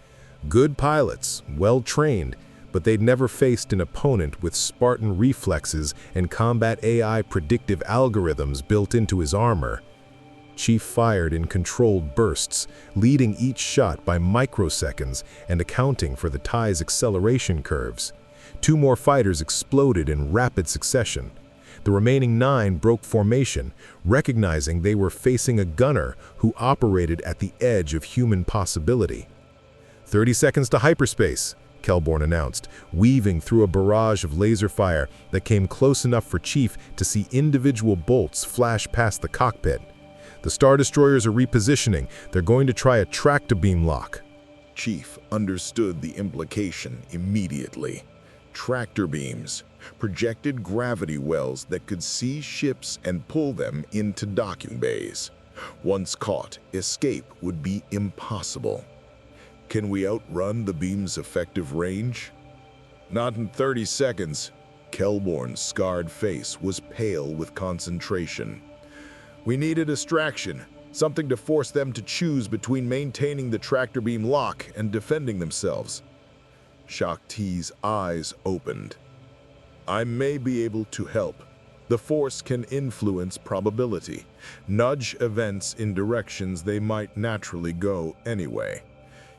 Good pilots, well-trained, but they'd never faced an opponent with Spartan reflexes and combat AI predictive algorithms built into his armor. Chief fired in controlled bursts, leading each shot by microseconds and accounting for the TIE's acceleration curves. 2 more fighters exploded in rapid succession. The remaining 9 broke formation, recognizing they were facing a gunner who operated at the edge of human possibility. 30 seconds to hyperspace, Kelborn announced, weaving through a barrage of laser fire that came close enough for Chief to see individual bolts flash past the cockpit. The Star Destroyers are repositioning. They're going to try a track-to-beam lock. Chief understood the implication immediately. Tractor beams, projected gravity wells that could see ships and pull them into docking bays. Once caught, escape would be impossible. Can we outrun the beam's effective range? Not in 30 seconds. Kelborn's scarred face was pale with concentration. We need a distraction, something to force them to choose between maintaining the tractor beam lock and defending themselves. Shaak Ti's eyes opened. I may be able to help. The Force can influence probability, nudge events in directions they might naturally go anyway.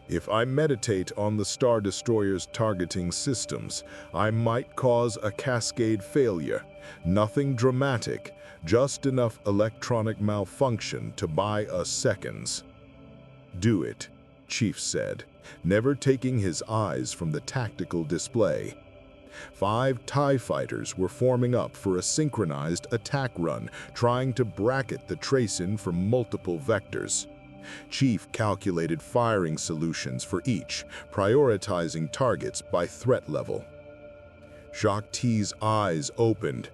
If I meditate on the Star Destroyer's targeting systems, I might cause a cascade failure. Nothing dramatic, just enough electronic malfunction to buy us seconds. Do it, Chief said, never taking his eyes from the tactical display. 5 TIE fighters were forming up for a synchronized attack run, trying to bracket the Tracen from multiple vectors. Chief calculated firing solutions for each, prioritizing targets by threat level. Shaak Ti's eyes opened.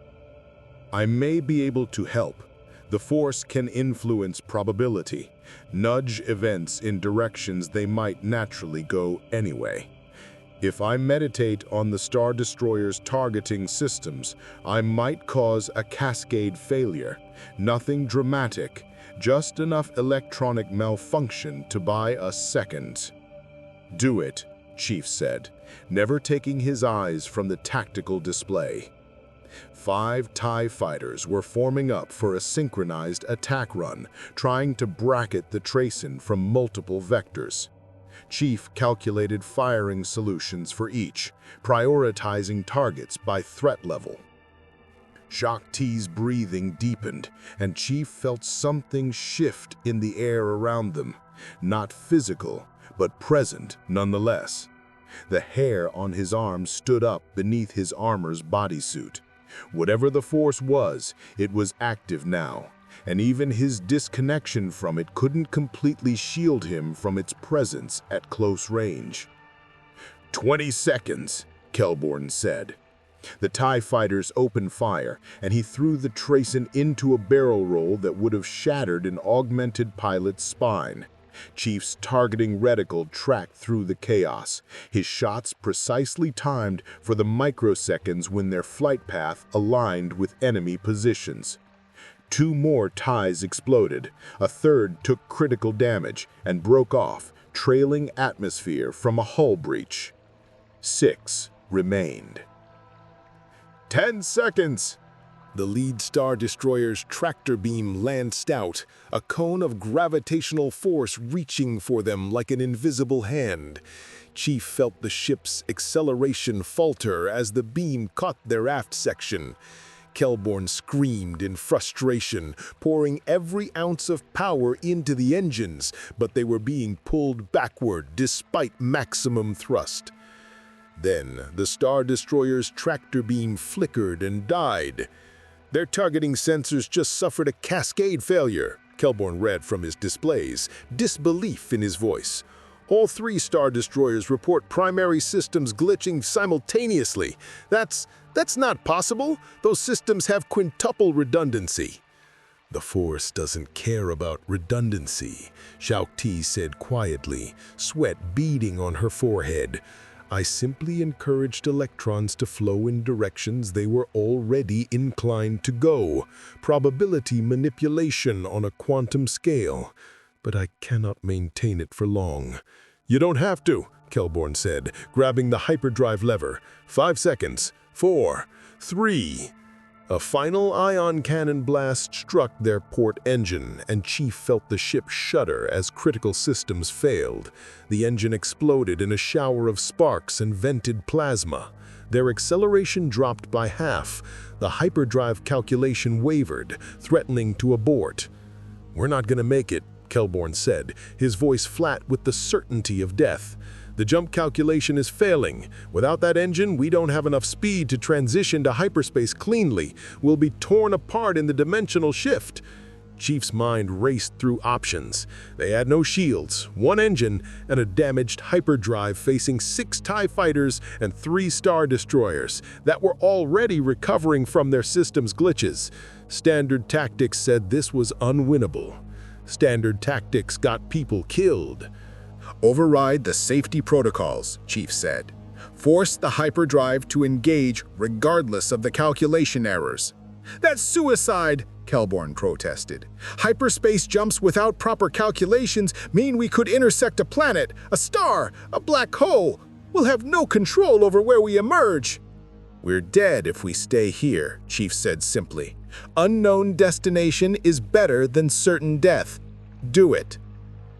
I may be able to help. The Force can influence probability, nudge events in directions they might naturally go anyway. If I meditate on the Star Destroyer's targeting systems, I might cause a cascade failure. Nothing dramatic, just enough electronic malfunction to buy us seconds. Do it, Chief said, never taking his eyes from the tactical display. 5 TIE fighters were forming up for a synchronized attack run, trying to bracket the Tracen from multiple vectors. Chief calculated firing solutions for each, prioritizing targets by threat level. Shaak Ti's breathing deepened, and Chief felt something shift in the air around them. Not physical, but present nonetheless. The hair on his arm stood up beneath his armor's bodysuit. Whatever the Force was, it was active now, and even his disconnection from it couldn't completely shield him from its presence at close range. 20 seconds, Kelborn said. The TIE fighters opened fire, and he threw the Tracen into a barrel roll that would have shattered an augmented pilot's spine. Chief's targeting reticle tracked through the chaos, his shots precisely timed for the microseconds when their flight path aligned with enemy positions. 2 more TIEs exploded, a third took critical damage and broke off, trailing atmosphere from a hull breach. 6 remained. 10 seconds! The lead Star Destroyer's tractor beam lanced out, a cone of gravitational force reaching for them like an invisible hand. Chief felt the ship's acceleration falter as the beam caught their aft section. Kelborn screamed in frustration, pouring every ounce of power into the engines, but they were being pulled backward despite maximum thrust. Then, the Star Destroyer's tractor beam flickered and died. Their targeting sensors just suffered a cascade failure, Kelborn read from his displays, disbelief in his voice. All 3 Star Destroyers report primary systems glitching simultaneously. That's not possible. Those systems have quintuple redundancy. The Force doesn't care about redundancy, Shao-Ti said quietly, sweat beading on her forehead. I simply encouraged electrons to flow in directions they were already inclined to go. Probability manipulation on a quantum scale. But I cannot maintain it for long. You don't have to, Kelborn said, grabbing the hyperdrive lever. 5 seconds. 4, 3. A final ion cannon blast struck their port engine, and Chief felt the ship shudder as critical systems failed. The engine exploded in a shower of sparks and vented plasma. Their acceleration dropped by half. The hyperdrive calculation wavered, threatening to abort. "We're not going to make it," Kelborn said, his voice flat with the certainty of death. "The jump calculation is failing. Without that engine, we don't have enough speed to transition to hyperspace cleanly. We'll be torn apart in the dimensional shift." Chief's mind raced through options. They had no shields, 1 engine, and a damaged hyperdrive facing 6 TIE fighters and 3 Star Destroyers that were already recovering from their system's glitches. Standard tactics said this was unwinnable. Standard tactics got people killed. Override the safety protocols, Chief said. Force the hyperdrive to engage regardless of the calculation errors. That's suicide, Kelborn protested. Hyperspace jumps without proper calculations mean we could intersect a planet, a star, a black hole. We'll have no control over where we emerge. We're dead if we stay here, Chief said simply. Unknown destination is better than certain death. Do it.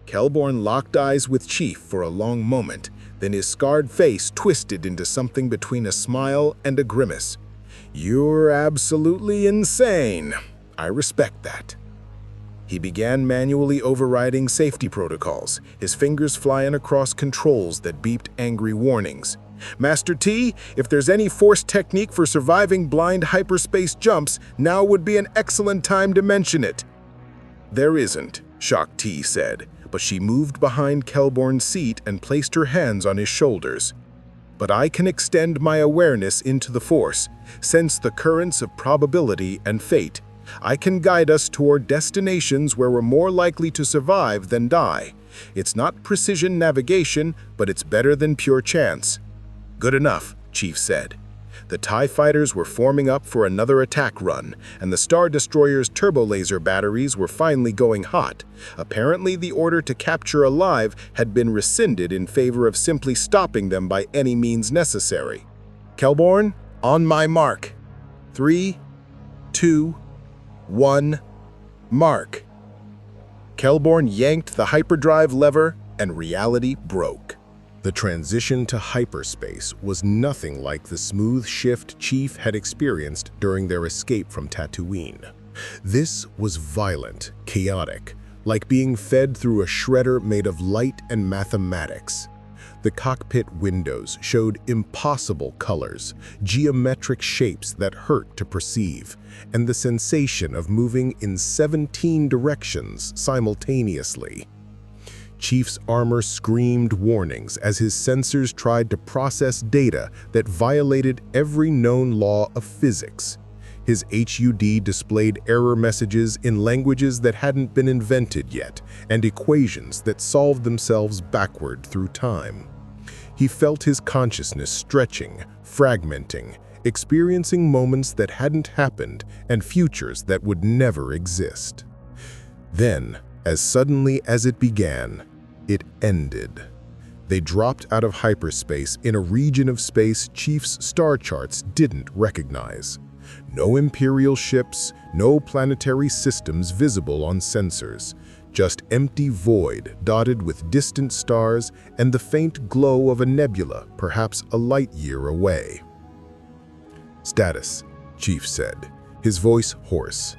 Kelborn locked eyes with Chief for a long moment, then his scarred face twisted into something between a smile and a grimace. You're absolutely insane. I respect that. He began manually overriding safety protocols, his fingers flying across controls that beeped angry warnings. Master T, if there's any Force technique for surviving blind hyperspace jumps, now would be an excellent time to mention it. There isn't, Shak-Ti said, but she moved behind Kelborn's seat and placed her hands on his shoulders. But I can extend my awareness into the Force, sense the currents of probability and fate. I can guide us toward destinations where we're more likely to survive than die. It's not precision navigation, but it's better than pure chance. Good enough, Chief said. The TIE fighters were forming up for another attack run, and the Star Destroyer's turbolaser batteries were finally going hot. Apparently, the order to capture alive had been rescinded in favor of simply stopping them by any means necessary. Kelborn, on my mark. 3, 2, 1, mark. Kelborn yanked the hyperdrive lever, and reality broke. The transition to hyperspace was nothing like the smooth shift Chief had experienced during their escape from Tatooine. This was violent, chaotic, like being fed through a shredder made of light and mathematics. The cockpit windows showed impossible colors, geometric shapes that hurt to perceive, and the sensation of moving in 17 directions simultaneously. Chief's armor screamed warnings as his sensors tried to process data that violated every known law of physics. His HUD displayed error messages in languages that hadn't been invented yet, and equations that solved themselves backward through time. He felt his consciousness stretching, fragmenting, experiencing moments that hadn't happened and futures that would never exist. Then, as suddenly as it began, it ended. They dropped out of hyperspace in a region of space Chief's star charts didn't recognize. No Imperial ships, no planetary systems visible on sensors. Just empty void dotted with distant stars and the faint glow of a nebula, perhaps a light year away. "Status," Chief said, his voice hoarse.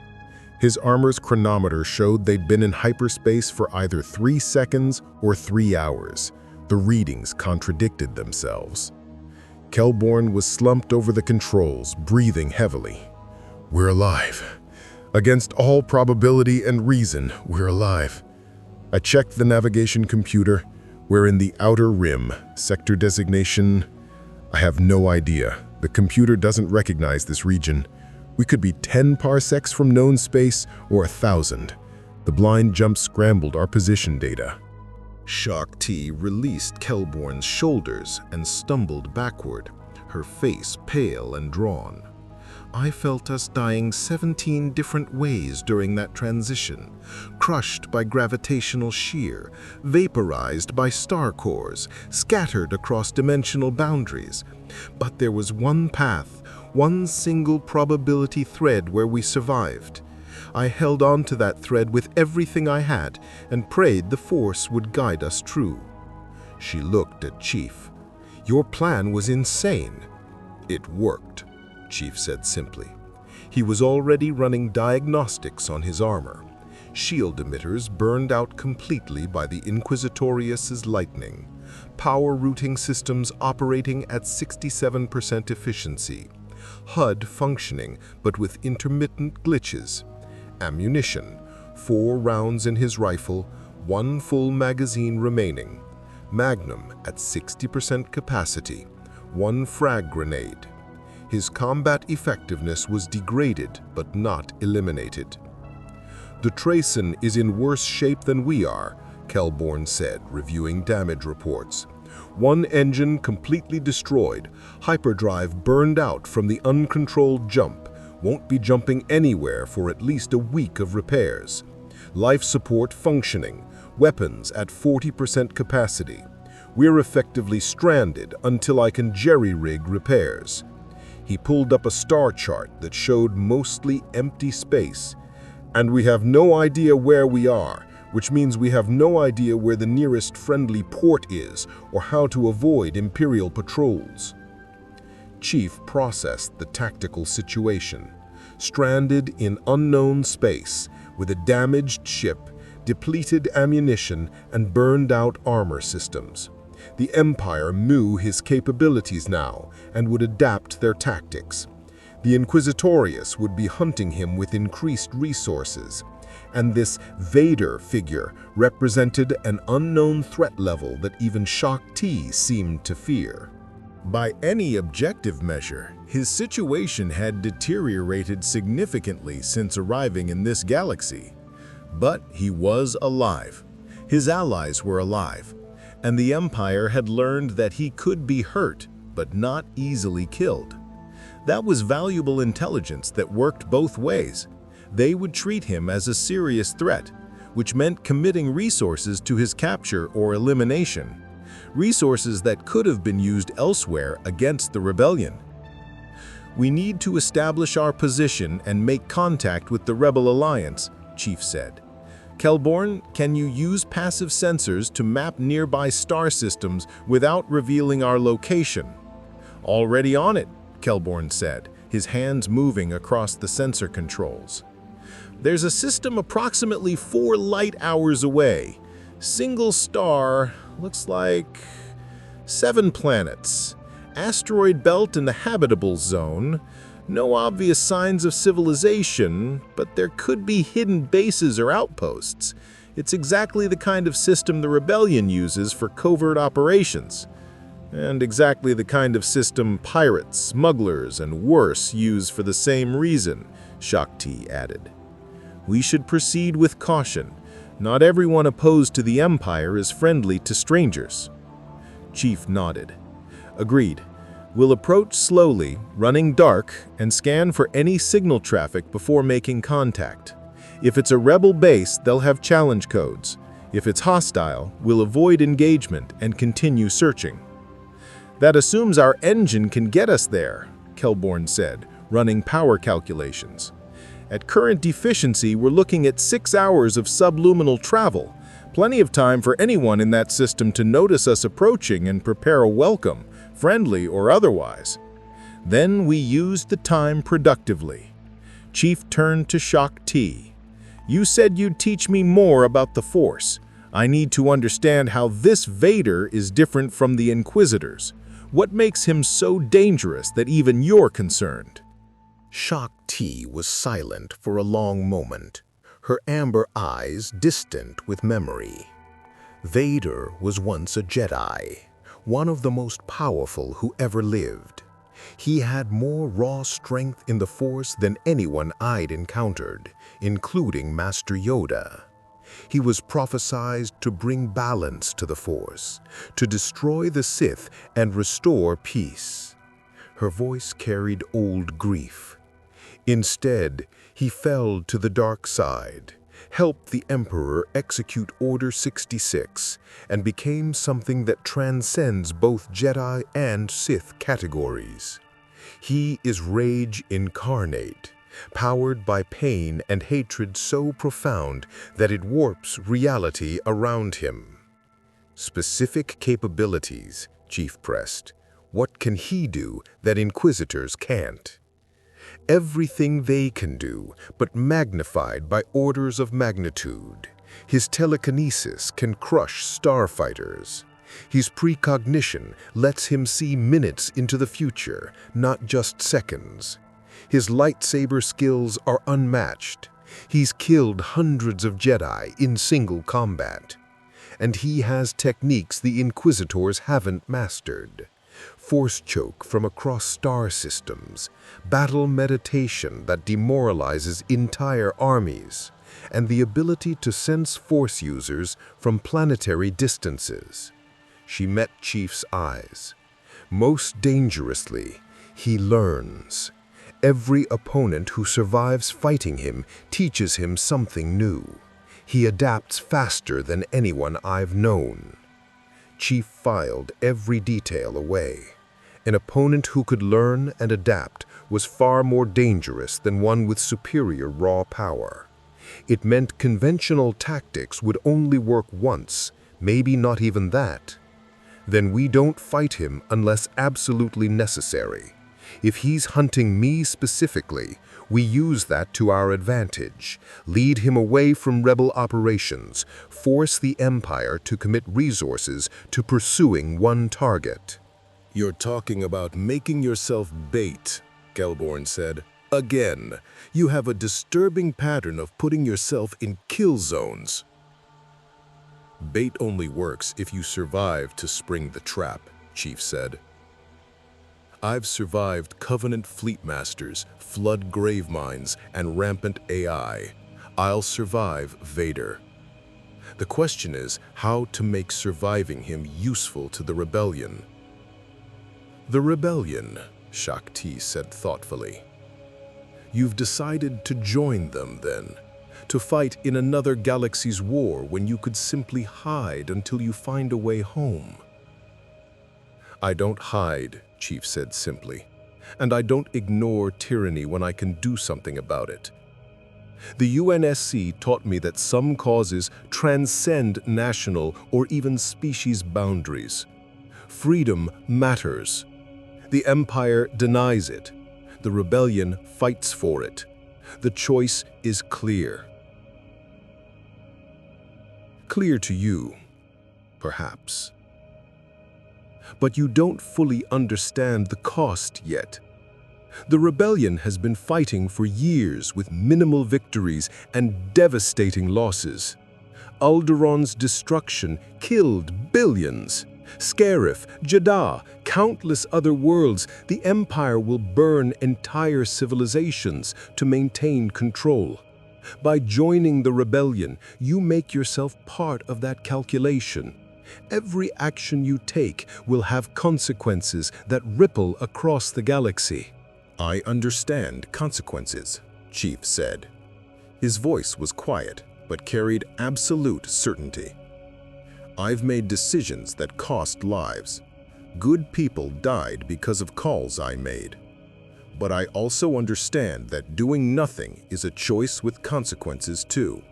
His armor's chronometer showed they'd been in hyperspace for either 3 seconds or 3 hours. The readings contradicted themselves. Kelborn was slumped over the controls, breathing heavily. "We're alive. Against all probability and reason, we're alive." I checked the navigation computer. We're in the outer rim. Sector designation? I have no idea. The computer doesn't recognize this region. We could be 10 parsecs from known space or 1,000. The blind jump scrambled our position data. Shaak Ti released Kelborn's shoulders and stumbled backward, her face pale and drawn. I felt us dying 17 different ways during that transition, crushed by gravitational shear, vaporized by star cores, scattered across dimensional boundaries. But there was one path, one single probability thread where we survived. I held on to that thread with everything I had and prayed the Force would guide us true. She looked at Chief. "Your plan was insane." "It worked," Chief said simply. He was already running diagnostics on his armor. Shield emitters burned out completely by the Inquisitorius's lightning. Power routing systems operating at 67% efficiency. HUD functioning, but with intermittent glitches. Ammunition, 4 rounds in his rifle, 1 full magazine remaining. Magnum at 60% capacity, 1 frag grenade. His combat effectiveness was degraded but not eliminated. "The Trayson is in worse shape than we are," Kelborn said, reviewing damage reports. "1 engine completely destroyed, hyperdrive burned out from the uncontrolled jump, won't be jumping anywhere for at least a week of repairs. Life support functioning, weapons at 40% capacity. We're effectively stranded until I can jerry-rig repairs." He pulled up a star chart that showed mostly empty space. "And we have no idea where we are, which means we have no idea where the nearest friendly port is or how to avoid Imperial patrols." Chief processed the tactical situation. Stranded in unknown space, with a damaged ship, depleted ammunition, and burned-out armor systems. The Empire knew his capabilities now and would adapt their tactics. The Inquisitorius would be hunting him with increased resources, and this Vader figure represented an unknown threat level that even Shaak Ti seemed to fear. By any objective measure, his situation had deteriorated significantly since arriving in this galaxy. But he was alive. His allies were alive, and the Empire had learned that he could be hurt, but not easily killed. That was valuable intelligence that worked both ways. They would treat him as a serious threat, which meant committing resources to his capture or elimination. Resources that could have been used elsewhere against the rebellion. "We need to establish our position and make contact with the Rebel Alliance," Chief said. "Kelborn, can you use passive sensors to map nearby star systems without revealing our location?" "Already on it," Kelborn said, his hands moving across the sensor controls. "There's a system approximately 4 light hours away. Single star, looks like 7 planets. Asteroid belt in the habitable zone. No obvious signs of civilization, but there could be hidden bases or outposts. It's exactly the kind of system the Rebellion uses for covert operations. And exactly the kind of system pirates, smugglers, and worse use for the same reason," Shaak Ti added. "We should proceed with caution. Not everyone opposed to the Empire is friendly to strangers." Chief nodded. "Agreed. We'll approach slowly, running dark, and scan for any signal traffic before making contact. If it's a rebel base, they'll have challenge codes. If it's hostile, we'll avoid engagement and continue searching." "That assumes our engine can get us there," Kelborn said, running power calculations. At current efficiency, we're looking at 6 hours of subluminal travel. Plenty of time for anyone in that system to notice us approaching and prepare a welcome, friendly or otherwise. Then we used the time productively. Chief turned to Shaak Ti. You said you'd teach me more about the Force. I need to understand how this Vader is different from the Inquisitors. What makes him so dangerous that even you're concerned? Shaak Ti was silent for a long moment, her amber eyes distant with memory. Vader was once a Jedi, one of the most powerful who ever lived. He had more raw strength in the Force than anyone I'd encountered, including Master Yoda. He was prophesied to bring balance to the Force, to destroy the Sith and restore peace. Her voice carried old grief. Instead, he fell to the dark side, helped the Emperor execute Order 66, and became something that transcends both Jedi and Sith categories. He is rage incarnate, powered by pain and hatred so profound that it warps reality around him. Specific capabilities, Chief pressed. What can he do that Inquisitors can't? Everything they can do, but magnified by orders of magnitude. His telekinesis can crush starfighters. His precognition lets him see minutes into the future, not just seconds. His lightsaber skills are unmatched. He's killed hundreds of Jedi in single combat. And he has techniques the Inquisitors haven't mastered. Force choke from across star systems, battle meditation that demoralizes entire armies, and the ability to sense Force users from planetary distances. She met Chief's eyes. Most dangerously, he learns. Every opponent who survives fighting him teaches him something new. He adapts faster than anyone I've known. Chief filed every detail away. An opponent who could learn and adapt was far more dangerous than one with superior raw power. It meant conventional tactics would only work once, maybe not even that. Then we don't fight him unless absolutely necessary. If he's hunting me specifically, we use that to our advantage, lead him away from rebel operations, force the Empire to commit resources to pursuing one target. You're talking about making yourself bait, Gelborn said. Again, you have a disturbing pattern of putting yourself in kill zones. Bait only works if you survive to spring the trap, Chief said. I've survived Covenant fleet masters, flood grave mines, and rampant AI. I'll survive Vader. The question is how to make surviving him useful to the rebellion. The rebellion, Shaak Ti said thoughtfully. You've decided to join them then, to fight in another galaxy's war when you could simply hide until you find a way home. I don't hide, Chief said simply, and I don't ignore tyranny when I can do something about it. The UNSC taught me that some causes transcend national or even species boundaries. Freedom matters. The Empire denies it. The rebellion fights for it. The choice is clear. Clear to you, perhaps. But you don't fully understand the cost yet. The rebellion has been fighting for years with minimal victories and devastating losses. Alderaan's destruction killed billions. Scarif, Jeddah, countless other worlds, the Empire will burn entire civilizations to maintain control. By joining the rebellion, you make yourself part of that calculation. Every action you take will have consequences that ripple across the galaxy. I understand consequences, Chief said. His voice was quiet, but carried absolute certainty. I've made decisions that cost lives. Good people died because of calls I made. But I also understand that doing nothing is a choice with consequences too.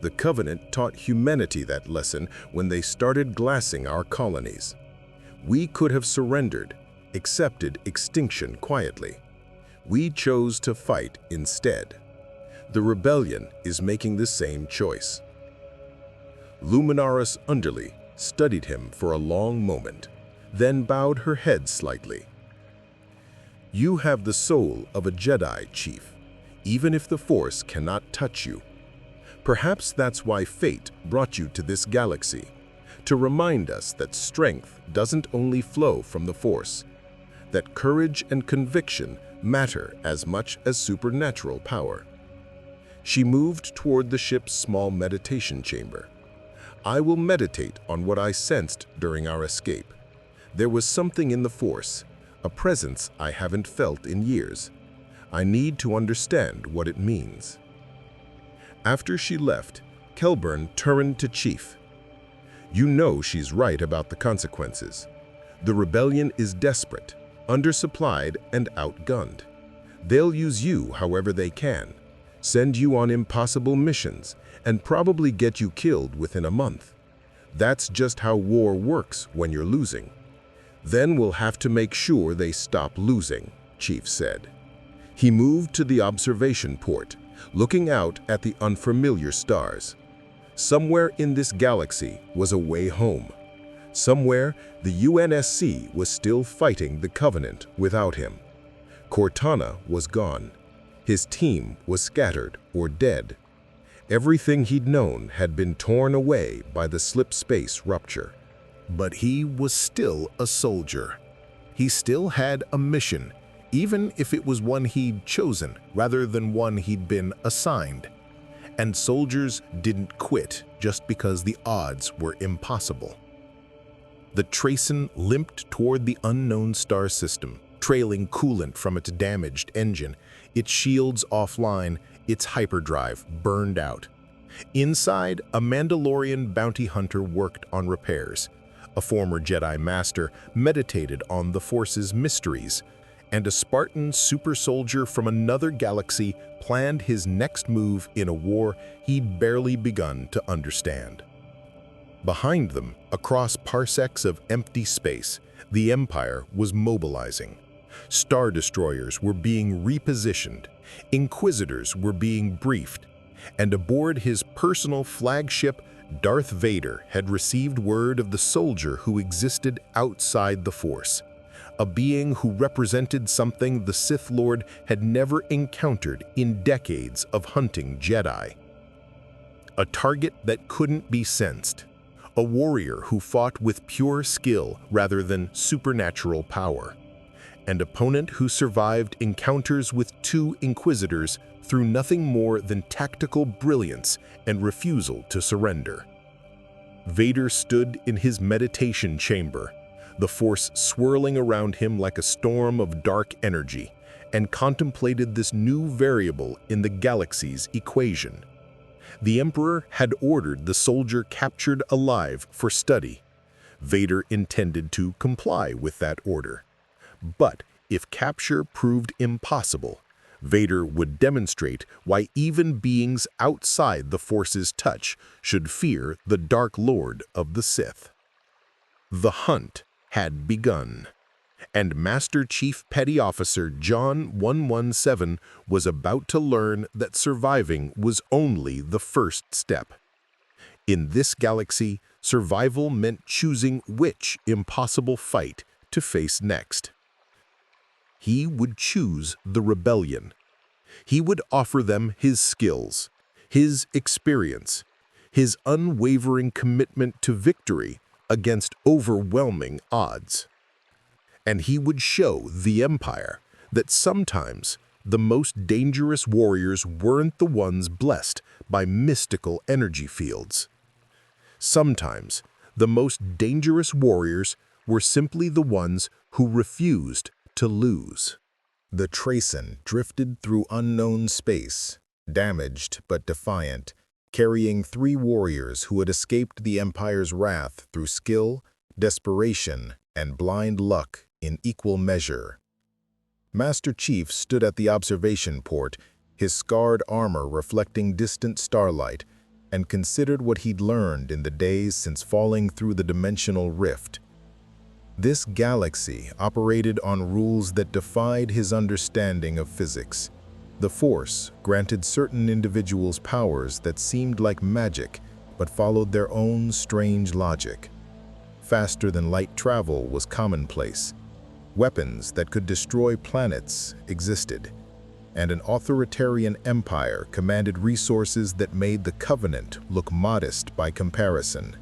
The Covenant taught humanity that lesson when they started glassing our colonies. We could have surrendered, accepted extinction quietly. We chose to fight instead. The rebellion is making the same choice. Luminaris Underly studied him for a long moment, then bowed her head slightly. You have the soul of a Jedi, Chief, even if the Force cannot touch you. Perhaps that's why fate brought you to this galaxy, to remind us that strength doesn't only flow from the Force, that courage and conviction matter as much as supernatural power. She moved toward the ship's small meditation chamber. I will meditate on what I sensed during our escape. There was something in the Force, a presence I haven't felt in years. I need to understand what it means. After she left, Kelburn turned to Chief. You know she's right about the consequences. The rebellion is desperate, undersupplied, and outgunned. They'll use you however they can, send you on impossible missions, and probably get you killed within a month. That's just how war works when you're losing. Then we'll have to make sure they stop losing, Chief said. He moved to the observation port, looking out at the unfamiliar stars. Somewhere in this galaxy was a way home. Somewhere, the UNSC was still fighting the Covenant without him. Cortana was gone. His team was scattered or dead. Everything he'd known had been torn away by the slip-space rupture. But he was still a soldier. He still had a mission, even if it was one he'd chosen rather than one he'd been assigned. And soldiers didn't quit just because the odds were impossible. The Trayson limped toward the unknown star system, trailing coolant from its damaged engine, its shields offline, its hyperdrive burned out. Inside, a Mandalorian bounty hunter worked on repairs. A former Jedi Master meditated on the Force's mysteries, and a Spartan super soldier from another galaxy planned his next move in a war he'd barely begun to understand. Behind them, across parsecs of empty space, the Empire was mobilizing. Star destroyers were being repositioned, Inquisitors were being briefed, and aboard his personal flagship, Darth Vader had received word of the soldier who existed outside the Force, a being who represented something the Sith Lord had never encountered in decades of hunting Jedi. A target that couldn't be sensed, a warrior who fought with pure skill rather than supernatural power, an opponent who survived encounters with two Inquisitors through nothing more than tactical brilliance and refusal to surrender. Vader stood in his meditation chamber, the Force swirling around him like a storm of dark energy, and contemplated this new variable in the galaxy's equation. The Emperor had ordered the soldier captured alive for study. Vader intended to comply with that order. But if capture proved impossible, Vader would demonstrate why even beings outside the Force's touch should fear the Dark Lord of the Sith. The hunt had begun, and Master Chief Petty Officer John 117 was about to learn that surviving was only the first step. In this galaxy, survival meant choosing which impossible fight to face next. He would choose the rebellion. He would offer them his skills, his experience, his unwavering commitment to victory against overwhelming odds. And he would show the Empire that sometimes the most dangerous warriors weren't the ones blessed by mystical energy fields. Sometimes the most dangerous warriors were simply the ones who refused to lose. The Trayson drifted through unknown space, damaged but defiant, carrying 3 warriors who had escaped the Empire's wrath through skill, desperation, and blind luck in equal measure. Master Chief stood at the observation port, his scarred armor reflecting distant starlight, and considered what he'd learned in the days since falling through the dimensional rift. This galaxy operated on rules that defied his understanding of physics. The Force granted certain individuals powers that seemed like magic, but followed their own strange logic. Faster-than-light travel was commonplace. Weapons that could destroy planets existed, and an authoritarian empire commanded resources that made the Covenant look modest by comparison.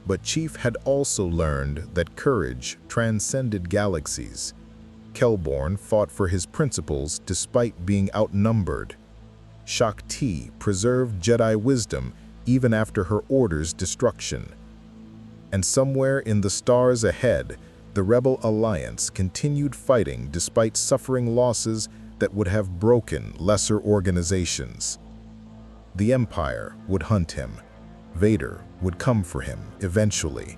But Chief had also learned that courage transcended galaxies. Kelborn fought for his principles despite being outnumbered. Shakti preserved Jedi wisdom even after her order's destruction. And somewhere in the stars ahead, the Rebel Alliance continued fighting despite suffering losses that would have broken lesser organizations. The Empire would hunt him. Vader would come for him eventually.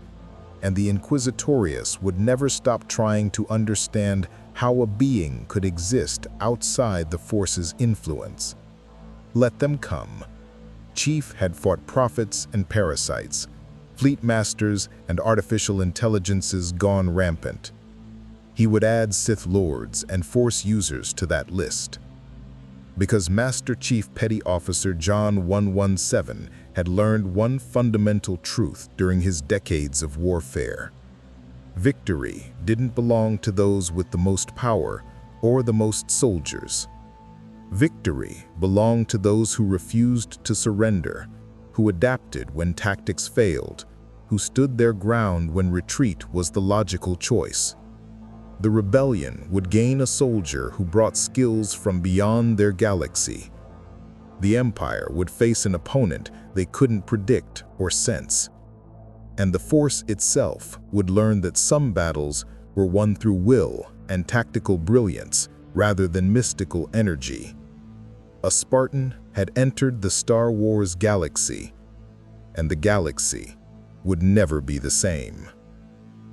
And the Inquisitorius would never stop trying to understand how a being could exist outside the Force's influence. Let them come. Chief had fought prophets and parasites, fleet masters and artificial intelligences gone rampant. He would add Sith Lords and Force users to that list. Because Master Chief Petty Officer John 117 had learned one fundamental truth during his decades of warfare. Victory didn't belong to those with the most power or the most soldiers. Victory belonged to those who refused to surrender, who adapted when tactics failed, who stood their ground when retreat was the logical choice. The rebellion would gain a soldier who brought skills from beyond their galaxy. The Empire would face an opponent they couldn't predict or sense. And the Force itself would learn that some battles were won through will and tactical brilliance rather than mystical energy. A Spartan had entered the Star Wars galaxy, and the galaxy would never be the same.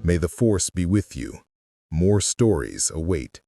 May the Force be with you. More stories await.